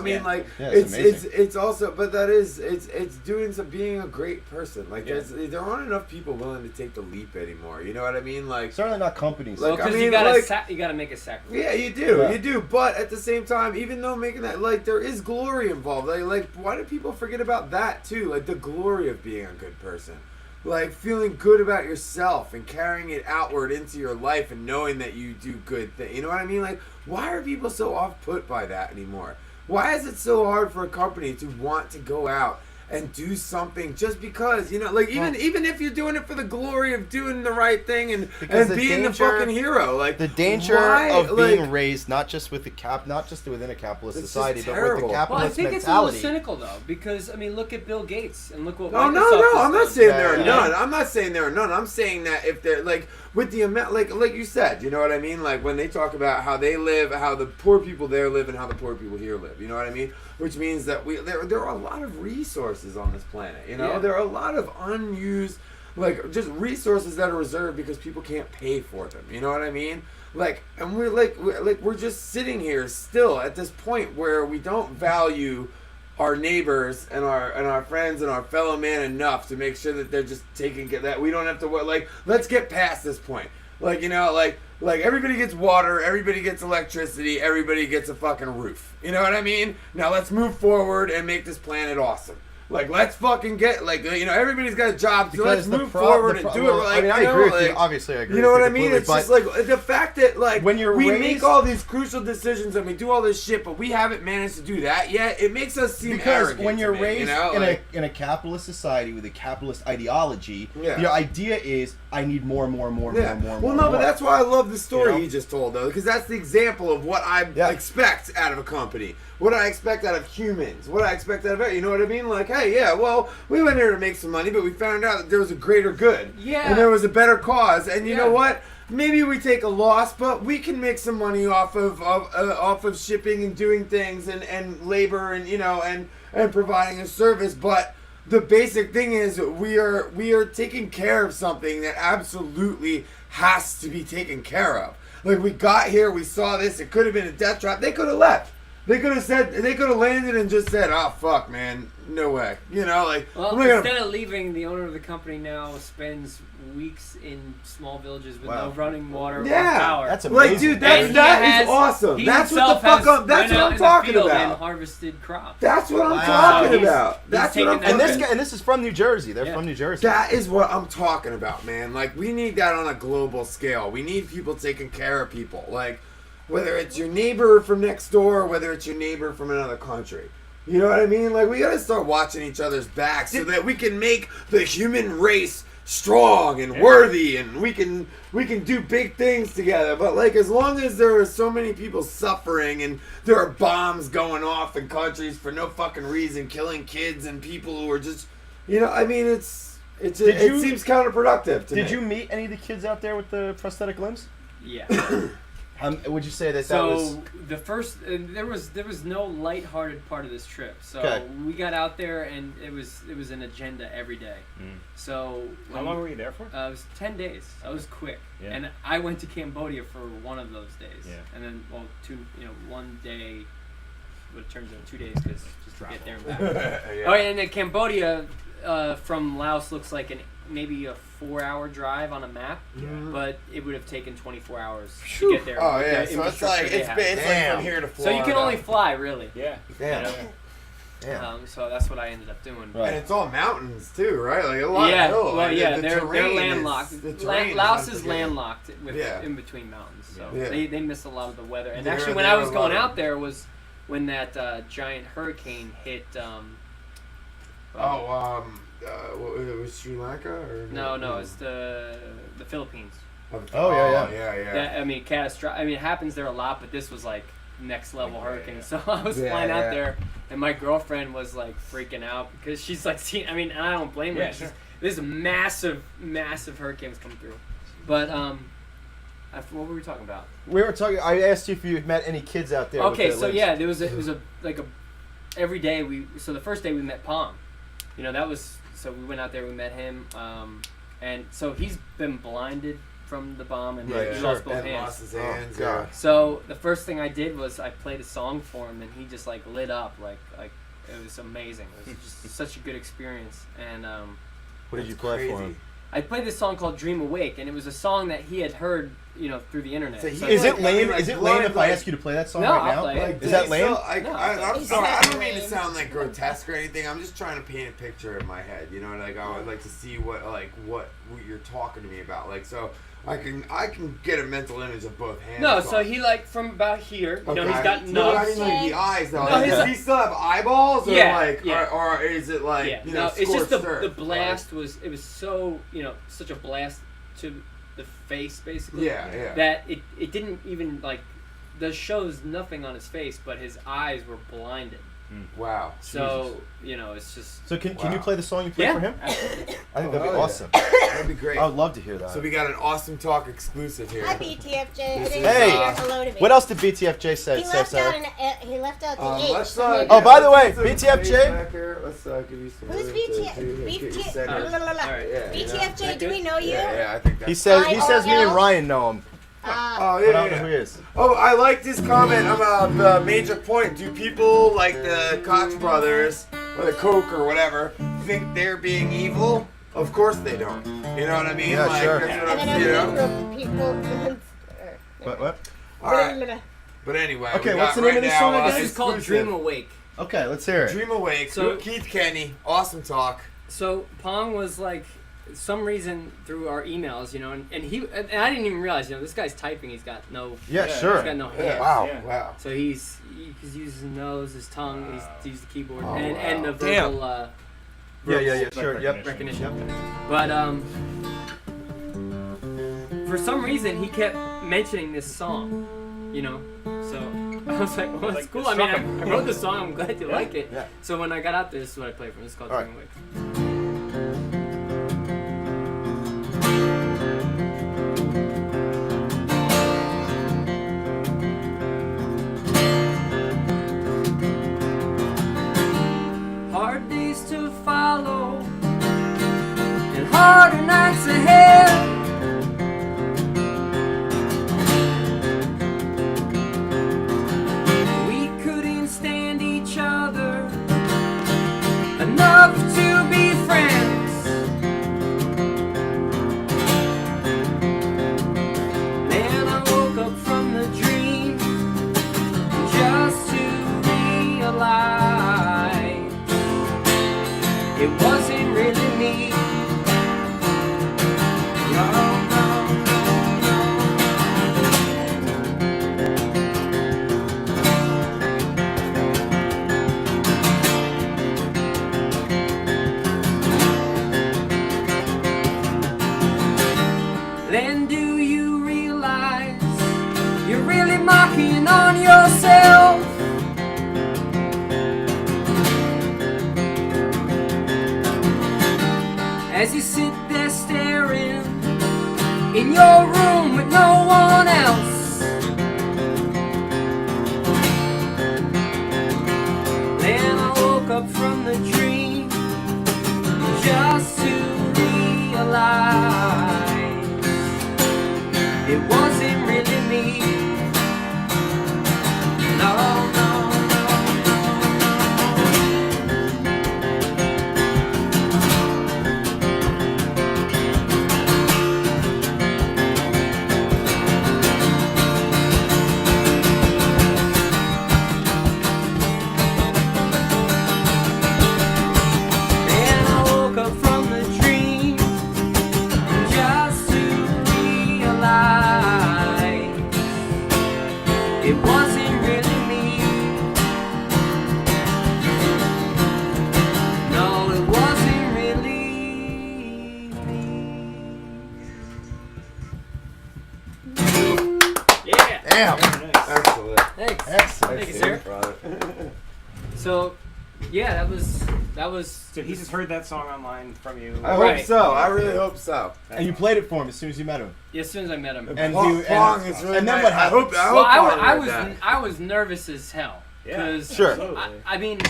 mean, it's it's also, but it's doing being a great person. Like there aren't enough people willing to take the leap anymore. You know what I mean? Like certainly not companies. Like, because you gotta make a sacrifice. Yeah, you do. But at the same time, even though making that, like, there is glory involved. Like why do people forget about that too? Like the glory of being a good person. Like feeling good about yourself and carrying it outward into your life and knowing that you do good things. You know what I mean? Like, why are people so off put by that anymore? Why is it so hard for a company to want to go out and do something just because, like, even if you're doing it for the glory of doing the right thing and being the fucking hero, like the danger of being raised not just within a capitalist society, but with the capitalist mentality. Well, I think it's a little cynical though, because I mean, look at Bill Gates and look what. No, I'm not saying there are none. I'm not saying there are none. I'm saying that if they're like with the amount, like you said, you know what I mean? Like when they talk about how they live, how the poor people there live, and how the poor people here live. You know what I mean? Which means that there are a lot of resources on this planet. There are a lot of unused, like, just resources that are reserved because people can't pay for them. You know what I mean? Like, and we're just sitting here still at this point where we don't value our neighbors and our friends and our fellow man enough to make sure that they're just taking care, that we don't have to let's get past this point. Like, like everybody gets water, everybody gets electricity, everybody gets a fucking roof. You know what I mean? Now let's move forward and make this planet awesome. Like, let's fucking get, everybody's got a job, so let's move forward and do it. Like, I agree with you. Obviously, I agree with you. You know what I mean? It's just like the fact that, like, when we make all these crucial decisions and we do all this shit, but we haven't managed to do that yet, it makes us seem arrogant. Because when you're raised in a capitalist society with a capitalist ideology, your idea is, I need more. Well, no, but that's why I love the story he just told, though, because that's the example of what I expect out of a company. What I expect out of humans. What I expect out of you know what I mean? Like, hey, well, we went here to make some money, but we found out that there was a greater good. Yeah. And there was a better cause. And you know what? Maybe we take a loss, but we can make some money off of shipping and doing things and labor and providing a service. But the basic thing is we are taking care of something that absolutely has to be taken care of. Like, we got here, we saw this, it could have been a death trap. They could have left. They could have landed and just said, "Oh fuck, man, no way." Well, instead of leaving, the owner of the company now spends weeks in small villages with no running water or power. That's amazing. Like, dude, that is awesome. That's what the fuck that's what I'm talking about. And harvested crops. That's what I'm talking about. That's what I'm talking about. And this is from New Jersey. They're from New Jersey. That is what I'm talking about, man. Like, we need that on a global scale. We need people taking care of people. Like, whether it's your neighbor from next door or whether it's your neighbor from another country. You know what I mean? Like, we gotta start watching each other's backs so that we can make the human race strong and worthy, and we can do big things together. But like, as long as there are so many people suffering and there are bombs going off in countries for no fucking reason, killing kids and people who are just, I mean, it seems counterproductive to me. Did you meet any of the kids out there with the prosthetic limbs? Yeah. Would you say that was... the first there was no lighthearted part of this trip. So we got out there and it was an agenda every day. So how long were you there for? It was 10 days. I was quick, and I went to Cambodia for one of those days. Yeah. And then one day, but it turns into 2 days because just to get there and back. Oh, and then Cambodia from Laos looks like maybe a 4-hour drive on a map, but it would have taken 24 hours to get there. Oh yeah, so it's like from here to Florida. So you can only fly, really. Yeah. So that's what I ended up doing. Right. And it's all mountains too, right? Like a lot of hills. Well, the they're terrain landlocked. Laos is landlocked in between mountains, so they miss a lot of the weather. And actually, when I was going out there was when that giant hurricane hit. It was Sri Lanka or no, it's the Philippines. Yeah. I mean, catastrophic. I mean, it happens there a lot, but this was like next level hurricane. So I was flying out there, and my girlfriend was like freaking out because she's like, I mean, I don't blame her. Sure. This massive hurricane was coming through, but what were we talking about? We were talking. I asked you if you met any kids out there. Okay, so limbs. It was every day so the first day we met Pong. So we went out there, we met him, and so he's been blinded from the bomb, and he lost both hands. Lost his hands. Oh, God. So the first thing I did was I played a song for him, and he just like lit up, like it was amazing. It was just such a good experience. And what did you play for him? I played this song called "Dream Awake," and it was a song that he had heard, through the internet. So is it lame? Is it lame if I ask you to play that song right now? Play it. Is that lame? I'm sorry. I don't mean to sound like grotesque or anything. I'm just trying to paint a picture in my head. Like I would like to see what you're talking to me about. Like so. I can get a mental image of both hands. No, so he from about here. Okay. He's got nubs. no, I mean like the eyes though. No, does he still have eyeballs, or or is it like no? It's just the earth? blast was so such a blast to the face basically. Yeah. That it didn't even the show's nothing on his face, but his eyes were blinded. Wow. So it's just. So can you play the song you played for him? Absolutely. I think that'd be awesome. That'd be great. I would love to hear that. So we got an awesome talk exclusive here. Hi BTFJ. Hey, hello to me. What else did BTFJ say? He left out the H. Oh, by the way, BTFJ. Let's give you some. Who's BTFJ? Do we know you? Yeah, I think that's. He says me and Ryan know him. I don't know who he is. Oh, I like this comment about the major point. Do people like the Koch brothers or the Koch or whatever think they're being evil? Of course they don't. You know what I mean? Yeah, sure. What? All right. But anyway. Okay, what's the name of this song again? This is called "Dream Awake." Okay, let's hear it. Dream Awake. So Keith Kenny, awesome talk. So Pong was like. Some reason through our emails, and I didn't even realize, this guy's typing. He's got no. Yeah, sure. He's got no hands. Yeah. Wow. So he's using his nose, his tongue. He's used the keyboard and the verbal. Sure. Yep. Recognition. But for some reason he kept mentioning this song, So I was like, well, it's cool. I mean, I wrote the song. I'm glad you like it. Yeah. So when I got out there, this is what I played from. It's called "Dream Awake." Hard days to follow and harder nights ahead. We couldn't stand each other enough to be woke up from the dream just to realize it wasn't really me. No, no. It wasn't really me. No, it wasn't really me. Yeah. Damn. Excellent. Thanks. Excellent. Thank you, sir. So, yeah, that was. So he just heard that song online from you. I hope so. I really hope so. And you played it for him as soon as you met him. Yeah, as soon as I met him. And Pong is really and then nice. what happened? I was nervous as hell. Yeah, sure. I mean,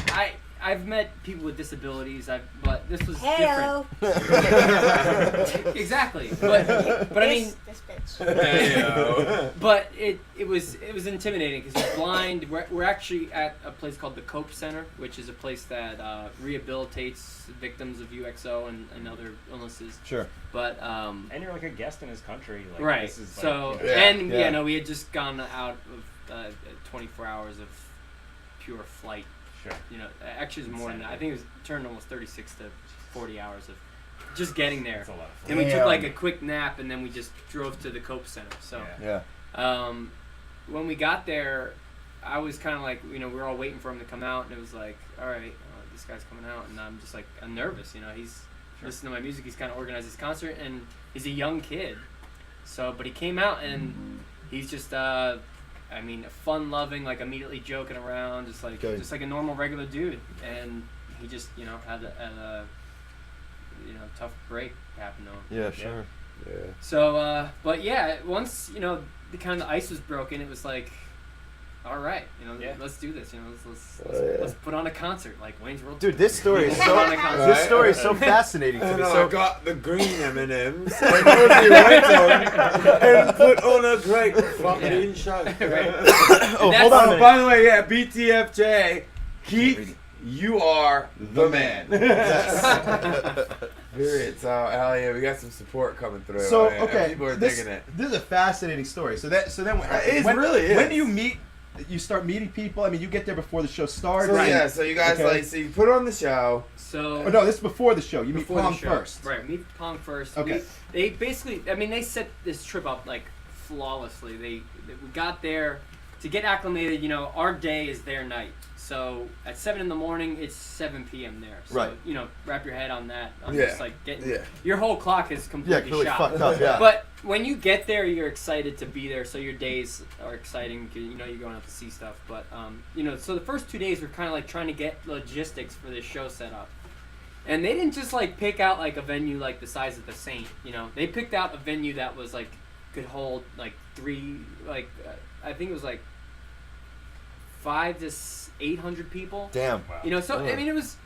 I've met people with disabilities, but this was Heyo. different. Exactly. But I mean, this bitch. but it was intimidating because he's blind. We're actually at a place called the Cope Center, which is a place that rehabilitates victims of UXO and other illnesses. Sure. But and you're like a guest in his country. Like, right. This is So like, we had just gone out of 24 hours of pure flight. Sure. You know, actually, it was more than that. I think it was turned almost 36 to 40 hours of just getting there. That's a lot of fun. Then we took like a quick nap, and then we just drove to the Cope Center. So, when we got there, I was kind of like, we were all waiting for him to come out, and it was like, all right, this guy's coming out, and I'm just like, I'm nervous. He's listening to my music. He's kind of organized his concert, and he's a young kid. So, but he came out, and he's just. Fun-loving, like immediately joking around, just like a normal, regular dude, and he just, had a tough break happen to him. Yeah, sure. Yeah. So, but yeah, once the ice was broken, it was like, all right, let's do this. Let's put on a concert like Wayne's World. Dude, this story is so fascinating to me. So So I got the green M&Ms and Rosie went on and put on a great fucking show. hold on a minute. By the way, BTFJ, Keith, you are the man. Period. So hell yeah, we got some support coming through. So and okay, people are this, digging it. This is a fascinating story. So then what happens? It really is. When do you meet? You start meeting people. I mean, you get there before the show starts. So yeah, so you guys so you put on the show. So no, this is before the show. You meet before Pong the show. first. Right, meet Pong first. Okay. They basically, they set this trip up like flawlessly. We got there to get acclimated. Our day is their night. So at 7 a.m, it's 7 p.m. there. So, right. Wrap your head on that. Yeah. Just like your whole clock is completely shot. Fucked up. Yeah. But when you get there, you're excited to be there. So your days are exciting because you're going out to see stuff. But so the first 2 days were kind of like trying to get logistics for this show set up. And they didn't just like pick out like a venue like the size of the Saint. They picked out a venue that was like could hold like I think it was like 500 to 800 people. Damn. So I mean it was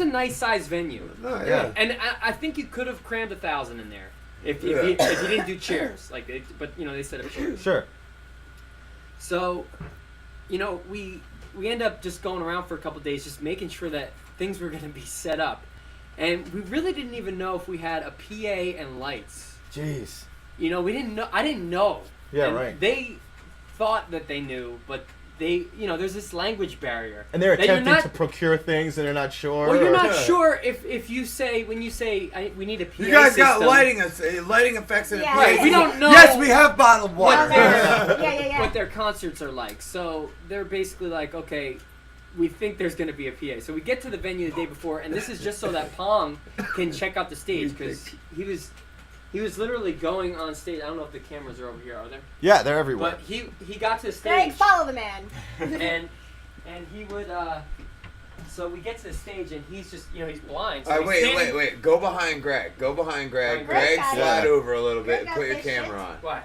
a nice sized venue. Oh, yeah. And I think you could have crammed 1,000 in there if you didn't do chairs but they set up chairs. Sure. So, we end up just going around for a couple days, just making sure that things were going to be set up, and we really didn't even know if we had a PA and lights. Jeez. We didn't know. I didn't know. Yeah, and right. They thought that they knew, but they, there's this language barrier. And they're attempting to procure things and they're not sure. Well, you're not sure if you say, when you say, we need a PA You guys system, got lighting effects in the Yeah. place. Right, we don't know. Yes, we have bottled water. What their concerts are like. So they're basically like, okay, we think there's going to be a PA. So we get to the venue the day before, and this is just so that Pong can check out the stage, because he was literally going on stage. I don't know if the cameras are over here, are there? Yeah, they're everywhere. But he got to the stage. Greg, follow the man. and he would so we get to the stage, and he's just he's blind. So All right, he's standing- wait. Go behind Greg. Greg, got slide it. over a little bit Greg and put your got this camera shit. on. What?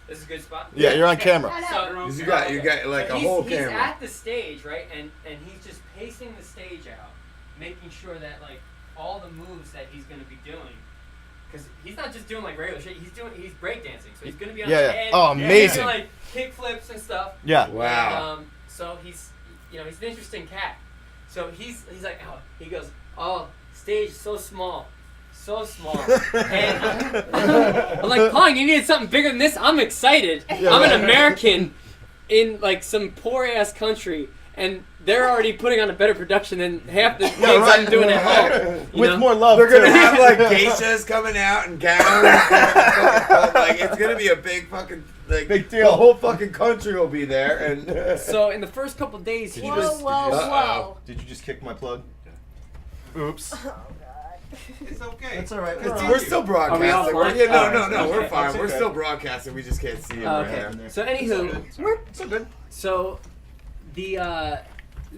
This is a good spot. Yeah, you're on Okay. camera. So, You got like so a he's, whole he's camera. at the stage, right? And he's just pacing the stage out, making sure that like all the moves that he's gonna be doing. Because he's not just doing like regular shit. He's breakdancing, so he's gonna be on Yeah, his yeah. head. Oh, He's amazing. doing like kick flips and stuff. Yeah. Wow. And, so he's an interesting cat. So he's like, oh, he goes, oh, stage is so small. And I'm like, Pong, you needed something bigger than this? I'm excited. I'm an American in like some poor ass country, and they're already putting on a better production than half the things I'm doing at home. With more love. They're gonna too. have like geishas coming out in gowns. Like it's gonna be a big fucking like Big deal. The whole fucking country will be there. And So in the first couple days, he was. Whoa. Did you just kick my plug? Oops. It's okay. That's all right. we're still Are we broadcasting. offline? Yeah, no, Okay. we're fine. That's We're okay. still broadcasting. We just can't see him Okay. right now. So anywho, We're so good. so the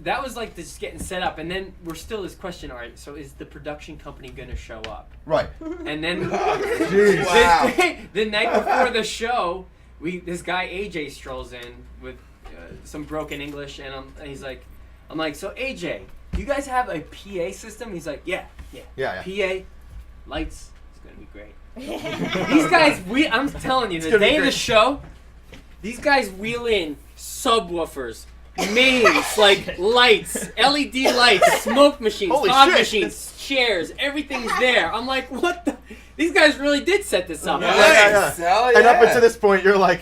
that was like this getting set up, and then we're still this question. All right, so is the production company gonna show up? Right. And then Jeez. Wow. the night before the show, this guy AJ strolls in with some broken English, and I'm like, so AJ, do you guys have a PA system? He's like, yeah. PA, lights, it's gonna be great. These guys, I'm telling you, the gonna be day of the great. show, these guys wheel in subwoofers, mains, like lights, LED lights, smoke machines, Holy fog shit. machines, chairs, everything's there. I'm like, what the? These guys really did set this up. Nice. Hell yeah. And up until this point, you're like,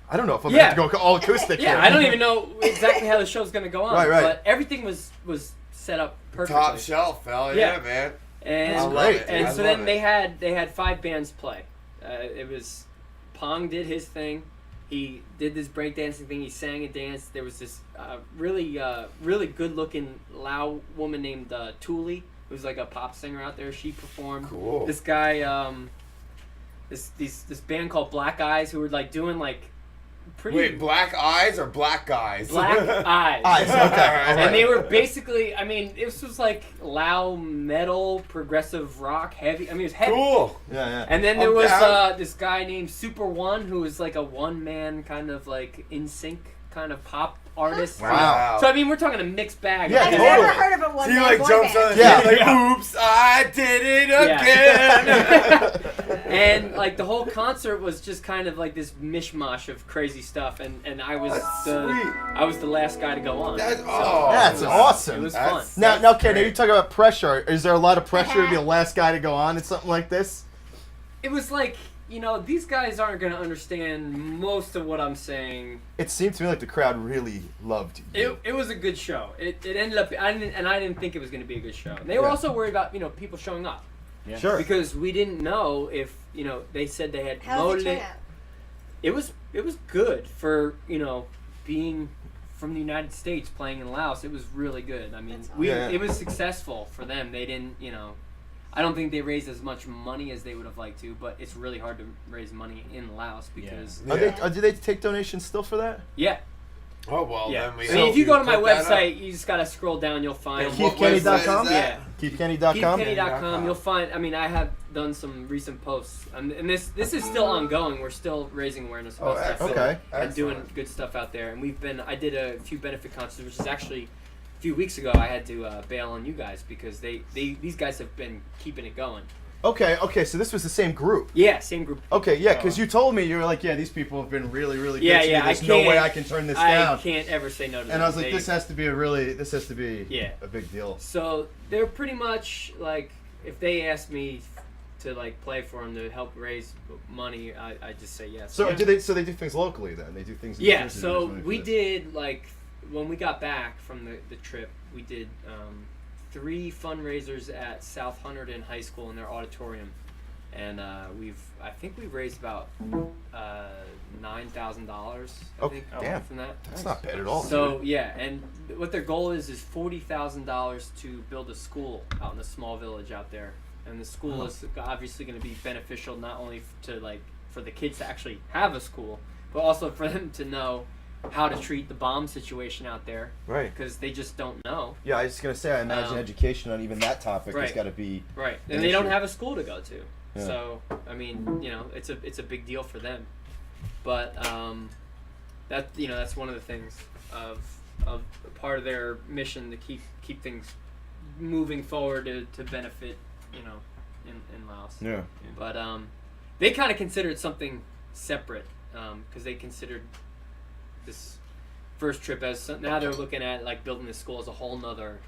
I don't know if I'm Yeah. going to go all acoustic Yeah, here. I don't even know exactly how the show's gonna go on. Right. But everything was set up perfectly. Top shelf. Hell yeah, man. And That's great. And I so love then it. they had 5 bands play. It was Pong did his thing. He did this breakdancing thing. He sang and danced. There was this really good looking Lao woman named Thule, who's like a pop singer out there. She performed. Cool. This guy, this band called Black Eyes, who were like doing like pretty Wait, black eyes or black guys? Black Eyes. Eyes, okay. Alright. And they were basically, I mean, this was like loud metal, progressive rock, heavy. I mean, it was heavy. Cool. Yeah. And then there I'm was down. this guy named Super One, who was like a one-man kind of like in sync kind of pop artist. Wow. So I mean, we're talking a mixed bag. Yeah, I've totally. never heard of a So one he man like boy jumps band. on the Yeah. stage like, oops, I did it again. And like the whole concert was just kind of like this mishmash of crazy stuff, and I was That's the last guy to go on. That's, So That's awesome. It was That's- fun. Now, okay, now great. you talk about pressure. Is there a lot of pressure to be the last guy to go on in something like this? It was like, you know, these guys aren't going to understand most of what I'm saying. It seemed to me like the crowd really loved you. It was a good show. It ended up, I didn't think it was going to be a good show. And they were Yeah. also worried about, you know, people showing up. Yeah. Sure. Because we didn't know if, you know, they said they had How was the turnout? It was good for, you know, being from the United States playing in Laos. It was really good. I mean, That's awesome. it was successful for them. They didn't, you know, I don't think they raised as much money as they would have liked to, but it's really hard to raise money in Laos because Do they take donations still for that? yeah. Oh, well, Yeah. then we I mean, if you go to my put that website, up. you just gotta scroll down. You'll find And what website is KeithKenny.com? that? Yeah. KeithKenny.com? KeithKenny.com. You'll find. I mean, I have done some recent posts, and this is still ongoing. We're still raising awareness about stuff. excellent. Okay. And doing good stuff out there. And I did a few benefit concerts, which is actually a few weeks ago. I had to bail on you guys because these guys have been keeping it going. Okay, so this was the same group. Yeah, same group. Okay, yeah, because you told me, you were like, yeah, these people have been really, really good to me. Yeah. There's no way I can turn this down. I can't ever say no to them. And I was like, They- this has to be a big deal. So they're pretty much like, if they ask me to like play for them to help raise money, I just say yes. So Yeah. they do things locally then? They do things in Yeah, Jersey, so there's money for we this. did like when we got back from the trip, we did 3 fundraisers at South Hunterdon High School in their auditorium, and I think we've raised about $9,000. I think damn. from that. That's not bad at all. So yeah, and what their goal is $40,000 to build a school out in a small village out there, and the school is obviously going to be beneficial not only for the kids to actually have a school, but also for them to know how to treat the bomb situation out there. Right. Because they just don't know. Yeah, I was just going to say, I imagine education on even that topic has Right. got to be... Right. an And they don't issue. have a school to go to. Yeah. So, I mean, you know, it's a big deal for them. but that that's one of the things of part of their mission to keep things moving forward to benefit in Laos. Yeah. But they kind of considered something separate because they considered this first trip as now they're looking at like building this school as a whole nother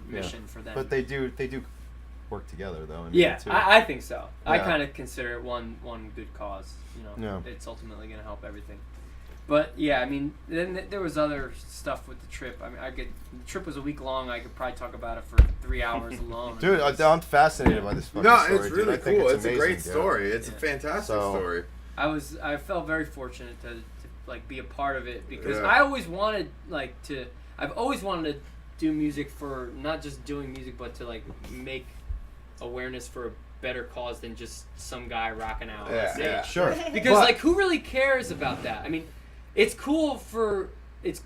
mission for them. But they do work together though. Yeah, I think so. Yeah. I kind of consider it one good cause. It's ultimately going to help everything. But yeah, I mean, then there was other stuff with the trip. I mean, the trip was a week long. I could probably talk about it for 3 hours alone. Dude, I'm fascinated by this fucking story. It's really dude. cool. It's amazing, a great dude. story. It's a fantastic story. I felt very fortunate to like be a part of it because Yeah. I always wanted I've always wanted to do music for not just doing music, but to like make awareness for a better cause than just some guy rocking out on stage. Yeah, sure. Because like, who really cares about that? I mean, it's cool it's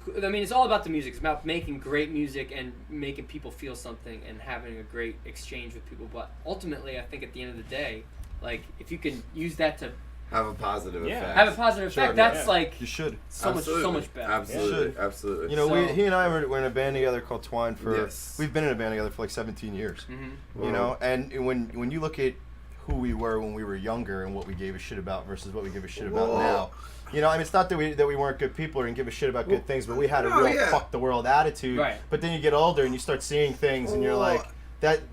all about the music. It's about making great music and making people feel something and having a great exchange with people. But ultimately, I think at the end of the day, like if you can use that to have a positive effect. Have a positive effect. That's like you should so much better. Absolutely. You know, he and I were in a band together called Twine for. Yes. We've been in a band together for like 17 years. Mm-hmm. You know, and when you look at who we were when we were younger and what we gave a shit about versus what we give a shit about now. You know, I mean, it's not that we weren't good people or didn't give a shit about good things, but we had a real fuck the world attitude. Right. But then you get older and you start seeing things and you're like,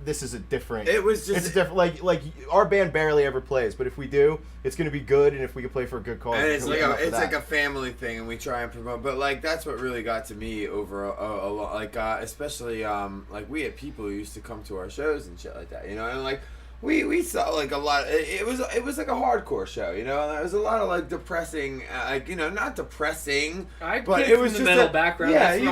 this is a different. It was just it's a different like our band barely ever plays, but if we do, it's gonna be good, and if we can play for a good cause, and it's like a family thing, and we try and promote. But like that's what really got to me over a lot, like especially like we had people who used to come to our shows and shit like that, you know, and like. We saw like a lot. It was like a hardcore show, you know. And there was a lot of like depressing, like not depressing, but it was from just the metal background. Yeah, you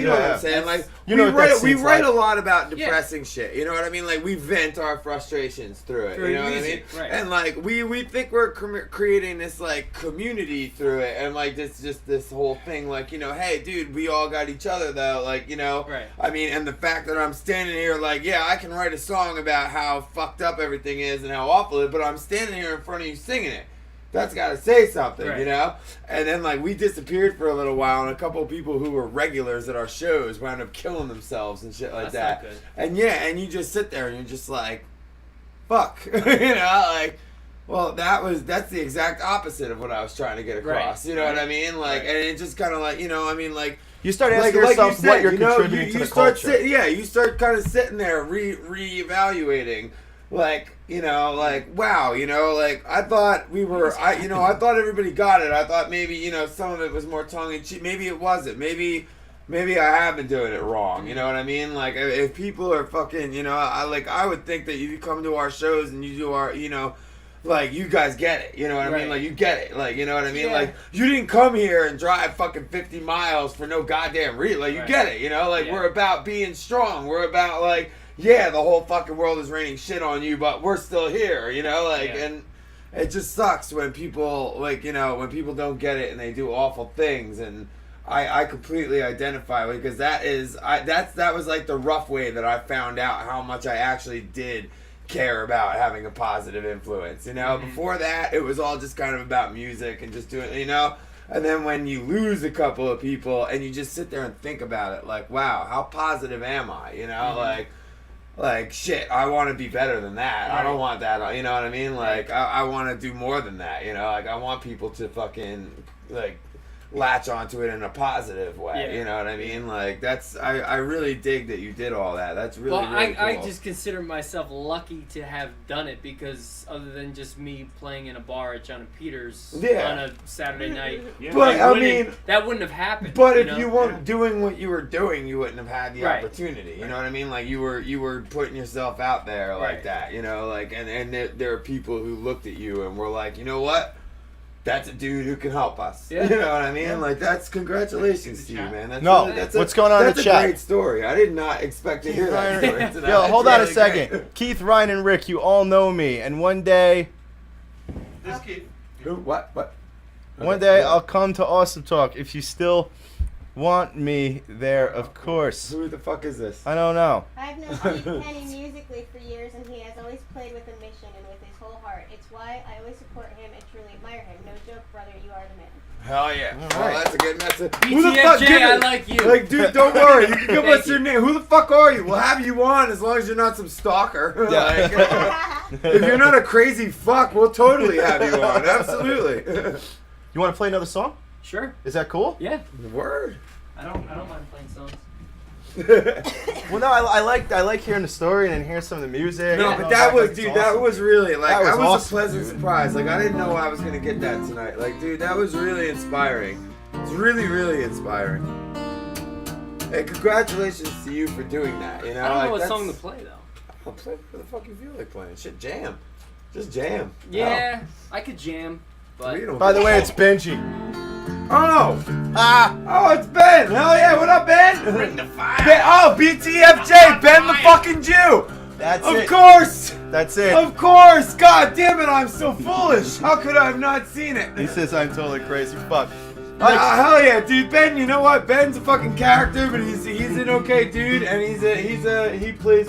know what I'm saying. Like we write a lot about depressing shit. You know what I mean? Like we vent our frustrations through it. You know what I mean? Right. And like we think we're creating this like community through it, and like this whole thing. Like hey, dude, we all got each other though. Like Right. I mean, and the fact that I'm standing here, like I can write a song about how fucked up everything is and how awful it is, but I'm standing here in front of you singing it. That's got to say something, right. you know? And then, like, we disappeared for a little while, and a couple of people who were regulars at our shows wound up killing themselves and shit like that. Not good. And and you just sit there and you're just like, fuck. Like, well, that's the exact opposite of what I was trying to get across. Right. You know what I mean? Like, and it just kind of like, I mean, like, you start asking yourself what you're contributing to the culture. You start kind of sitting there reevaluating. Like, like, wow, like, I thought we were, I thought everybody got it. I thought maybe, some of it was more tongue-in-cheek. Maybe it wasn't. Maybe I have been doing it wrong. You know what I mean? Like, if people are fucking, I would think that you come to our shows and you do our, like, you guys get it. You know what I mean? Like, you get it. Like, you know what I mean? Yeah. Like, you didn't come here and drive fucking 50 miles for no goddamn reason. Like, you get it, Like, we're about being strong. We're about, like, the whole fucking world is raining shit on you, but we're still here, and it just sucks when people, like, when people don't get it and they do awful things, and I completely identify with, because that was like the rough way that I found out how much I actually did care about having a positive influence, Before that, it was all just kind of about music and just doing, and then when you lose a couple of people and you just sit there and think about it, like, wow, how positive am I, like, shit, I want to be better than that. Right. I don't want that, you know what I mean? Like, I want to do more than that, Like, I want people to fucking, like, latch onto it in a positive way, you know what I mean? Like, I really dig that you did all that. That's really, really cool. I just consider myself lucky to have done it, because other than just me playing in a bar at John and Peter's on a Saturday night, but that wouldn't have happened. But if you weren't doing what you were doing, you wouldn't have had the opportunity. You know what I mean? Like, you were putting yourself out there like that, like, and there are people who looked at you and were like, you know what? That's a dude who can help us. Yeah. You know what I mean? Yeah. Like, that's congratulations to you, man. That's what's going on in the chat? That's a great story. I did not expect to hear that story tonight. Yo, hold on a second. Great. Keith, Ryan, and Rick, you all know me, and one day... This kid. Who? What? One day I'll come to Awesome Talk if you still Want me there, of course. Who the fuck is this? I don't know. I've known Steve Penny musically for years, and he has always played with a mission and with his whole heart. It's why I always support him and truly admire him. No joke, brother, you are the man. Hell yeah. All Well, right. that's a good message. BTFJ, I like you. Like, dude, don't worry. You can give Thank us your name. Who the fuck are you? We'll have you on as long as you're not some stalker. Like, if you're not a crazy fuck, we'll totally have you on. Absolutely. You want to play another song? Sure. Is that cool? Yeah. Word. I don't mind playing songs. Well, no, I like hearing the story and then hearing some of the music. No, and but all that was, That's dude, awesome. that was really, like, That was that was awesome, a pleasant dude. surprise. Like, I didn't know I was going to get that tonight. Like, dude, that was really inspiring. It's really, really inspiring. Hey, congratulations to you for doing that, you know? I don't know like, what that's- song to play though. I'll play what the fuck you feel like playing. Shit, jam. Just jam. Yeah, I could jam, but We don't By the give way, a it's Benji. Oh! Ah! Oh, it's Ben! Hell yeah, what up, Ben? Bring the fire. Ben, oh, BTFJ, Ben the fucking Jew! That's Of it. course! That's it. Of course! God damn it, I'm so foolish! How could I have not seen it? He says I'm totally crazy. Fuck. Hell yeah, dude! Ben, you know what? Ben's a fucking character, but he's an okay dude, and he plays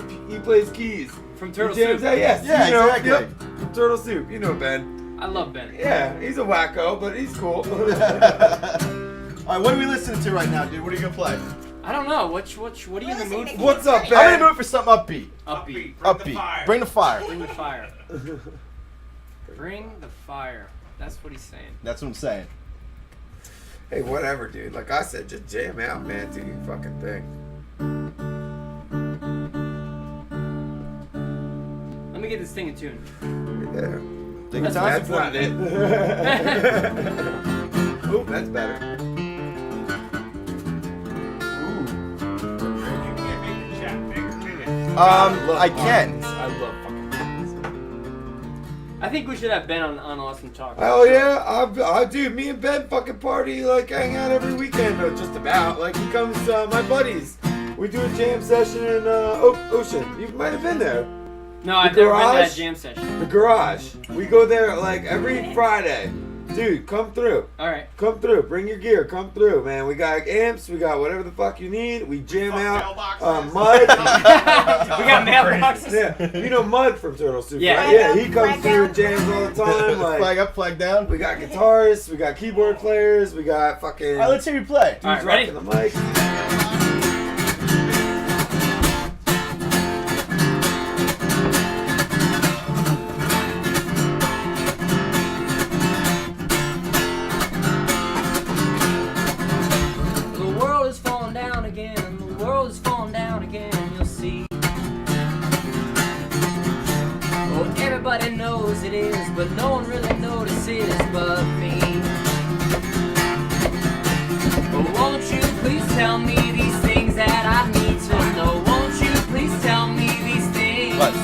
keys from Turtle He jams Soup. out, yes, Yeah, you know, exactly. Yep, from Turtle Soup. You know Ben. I love Ben. Yeah, he's a wacko, but he's cool. All right, what are we listening to right now, dude? What are you gonna play? I don't know. What are you in the mood for? What's up, I'm Ben? in the mood for something upbeat. Upbeat. Upbeat. Bring the fire. Bring the fire. Bring the fire. That's what he's saying. That's what I'm saying. Hey, whatever, dude. Like I said, just jam out, man. Do your fucking thing. Let me get this thing in tune. Yeah. Take your That's time. That's not it. Oh, that's better. I can. I love fucking puns. I think we should have Ben on Awesome Talk. Hell yeah, I dude, me and Ben fucking party, like hang out every weekend, or just about. Like he comes, my buddies. We do a jam session in Ocean. You might have been there. No, I've never been to that jam session. The garage. We go there like every Friday. Dude, come through. Alright. Come through. Bring your gear. Come through, man. We got amps. We got whatever the fuck you need. We jam out. Mud. We got mailboxes. Yeah. You know Mud from Turtle Soup, Yeah. right? Yeah, he comes through and jams all the time. Like, Flag up, flag down. we got guitarists. We got keyboard players. We got fucking... All right, let's hear you play. dudes Alright, ready? rocking the mic. The world is falling down again. The world is falling down again. You'll see. Oh, everybody knows it is, but no one really notices but me. Oh, won't you please tell me these things that I need to know? Won't you please tell me these things? What?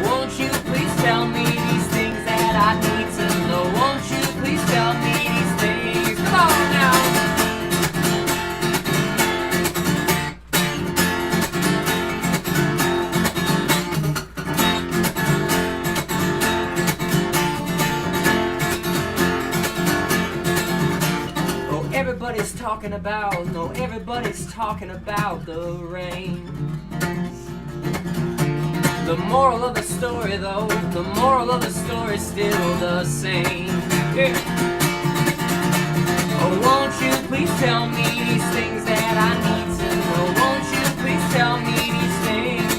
Won't you please tell me these things that I need to know? Won't you please tell me these things? Come on now. Oh, everybody's talking about, no, everybody's talking about the rain. The moral of the story, though, the moral of the story's still the same. Yeah. Oh, won't you please tell me these things that I need to know? Won't you please tell me these things?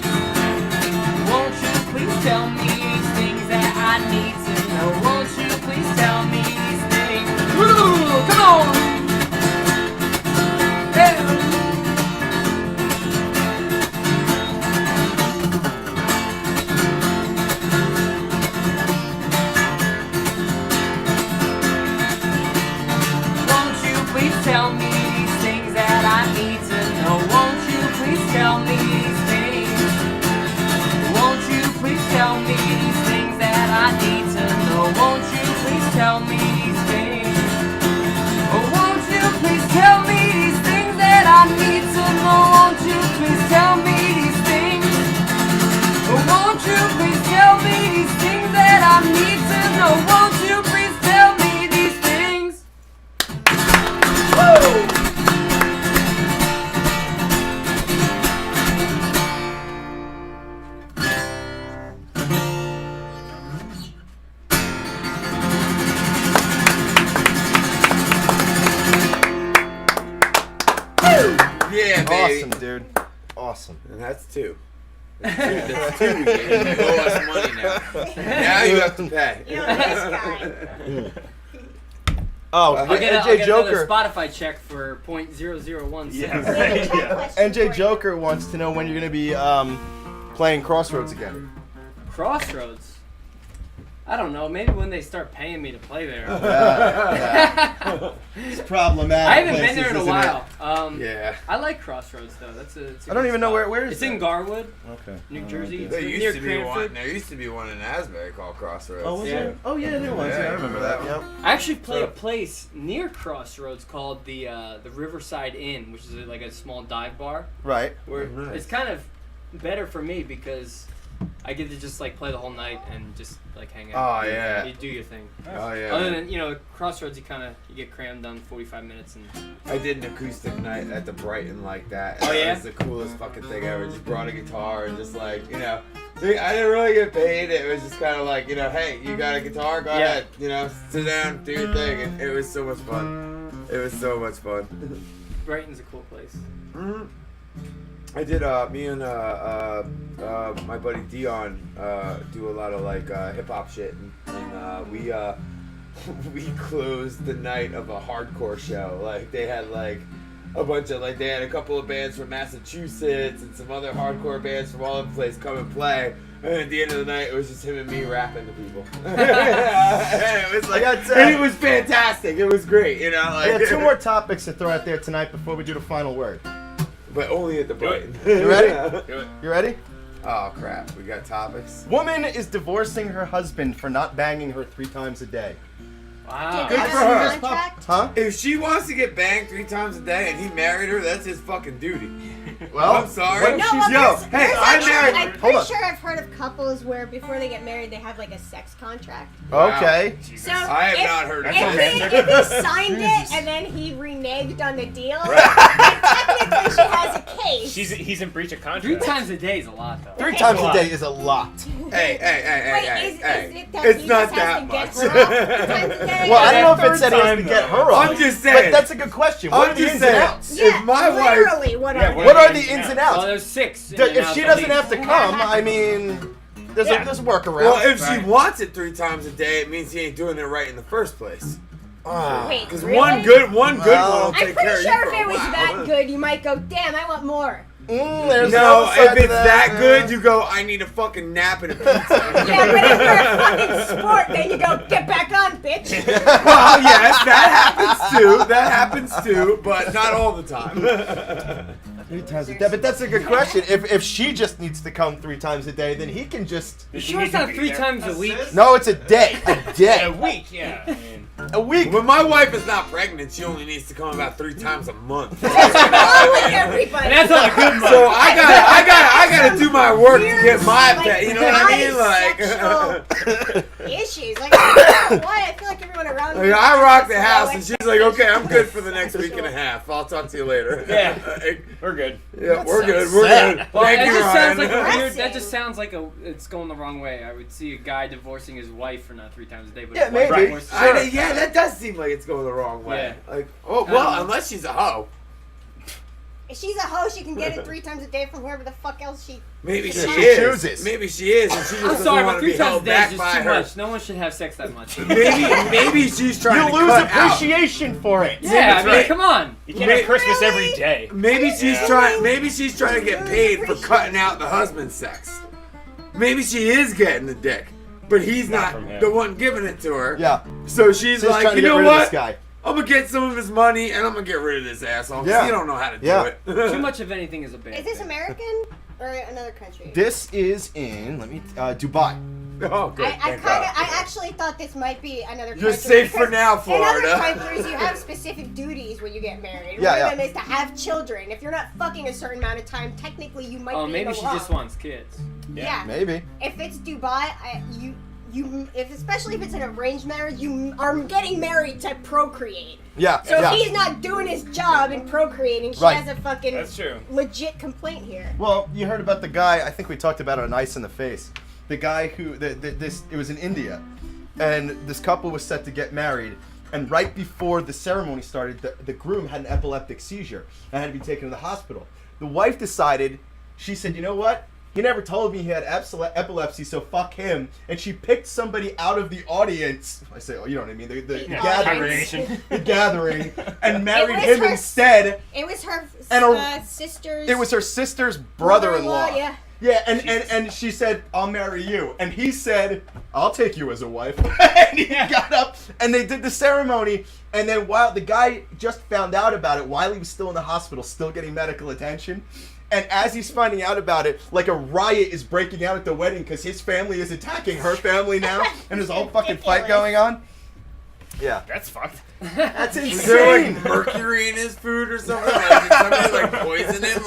Won't you please tell me these things that I need to know? Won't you please tell me these things? Woo! Come on! Hey! Won't you please tell me these things that I need Yeah, baby. Awesome, dude. Awesome. And that's 2. That's 2. You owe us money now. Now you have to pay. You know, this guy. Oh, I'll get NJ another Joker. Spotify check for .0016. Yeah. NJ Joker wants to know when you're gonna be playing Crossroads again. Crossroads. I don't know. Maybe when they start paying me to play there. It's problematic. I haven't been places, there in a isn't while. it? Yeah. I like Crossroads though. It's a I don't even know where is it's that? in Garwood. Okay. New Jersey. There It's used near to be Cranford. one. There used to be one in Asbury called Crossroads. Oh, was there? Oh, yeah, there was. Yeah, I remember that. Yep. I actually play a place near Crossroads called the Riverside Inn, which is like a small dive bar. Right. Where nice. it's kind of better for me because I get to just like play the whole night and just like hang out. Oh, yeah. You do your thing. Oh, yeah. Other than Crossroads, you get crammed down 45 minutes and. I did an acoustic night at the Brighton like that. Oh, yeah? It was the coolest fucking thing ever. Just brought a guitar and just like, I didn't really get paid. It was just kind of like, hey, you got a guitar? Go ahead. Sit down, do your thing. And it was so much fun. It was so much fun. Brighton's a cool place. Mm-hmm. I did, me and my buddy Dion do a lot of like hip hop shit, and we closed the night of a hardcore show. Like they had like a bunch of they had a couple of bands from Massachusetts and some other hardcore bands from all over the place come and play. And at the end of the night, it was just him and me rapping to people. It was like, and it was fantastic. It was great, I got 2 more topics to throw out there tonight before we do the final word. But only at the Brighton. You ready? Do it. You ready? Oh crap! We got topics. Woman is divorcing her husband for not banging her 3 times a day. Wow. Good for her. Huh? If she wants to get banged 3 times a day and he married her, that's his fucking duty. Well, I'm sorry. what if I'm pretty sure I've heard of couples where before they get married they have like a sex contract. Okay. So I have not heard of if that. he signed it and then he reneged on the deal, then technically she has a case. He's in breach of contract. 3 times a day is a lot though. 3 times a day is a lot. Hey, Is it that it's he not just has that to much. get her off 3 times a day? Well, I don't know if it said he has to get her off. I'm just saying. But that's a good question. What are the ins and outs? Yeah, If my wife, literally, what What are the ins and outs? Well, there's 6. If she doesn't have to come, I mean, there's a workaround. well, if she wants it 3 times a day, it means he ain't doing it right in the first place. Wait, Because really? one good one will I'm take care pretty of you sure for if a it was while. that good, you might go, damn, I want more. There's No, another side if to it's that good, you go, I need a fucking nap and a pizza. Yeah, but if you're a fucking sport, then you go, get back on, bitch. Well, yes, that happens too, but not all the time. 3 times a day, but that's a good question. If she just needs to come 3 times a day, then he can just. You sure it's not 3 times a week? No, it's a day. A day. A week, yeah. I mean, A week. When my wife is not pregnant, she only needs to come about 3 times a month. What's wrong with everybody? And that's not a good month. So I gotta do my work to get my pay. You know what I mean? Like, issues. Like, I don't know why. I feel like everyone around me. I rock the house, and she's like, "Okay, I'm good for the next week and a half. I'll talk to you later." Yeah, we're good. Yeah, we're good. We're good. Well, Thank that you, just sounds Ryan. like a weird. Depressing. That just sounds like it's going the wrong way. I would see a guy divorcing his wife for not 3 times a day, but Yeah, his wife maybe. divorces Sure. her. Yeah, that does seem like it's going the wrong way. Yeah. Like, oh well, unless she's a hoe. If she's a hoe, she can get it 3 times a day from whoever the fuck else she. Maybe she She is. chooses. Maybe she is, and she just I'm doesn't sorry, want but to 3 be times a held day is back just by too her. much. No one should have sex that much. Maybe she's trying You to lose cut out. appreciation for it. Yeah, I mean, right. come on. You can't have Christmas every day. Maybe she's Yeah. trying. Maybe she's trying to get paid for cutting out the husband's sex. Maybe she is getting the dick, but he's not from him. the one giving it to her. Yeah. So she's Just like, trying to you get know rid of this what? guy. I'm gonna get some of his money and I'm gonna get rid of this asshole. 'Cause Yeah. he don't know how to do Yeah. it. Too much of anything is a bad Is this thing. American or another country? This is in Dubai. Oh, good. I actually thought this might be another country. You're safe for because now, In Florida. other countries, you have specific duties when you get married. Yeah, One yeah. of them is to have children. If you're not fucking a certain amount of time, technically you might Oh, be maybe in the she wrong. just wants kids. Yeah. Maybe. If it's Dubai, especially if it's an arranged marriage, you are getting married to procreate. Yeah. So yeah. if he's not doing his job in procreating, she Right. has a fucking That's true. legit complaint here. Well, you heard about the guy. I think we talked about it on Ice in the Face. The guy who it was in India, and this couple was set to get married, And right before the ceremony started, the groom had an epileptic seizure and had to be taken to the hospital. The wife decided, she said, you know what? He never told me he had epilepsy, so fuck him. And she picked somebody out of the audience. I say, oh, you know what I mean? The gathering. The gathering. And married him instead. It was her sister's... It was her sister's brother-in-law. Yeah. Yeah, and she said, I'll marry you. And he said, I'll take you as a wife. And he got up, and they did the ceremony. And then while the guy just found out about it while he was still in the hospital, still getting medical attention. And as he's finding out about it, like a riot is breaking out at the wedding because his family is attacking her family now. And there's a whole fucking fight going on. Yeah. That's fucked. That's insane. Is there like mercury in his food or something? Like, did somebody like poison him?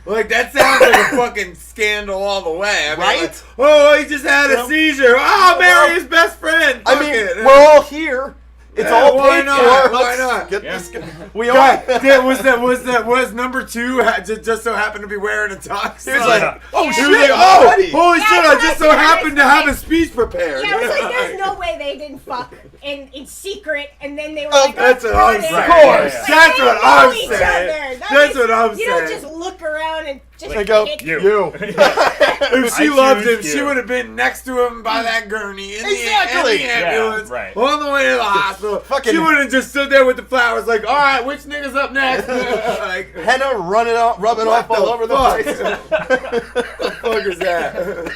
Like that sounds like a fucking scandal all the way. I mean, right? Like, oh, he just had a seizure. Oh, marry his best friend. I mean, we're all here. It's all why paid not? for. Why not? Get this guy. We God, all. was number two just so happened to be wearing a tux? He was like, oh shit, oh, buddy. holy shit! I just so happened to have a speech prepared. Yeah, I was like, there's no way they didn't fuck in secret, and then they were Oh, like, that's what I'm saying. Of course. Like, That's they what know I'm each saying. other. That's what I'm You don't saying. just look around and just They go, pick. you. If she I loved him, choose she you. would have been next to him by that gurney in Exactly. the ambulance, Yeah, right. on the way to the hospital. Fucking- She would have just stood there with the flowers, like, all right, which nigga's up next? Like, Henna rubbing off What all the over the fuck? place. what the fuck is that?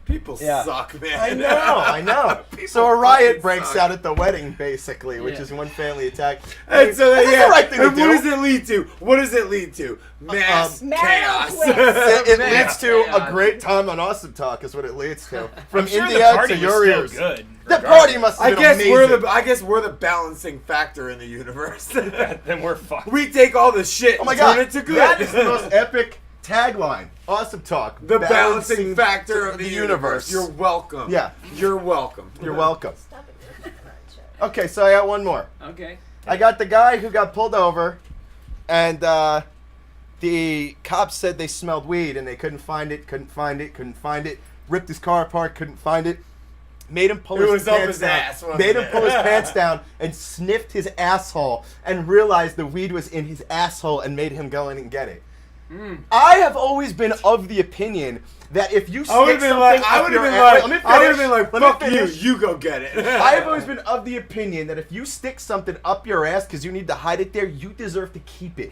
People Yeah. suck, man. I know. So a riot breaks out at the wedding, basically, which is one family attack. And so That's yeah, the right thing to and what do. does it lead to? What does it lead to? Mass chaos. It Mass leads to a chaos. great time on Awesome Talk, is what it leads to. From I'm sure India the party to was your still ears. good. The party must have been amazing. I guess we're the balancing factor in the universe. Then we're fucked. We take all the shit Oh my and god, turn it to good. that is the most epic tagline. Awesome Talk. The balancing factor of the universe. You're welcome. Yeah. You're welcome. You're welcome. Okay, so I got one more. Okay. I got the guy who got pulled over, and the cops said they smelled weed, and they couldn't find it. Ripped his car apart, couldn't find it. Made him pull It his was up pants his down. ass, wasn't Made him it? pull his pants down and sniffed his asshole, and realized the weed was in his asshole, and made him go in and get it. I have always been of the opinion that if you stick I would have been something like, up your ass, fuck you go get it. I have always been of the opinion that if you stick something up your ass because you need to hide it there, you deserve to keep it.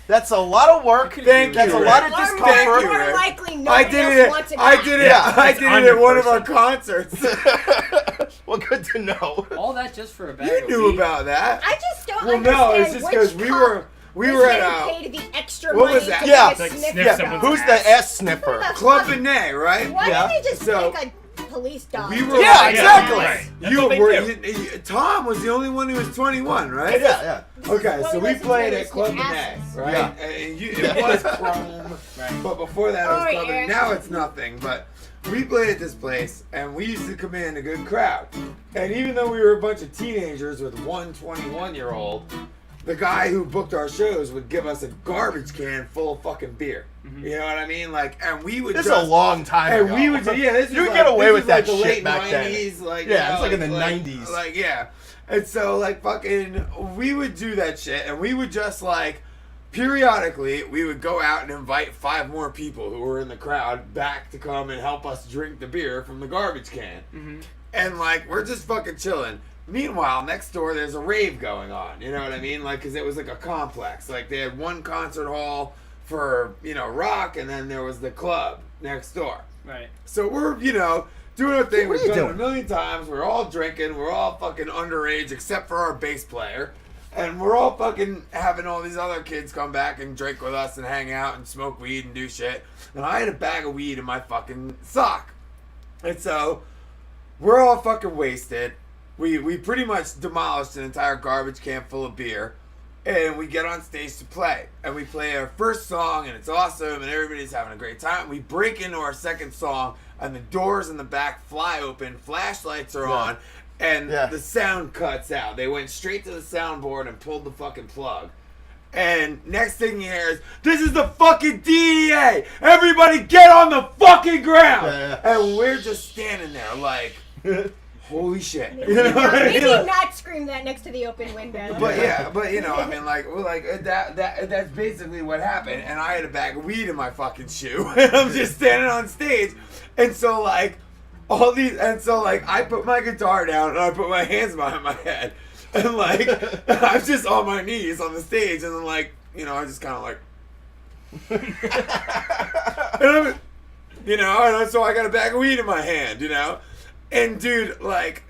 That's a lot of work. Thank That's you, a lot Rick. of Thank discomfort. you, More Rick. likely, I nobody did else it. wants it. I did it. Yeah, I did it at one of our 100%. concerts. Well, good to know. All that just for a bag You of knew weed? about that. I just don't Well, understand no, it's just because which we cop were at was a getting paid the extra what money was that? to Yeah. get a Like sniff sniff dog. someone's Who's the ass sniffer? Club Benet, right? Why Yeah. didn't they just So- take a police dog? We were Yeah, exactly. Right. That's what they do. Tom was the only one who was 21, right? Yeah. Okay, Well, so he we wasn't played gonna at Club sniff Benet, asses. right? Yeah. And it was Chrome, but before that it was Oh, Club Benet. yeah. Now it's nothing, but we played at this place, and we used to command a good crowd. And even though we were a bunch of teenagers with one 21-year-old, the guy who booked our shows would give us a garbage can full of fucking beer. You know what I mean? Like, and we would This is just... a long time And ago. we would, this You was could get away this with was like that the shit late back then. 90s, like, Yeah, you it's know, like in the 90s. Like, yeah. And so, like, fucking, we would do that shit, and we would just, like, periodically, we would go out and invite 5 more people who were in the crowd back to come and help us drink the beer from the garbage can. And, like, we're just fucking chilling. Meanwhile, next door, there's a rave going on. You know what I mean? Like, because it was like a complex. Like, they had one concert hall for, rock, and then there was the club next door. Right. So we're, doing our thing. What are We've you done it a doing? million times. We're all drinking. We're all fucking underage, except for our bass player. And we're all fucking having all these other kids come back and drink with us and hang out and smoke weed and do shit. And I had a bag of weed in my fucking sock. And so we're all fucking wasted. We pretty much demolished an entire garbage can full of beer. And we get on stage to play. And we play our first song, and it's awesome, and everybody's having a great time. We break into our second song, and the doors in the back fly open, flashlights are on, and the sound cuts out. They went straight to the soundboard and pulled the fucking plug. And next thing you hear is, this is the fucking DEA! Everybody get on the fucking ground! And we're just standing there like... holy shit. Maybe, You know what I mean? maybe Like, not scream that next to the open window. but you know, I mean, like that's basically what happened. And I had a bag of weed in my fucking shoe, and I'm just standing on stage, and so like I put my guitar down and I put my hands behind my head, and like I'm just on my knees on the stage, and then like you know I just kind of like, and you know, and so I got a bag of weed in my hand, you know, and dude, like.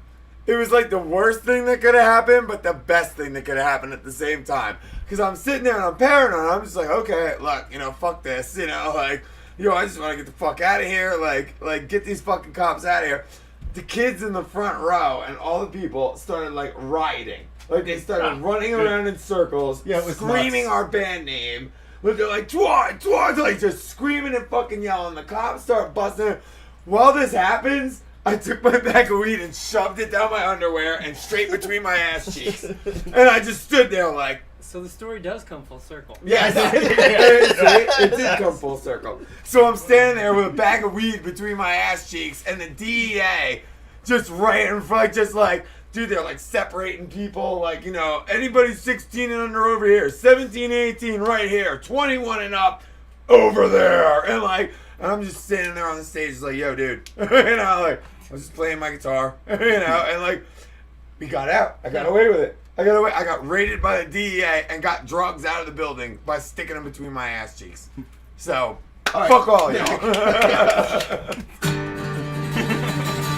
It was like the worst thing that could have happened, but the best thing that could have happened at the same time. Because I'm sitting there and I'm paranoid. I'm just like, okay, look, you know, fuck this. You know, like, yo, I just want to get the fuck out of here. Like, get these fucking cops out of here. The kids in the front row and all the people started, like, rioting. Like, they started running around in circles, screaming our band name. Like, they're like, Twa, Twa, like, just screaming and fucking yelling. The cops start busting. While this happens, I took my bag of weed and shoved it down my underwear and straight between my ass cheeks. And I just stood there like... So the story does come full circle. Yeah, it did come full circle. So I'm standing there with a bag of weed between my ass cheeks and the DEA just right in front, just like, dude, they're like separating people, like, you know, anybody 16 and under over here, 17, 18 right here, 21 and up over there. And like, and I'm just standing there on the stage, just like, yo, dude. You know, like, I was just playing my guitar, you know, and like, we got out. I got away with it. I got raided by the DEA and got drugs out of the building by sticking them between my ass cheeks. So, fuck all y'all.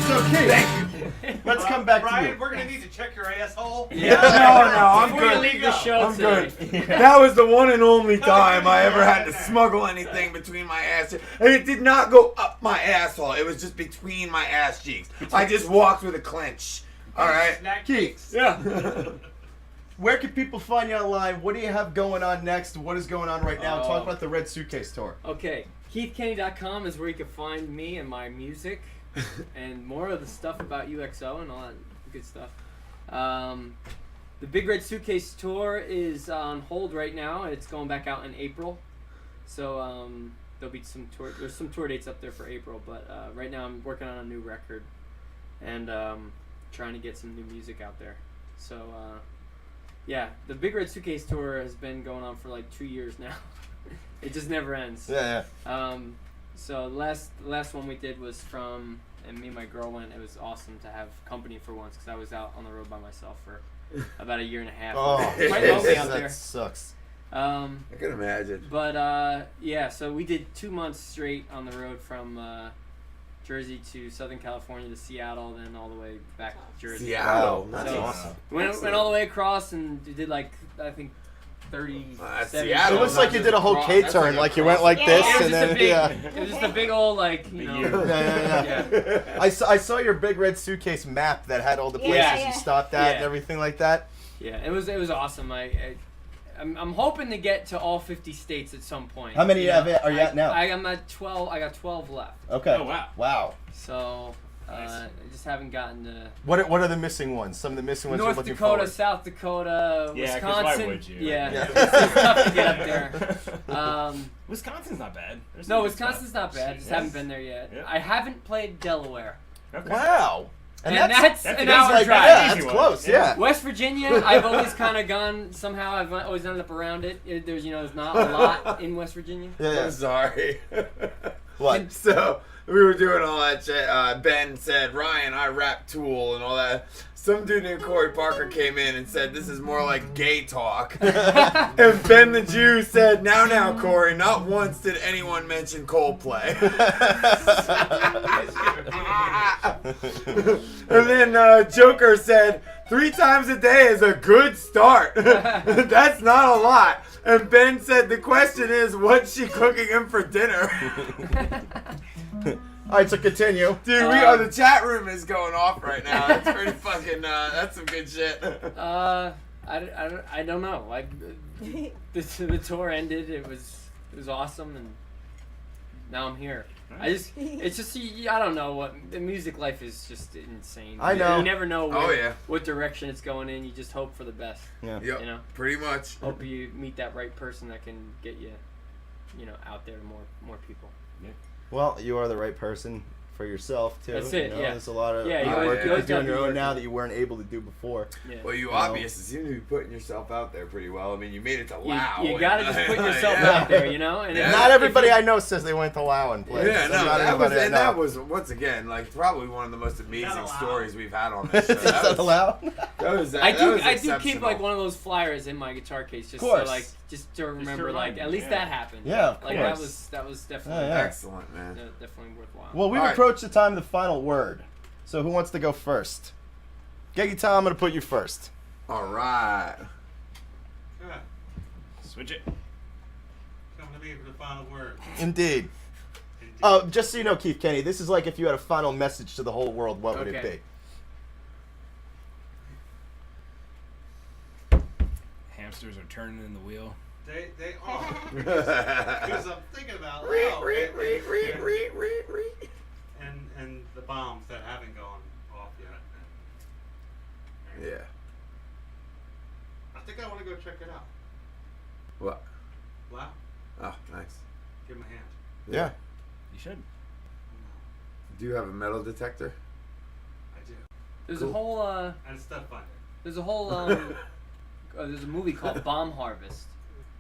So, Keith, let's come back to Brian, you. we're gonna need to check your asshole. No, I'm Before you good. leave the show I'm today. good. That was the one and only time I ever had to smuggle anything between my ass cheeks. And it did not go up my asshole. It was just between my ass cheeks. I just walked with a clench. All right? Keith, Yeah. where can people find you online? What do you have going on next? What is going on right now? Oh. Talk about the Red Suitcase Tour. Okay, KeithKenny.com is where you can find me and my music and more of the stuff about UXO and all that good stuff. The Big Red Suitcase Tour is on hold right now. It's going back out in April. So there'll be there's some tour dates up there for April, but right now I'm working on a new record and trying to get some new music out there. So yeah, the Big Red Suitcase Tour has been going on for like 2 years now. It just never ends. Yeah. So the last one we did was and me and my girl went. It was awesome to have company for once because I was out on the road by myself for about a year and a half. Oh, Quite lonely out there. that sucks. I can imagine. But yeah, so we did 2 months straight on the road from Jersey to Southern California to Seattle, then all the way back to Jersey. Seattle, Wow, that's So, awesome. Went all the way across and did like I think 37. Seattle. It looks like you did a whole K-turn, like you went like this, It was and just a then big, it was just a big old like you know. Yeah. I saw your Big Red Suitcase map that had all the places Yeah. you stopped at and Yeah. everything like that. Yeah, it was awesome. I'm hoping to get to all 50 states at some point. How many you know? are you at now? I'm at 12. I got 12 left. Okay. Oh, wow. Wow. So I just haven't gotten to What are the missing ones? Some of the missing ones you're North looking Dakota, forward. South Dakota, Yeah, 'cause why Wisconsin. would you? Yeah, it's tough to get up there. Wisconsin's not bad. There's No, some good Wisconsin's stuff. not bad. Just haven't been there yet. Yeah. I haven't played Delaware. Okay. Wow. And that's an that's hour like- drive. Yeah, that's Easy close. one. Yeah. West Virginia, I've always kind of gone somehow. I've always ended up around it. There's not a lot in West Virginia. I'm sorry. What? So we were doing all that shit. Ben said, Ryan, I rap Tool and all that. Some dude named Corey Parker came in and said, this is more like gay talk. And Ben the Jew said, now, Corey, not once did anyone mention Coldplay. And then Joker said, 3 times a day is a good start. That's not a lot. And Ben said, the question is, what's she cooking him for dinner? All right, so continue. Dude, the chat room is going off right now. That's pretty fucking, that's some good shit. I don't know. Like the tour ended. It was awesome, and now I'm here. It's just I don't know what the music life is just insane. I know. You never know Oh, what direction it's going in. You just hope for the best. Yeah. Yep, You know, pretty much. hope you meet that right person that can get you, out there to more people. Well, you are the right person for yourself too. That's it, You know? yeah. There's a lot of Yeah, you work always- you you always do on gotta your be own now working. that you weren't able to do before. Yeah. Well, you obviously seem to be putting yourself out there pretty well. I mean, you made it to Lao. You gotta just put yourself Yeah. out there, you know. And Yeah. if- Not if everybody you- I know says they went to Lao and played. Yeah, So no, not that was, everybody I and know. that was once again like probably one of the most amazing stories we've had on this show. Is that allowed? That was, I that do was keep exceptional. like one of those flyers in my guitar case just Course. so like just to remember remind like at you, least yeah. that happened. Yeah, of like course. that was definitely Yeah. Excellent, man. definitely worthwhile. Well, we've All right. approached the time of the final word. So who wants to go first? Geggy Tom, I'm going to put you first. All right. Yeah, Switch it. coming to me for the final word. Indeed. Indeed. Just so you know, Keith Kenny, this is like if you had a final message to the whole world, what would it Okay. be? Hamsters are turning in the wheel. They are. Because I'm thinking about and the bombs that haven't gone off yet. Yeah. I think I want to go check it out. What? Wow. Oh, nice. Give him a hand. Yeah. You should. Do you have a metal detector? I do. There's Cool. a whole And a stud finder. there's a whole there's a movie called Bomb Harvest.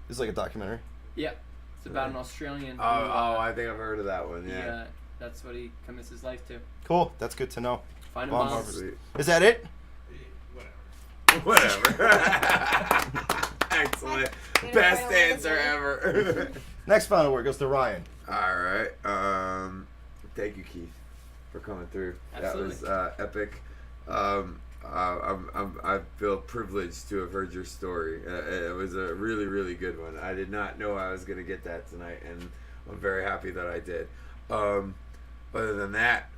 It's like a documentary. Yeah, it's about an Australian. Who, I think I've heard of that one. he, Yeah. that's what he commits his life to. Cool. That's good to know. Finding Bomb bombs. Harvest. Sweet. Is that it? Whatever. Whatever. Excellent. Best answer ever. Next final word goes to Ryan. All right. Thank you, Keith, for coming through. Absolutely. That was epic. I feel privileged to have heard your story. It was a really, really good one. I did not know I was going to get that tonight, and I'm very happy that I did. Other than that,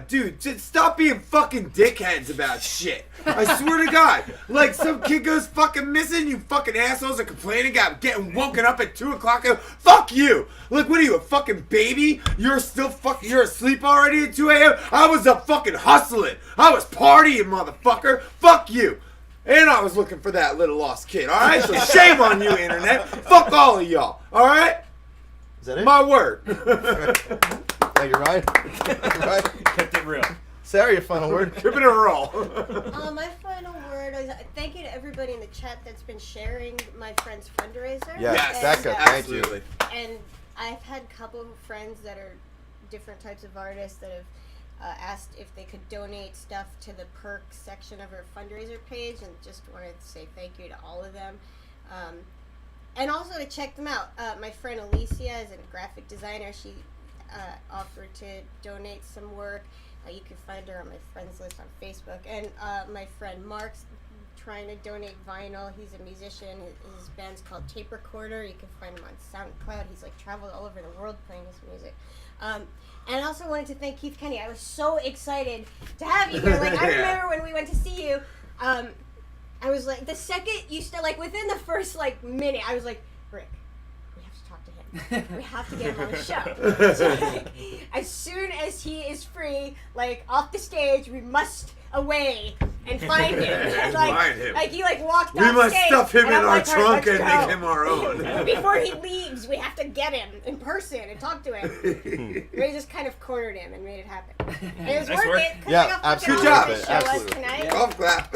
dude, just stop being fucking dickheads about shit. I swear to God. Like, some kid goes fucking missing, you fucking assholes are complaining about getting woken up at 2 o'clock. Fuck you. Like, what are you, a fucking baby? You're asleep already at 2 a.m.? I was up fucking hustling. I was partying, motherfucker. Fuck you. And I was looking for that little lost kid, alright? So shame on you, internet. Fuck all of y'all, alright? Is that it? My word. Thank you, Ryan. Ryan. Kept it real. Sarah, your final word. Keeping it roll. My final word is thank you to everybody in the chat that's been sharing my friend's fundraiser. Yes, And, Becca, thank you. Absolutely. And I've had a couple of friends that are different types of artists that have asked if they could donate stuff to the perks section of our fundraiser page, and just wanted to say thank you to all of them. And also to check them out. My friend Alicia is a graphic designer. She offered to donate some work. You can find her on my friends list on Facebook. And my friend Mark's trying to donate vinyl. He's a musician. His band's called Tape Recorder. You can find him on SoundCloud. He's like traveled all over the world playing his music. And I also wanted to thank Keith Kenny. I was so excited to have you here. Like, I remember when we went to see you, I was like, the second you like within the first like minute, I was like, Rick, we have to talk to him. We have to get him on the show. So like, as soon as he is free, like off the stage, we must away and find him. And, Find him. Like he like walked We off must stage, stuff him and in I'm our like, "All right, trunk and let's make go." him our own. Before he leaves, we have to get him in person and talk to him. We just kind of cornered him and made it happen. And it was Nice worth work. it. 'Cause Yeah, I got fucking absolutely. honored Good this job. show was Absolutely. tonight. Golf clap.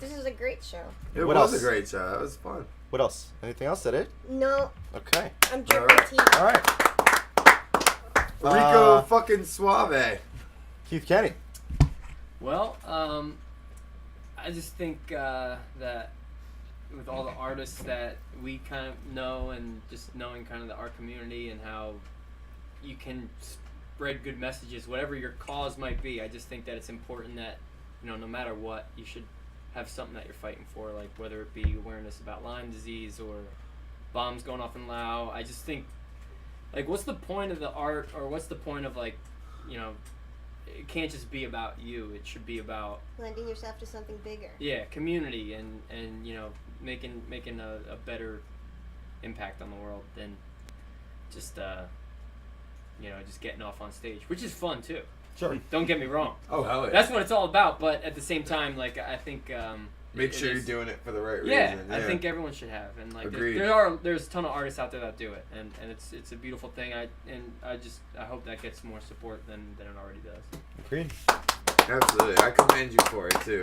This is a great show. It What was else? a great show. That was fun. What else? Anything else? Is that it? No, Okay. I'm dripping tea. All right. Rico fucking Suave. Keith Kenny. Well, I just think that with all the artists that we kind of know, and just knowing kind of our community and how you can spread good messages, whatever your cause might be, I just think that it's important that, you know, no matter what, you should have something that you're fighting for, like whether it be awareness about Lyme disease or bombs going off in Laos. I just think, like, what's the point of the art, or what's the point of, like, you know, it can't just be about you. It should be about Lending yourself to something bigger. community and you know, making a better impact on the world than just you know, just getting off on stage, which is fun too. Sure. Don't get me wrong. Oh, hell yeah. That's what it's all about. But at the same time, like, I think Make sure you're doing it for the right Yeah, reason. I think everyone should have, and like Agreed. there's a ton of artists out there that do it, and it's a beautiful thing. I hope that gets more support than it already does. Agreed. Absolutely, I commend you for it too.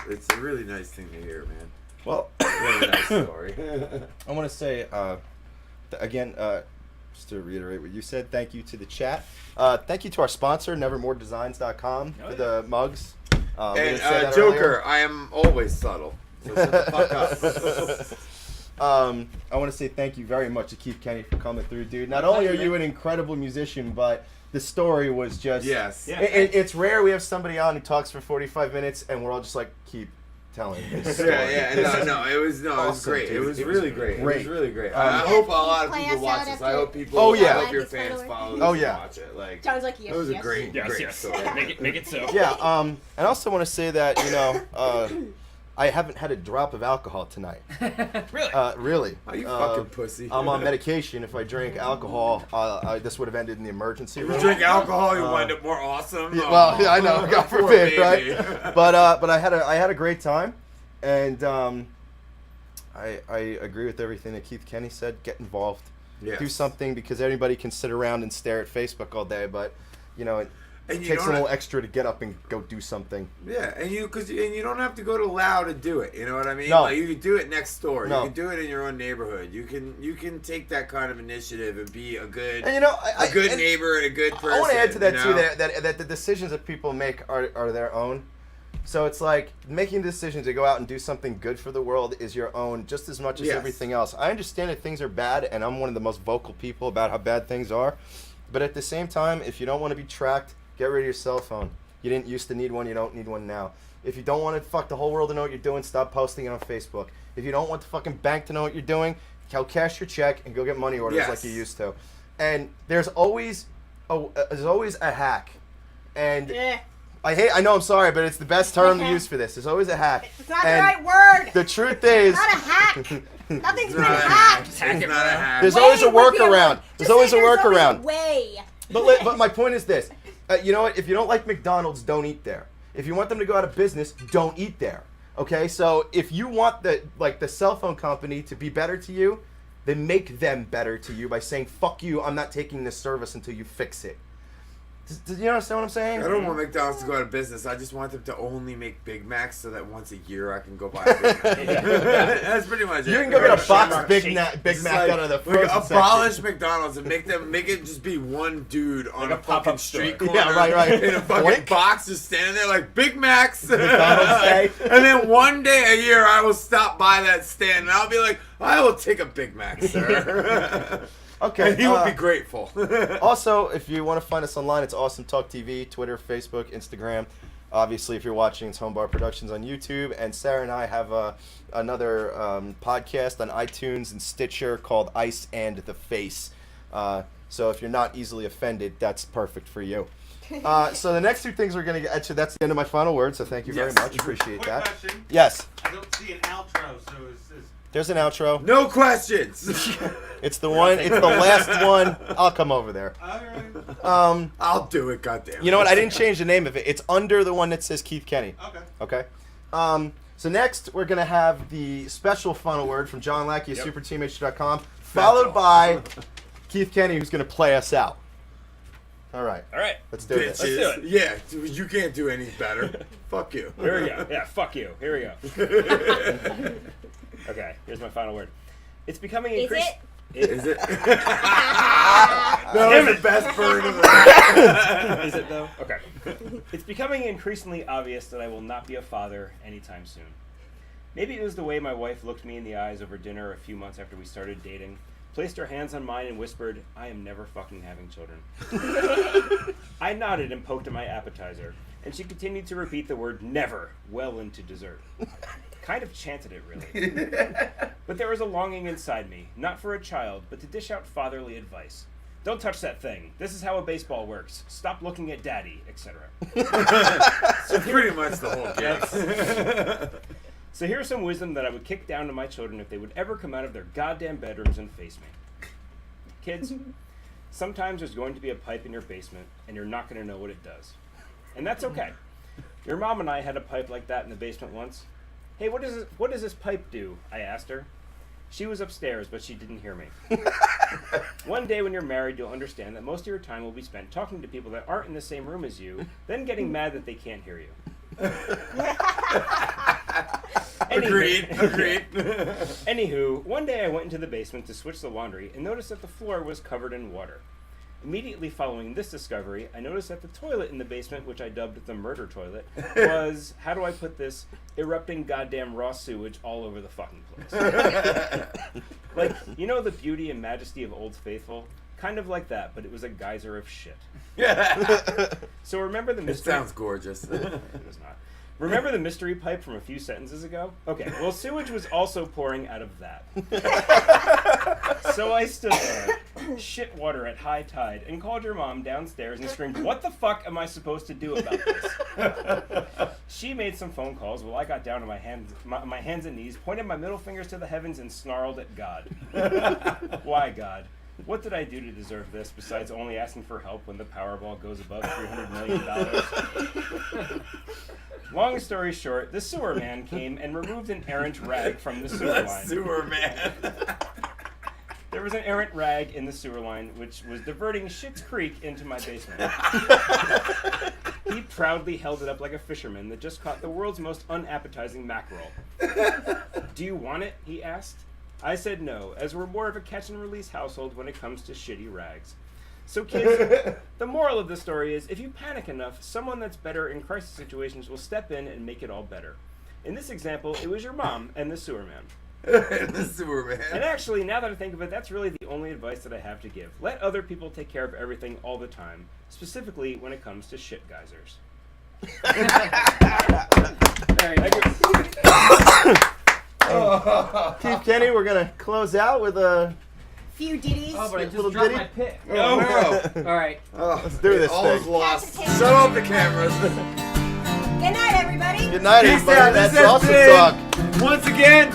It's a really nice thing to hear, man. Well, really nice story. I want to say again, just to reiterate what you said, thank you to the chat. Thank you to our sponsor, nevermoredesigns.com, for the mugs. And we didn't say that Joker, earlier. I am always subtle. So shut the fuck up. I want to say thank you very much to Keith Kenny for coming through, dude. Not only are you an incredible musician, but the story was just... Yes. It's rare we have somebody on who talks for 45 minutes, and we're all just like, keep telling this story. It was Awesome, great. dude. It was really great. It was really great. I hope a lot of people watch this. I hope people. I hope your fans follow this and watch it. Like, sounds like yes. It was a great story. Make it so. Yeah. I also want to say that I haven't had a drop of alcohol tonight. Really? Really. Oh, you fucking pussy. I'm on medication. If I drank alcohol, this would have ended in the emergency room. If you drink alcohol, you wind up more awesome. Yeah, well, I know. God forbid, right? But I had a great time, and I agree with everything that Keith Kenny said. Get involved. Yes. Do something, because everybody can sit around and stare at Facebook all day, but it you takes a don't little extra to get up and go do something. Yeah, and you don't have to go to Lao to do it. You know what I mean? No. Like, you can do it next door. No. You can do it in your own neighborhood. You can take that kind of initiative and be a good And a good neighbor and a good person. I want to add to that too, know? that the decisions that people make are their own. So it's like making a decision to go out and do something good for the world is your own just as much as everything else. I understand that things are bad, and I'm one of the most vocal people about how bad things are. But at the same time, if you don't want to be tracked, get rid of your cell phone. You didn't used to need one, you don't need one now. If you don't want to fuck the whole world to know what you're doing, stop posting it on Facebook. If you don't want the fucking bank to know what you're doing, cash your check and go get money orders like you used to. And there's always a hack. And I know, I'm sorry, but it's the best term to use for this. There's always a hack. It's not the right word. The truth is... Not a hack. Nothing's been hacked. It's not a hack. There's always a workaround. There's always a workaround. Way. But my point is this. You know what? If you don't like McDonald's, don't eat there. If you want them to go out of business, don't eat there. Okay? So if you want the cell phone company to be better to you, then make them better to you by saying, fuck you, I'm not taking this service until you fix it. Do you understand what I'm saying? I don't want McDonald's to go out of business. I just want them to only make Big Macs so that once a year I can go buy a Big Mac. That's pretty much it. You can go get a box of Big Mac out of the frozen section. Abolish McDonald's and make it just be one dude on a fucking street corner. Yeah, right. In a fucking box just standing there like Big Macs. McDonald's Day. And then one day a year I will stop by that stand and I'll be like, I will take a Big Mac, sir. Okay. And he will be grateful. Also, if you want to find us online, it's Awesome Talk TV, Twitter, Facebook, Instagram. Obviously, if you're watching, it's Home Bar Productions on YouTube. And Sarah and I have another podcast on iTunes and Stitcher called Ice and the Face. So if you're not easily offended, that's perfect for you. So the next two things we're going to get to, that's the end of my final word, so thank you very much. Appreciate Quick that. question. Yes. I don't see an outro, so is There's an outro. No questions. It's the one. It's the last one. I'll come over there. Alright. I'll do it, goddamn. You know what? I didn't change the name of it. It's under the one that says Keith Kenny. Okay. Okay. So next, we're gonna have the special final word from John Lackey of SuperTeamH.com, followed by Keith Kenny, who's gonna play us out. All right. Let's do this. Let's do it. Yeah, you can't do any better. Fuck you. Here we go. Yeah, fuck you. Here we go. Okay, here's my final word. It's becoming increased. Is it? That was the best burn of the Is it though? Okay. It's becoming increasingly obvious that I will not be a father anytime soon. Maybe it was the way my wife looked me in the eyes over dinner a few months after we started dating, placed her hands on mine and whispered, "I am never fucking having children." I nodded and poked at my appetizer, and she continued to repeat the word never well into dessert. Kind of chanted it, really. But there was a longing inside me, not for a child, but to dish out fatherly advice. Don't touch that thing. This is how a baseball works. Stop looking at daddy, etc. So pretty much the whole game. So here's some wisdom that I would kick down to my children if they would ever come out of their goddamn bedrooms and face me. Kids, sometimes there's going to be a pipe in your basement, and you're not going to know what it does. And that's okay. Your mom and I had a pipe like that in the basement once. Hey, what does this pipe do? I asked her. She was upstairs, but she didn't hear me. One day when you're married, you'll understand that most of your time will be spent talking to people that aren't in the same room as you, then getting mad that they can't hear you. Agreed. Anywho, one day I went into the basement to switch the laundry and noticed that the floor was covered in water. Immediately following this discovery, I noticed that the toilet in the basement, which I dubbed the murder toilet, was, how do I put this, erupting goddamn raw sewage all over the fucking place. Like, you know the beauty and majesty of Old Faithful? Kind of like that, but it was a geyser of shit. So remember the mystery... It sounds gorgeous. It was not. Remember the mystery pipe from a few sentences ago? Okay, well, sewage was also pouring out of that. So I stood there, shit water at high tide, and called your mom downstairs and screamed, "What the fuck am I supposed to do about this?" She made some phone calls while I got down on my hands and knees, pointed my middle fingers to the heavens, and snarled at God. Why, God? What did I do to deserve this, besides only asking for help when the Powerball goes above $300 million? Long story short, the sewer man came and removed an errant rag from the sewer line. Sewer man. There was an errant rag in the sewer line, which was diverting Schitt's Creek into my basement. He proudly held it up like a fisherman that just caught the world's most unappetizing mackerel. "Do you want it?" he asked. I said no, as we're more of a catch-and-release household when it comes to shitty rags. So kids, the moral of the story is, if you panic enough, someone that's better in crisis situations will step in and make it all better. In this example, it was your mom and the sewer man. The sewer man. And actually, now that I think of it, that's really the only advice that I have to give. Let other people take care of everything all the time, specifically when it comes to shit geysers. Keith Kenny, we're gonna close out with a few ditties. Oh, but I just little dropped ditty. my pick. Oh, no. All right. Let's do this All is thing. lost. Shut off the cameras. Good night, everybody. Good night, Peace everybody. out. That's This has awesome been- talk. Once again,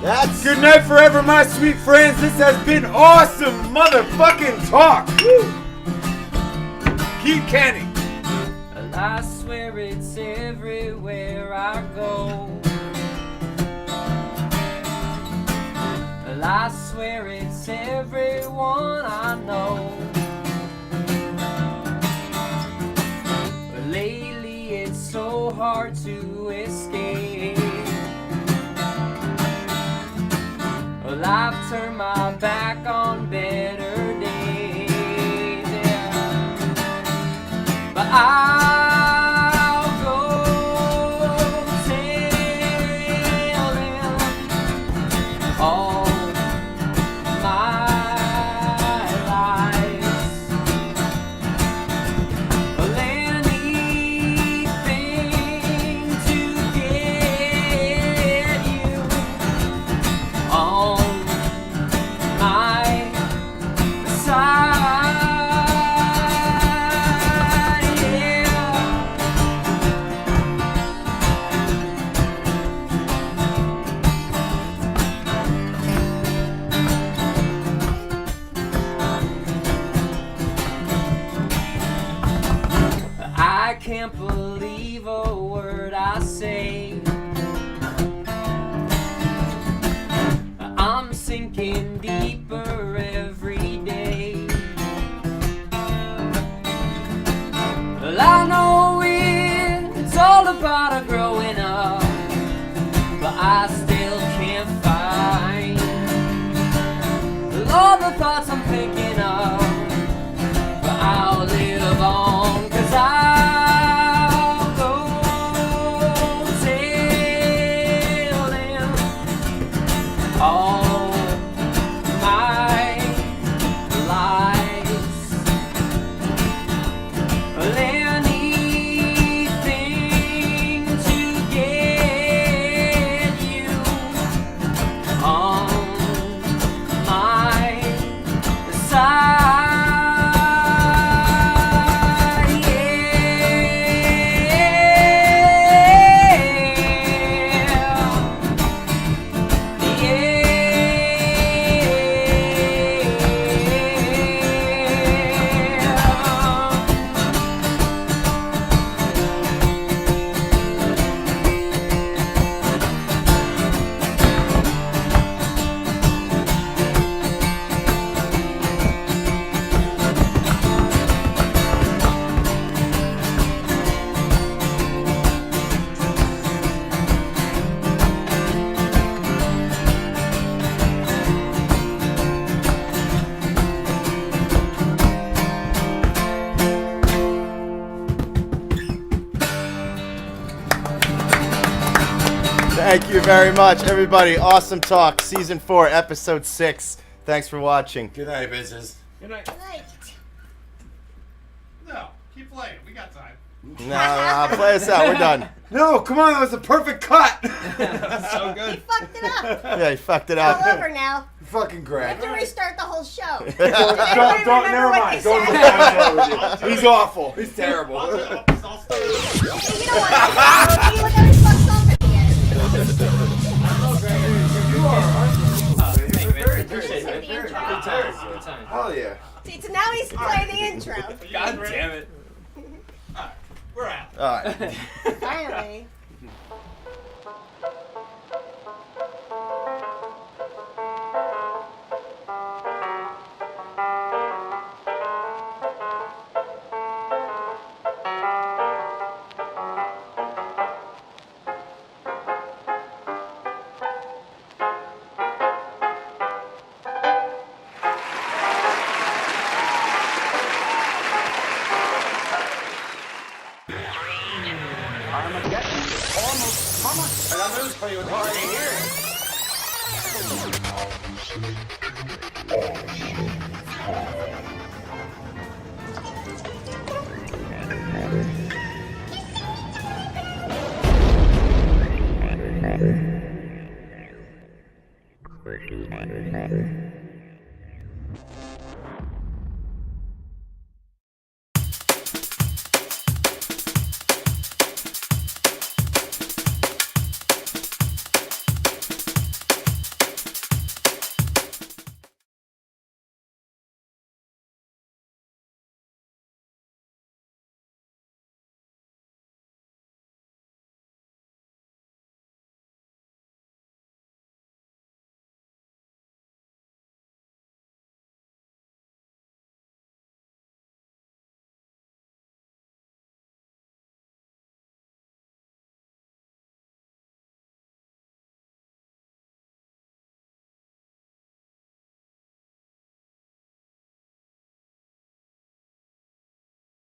That's good night forever, my sweet friends. This has been awesome motherfucking talk. Woo. Keep Kenny. Well, I swear it's everywhere I go. Well, I swear it's everyone I know. But lately it's so hard to escape. Well, I've turned my back on better days, yeah. But I'll go tell them all my lies. Well, anything to get you on my side, yeah. I can't believe a word I say. I'm sinking deeper every day. Well, I know it's all about a growing up, but I still can't find all the thoughts I'm thinking of. But I'll live on, 'cause I'll go tell them all my Thank you very much, everybody. Awesome Talk, Season 4, Episode 6. Thanks for watching. Good night, bitches. Good night. Right. No, keep playing. We got time. No, play us out. We're done. No, come on, that was a perfect cut. So You good. fucked it up. Yeah, you fucked it It's all up. over now. Fucking We Greg. have to restart the whole show. Don't, remember never what mind. they Don't said? with you. He's awful. He's terrible. I'll start. You don't want to see what every fuck's up at the end. You are, aren't you? Very appreciate The it. intro. Good times. Good times. Hell yeah. See, so now he's playing the intro. God damn it. We're out. All right. Finally. Armageddon.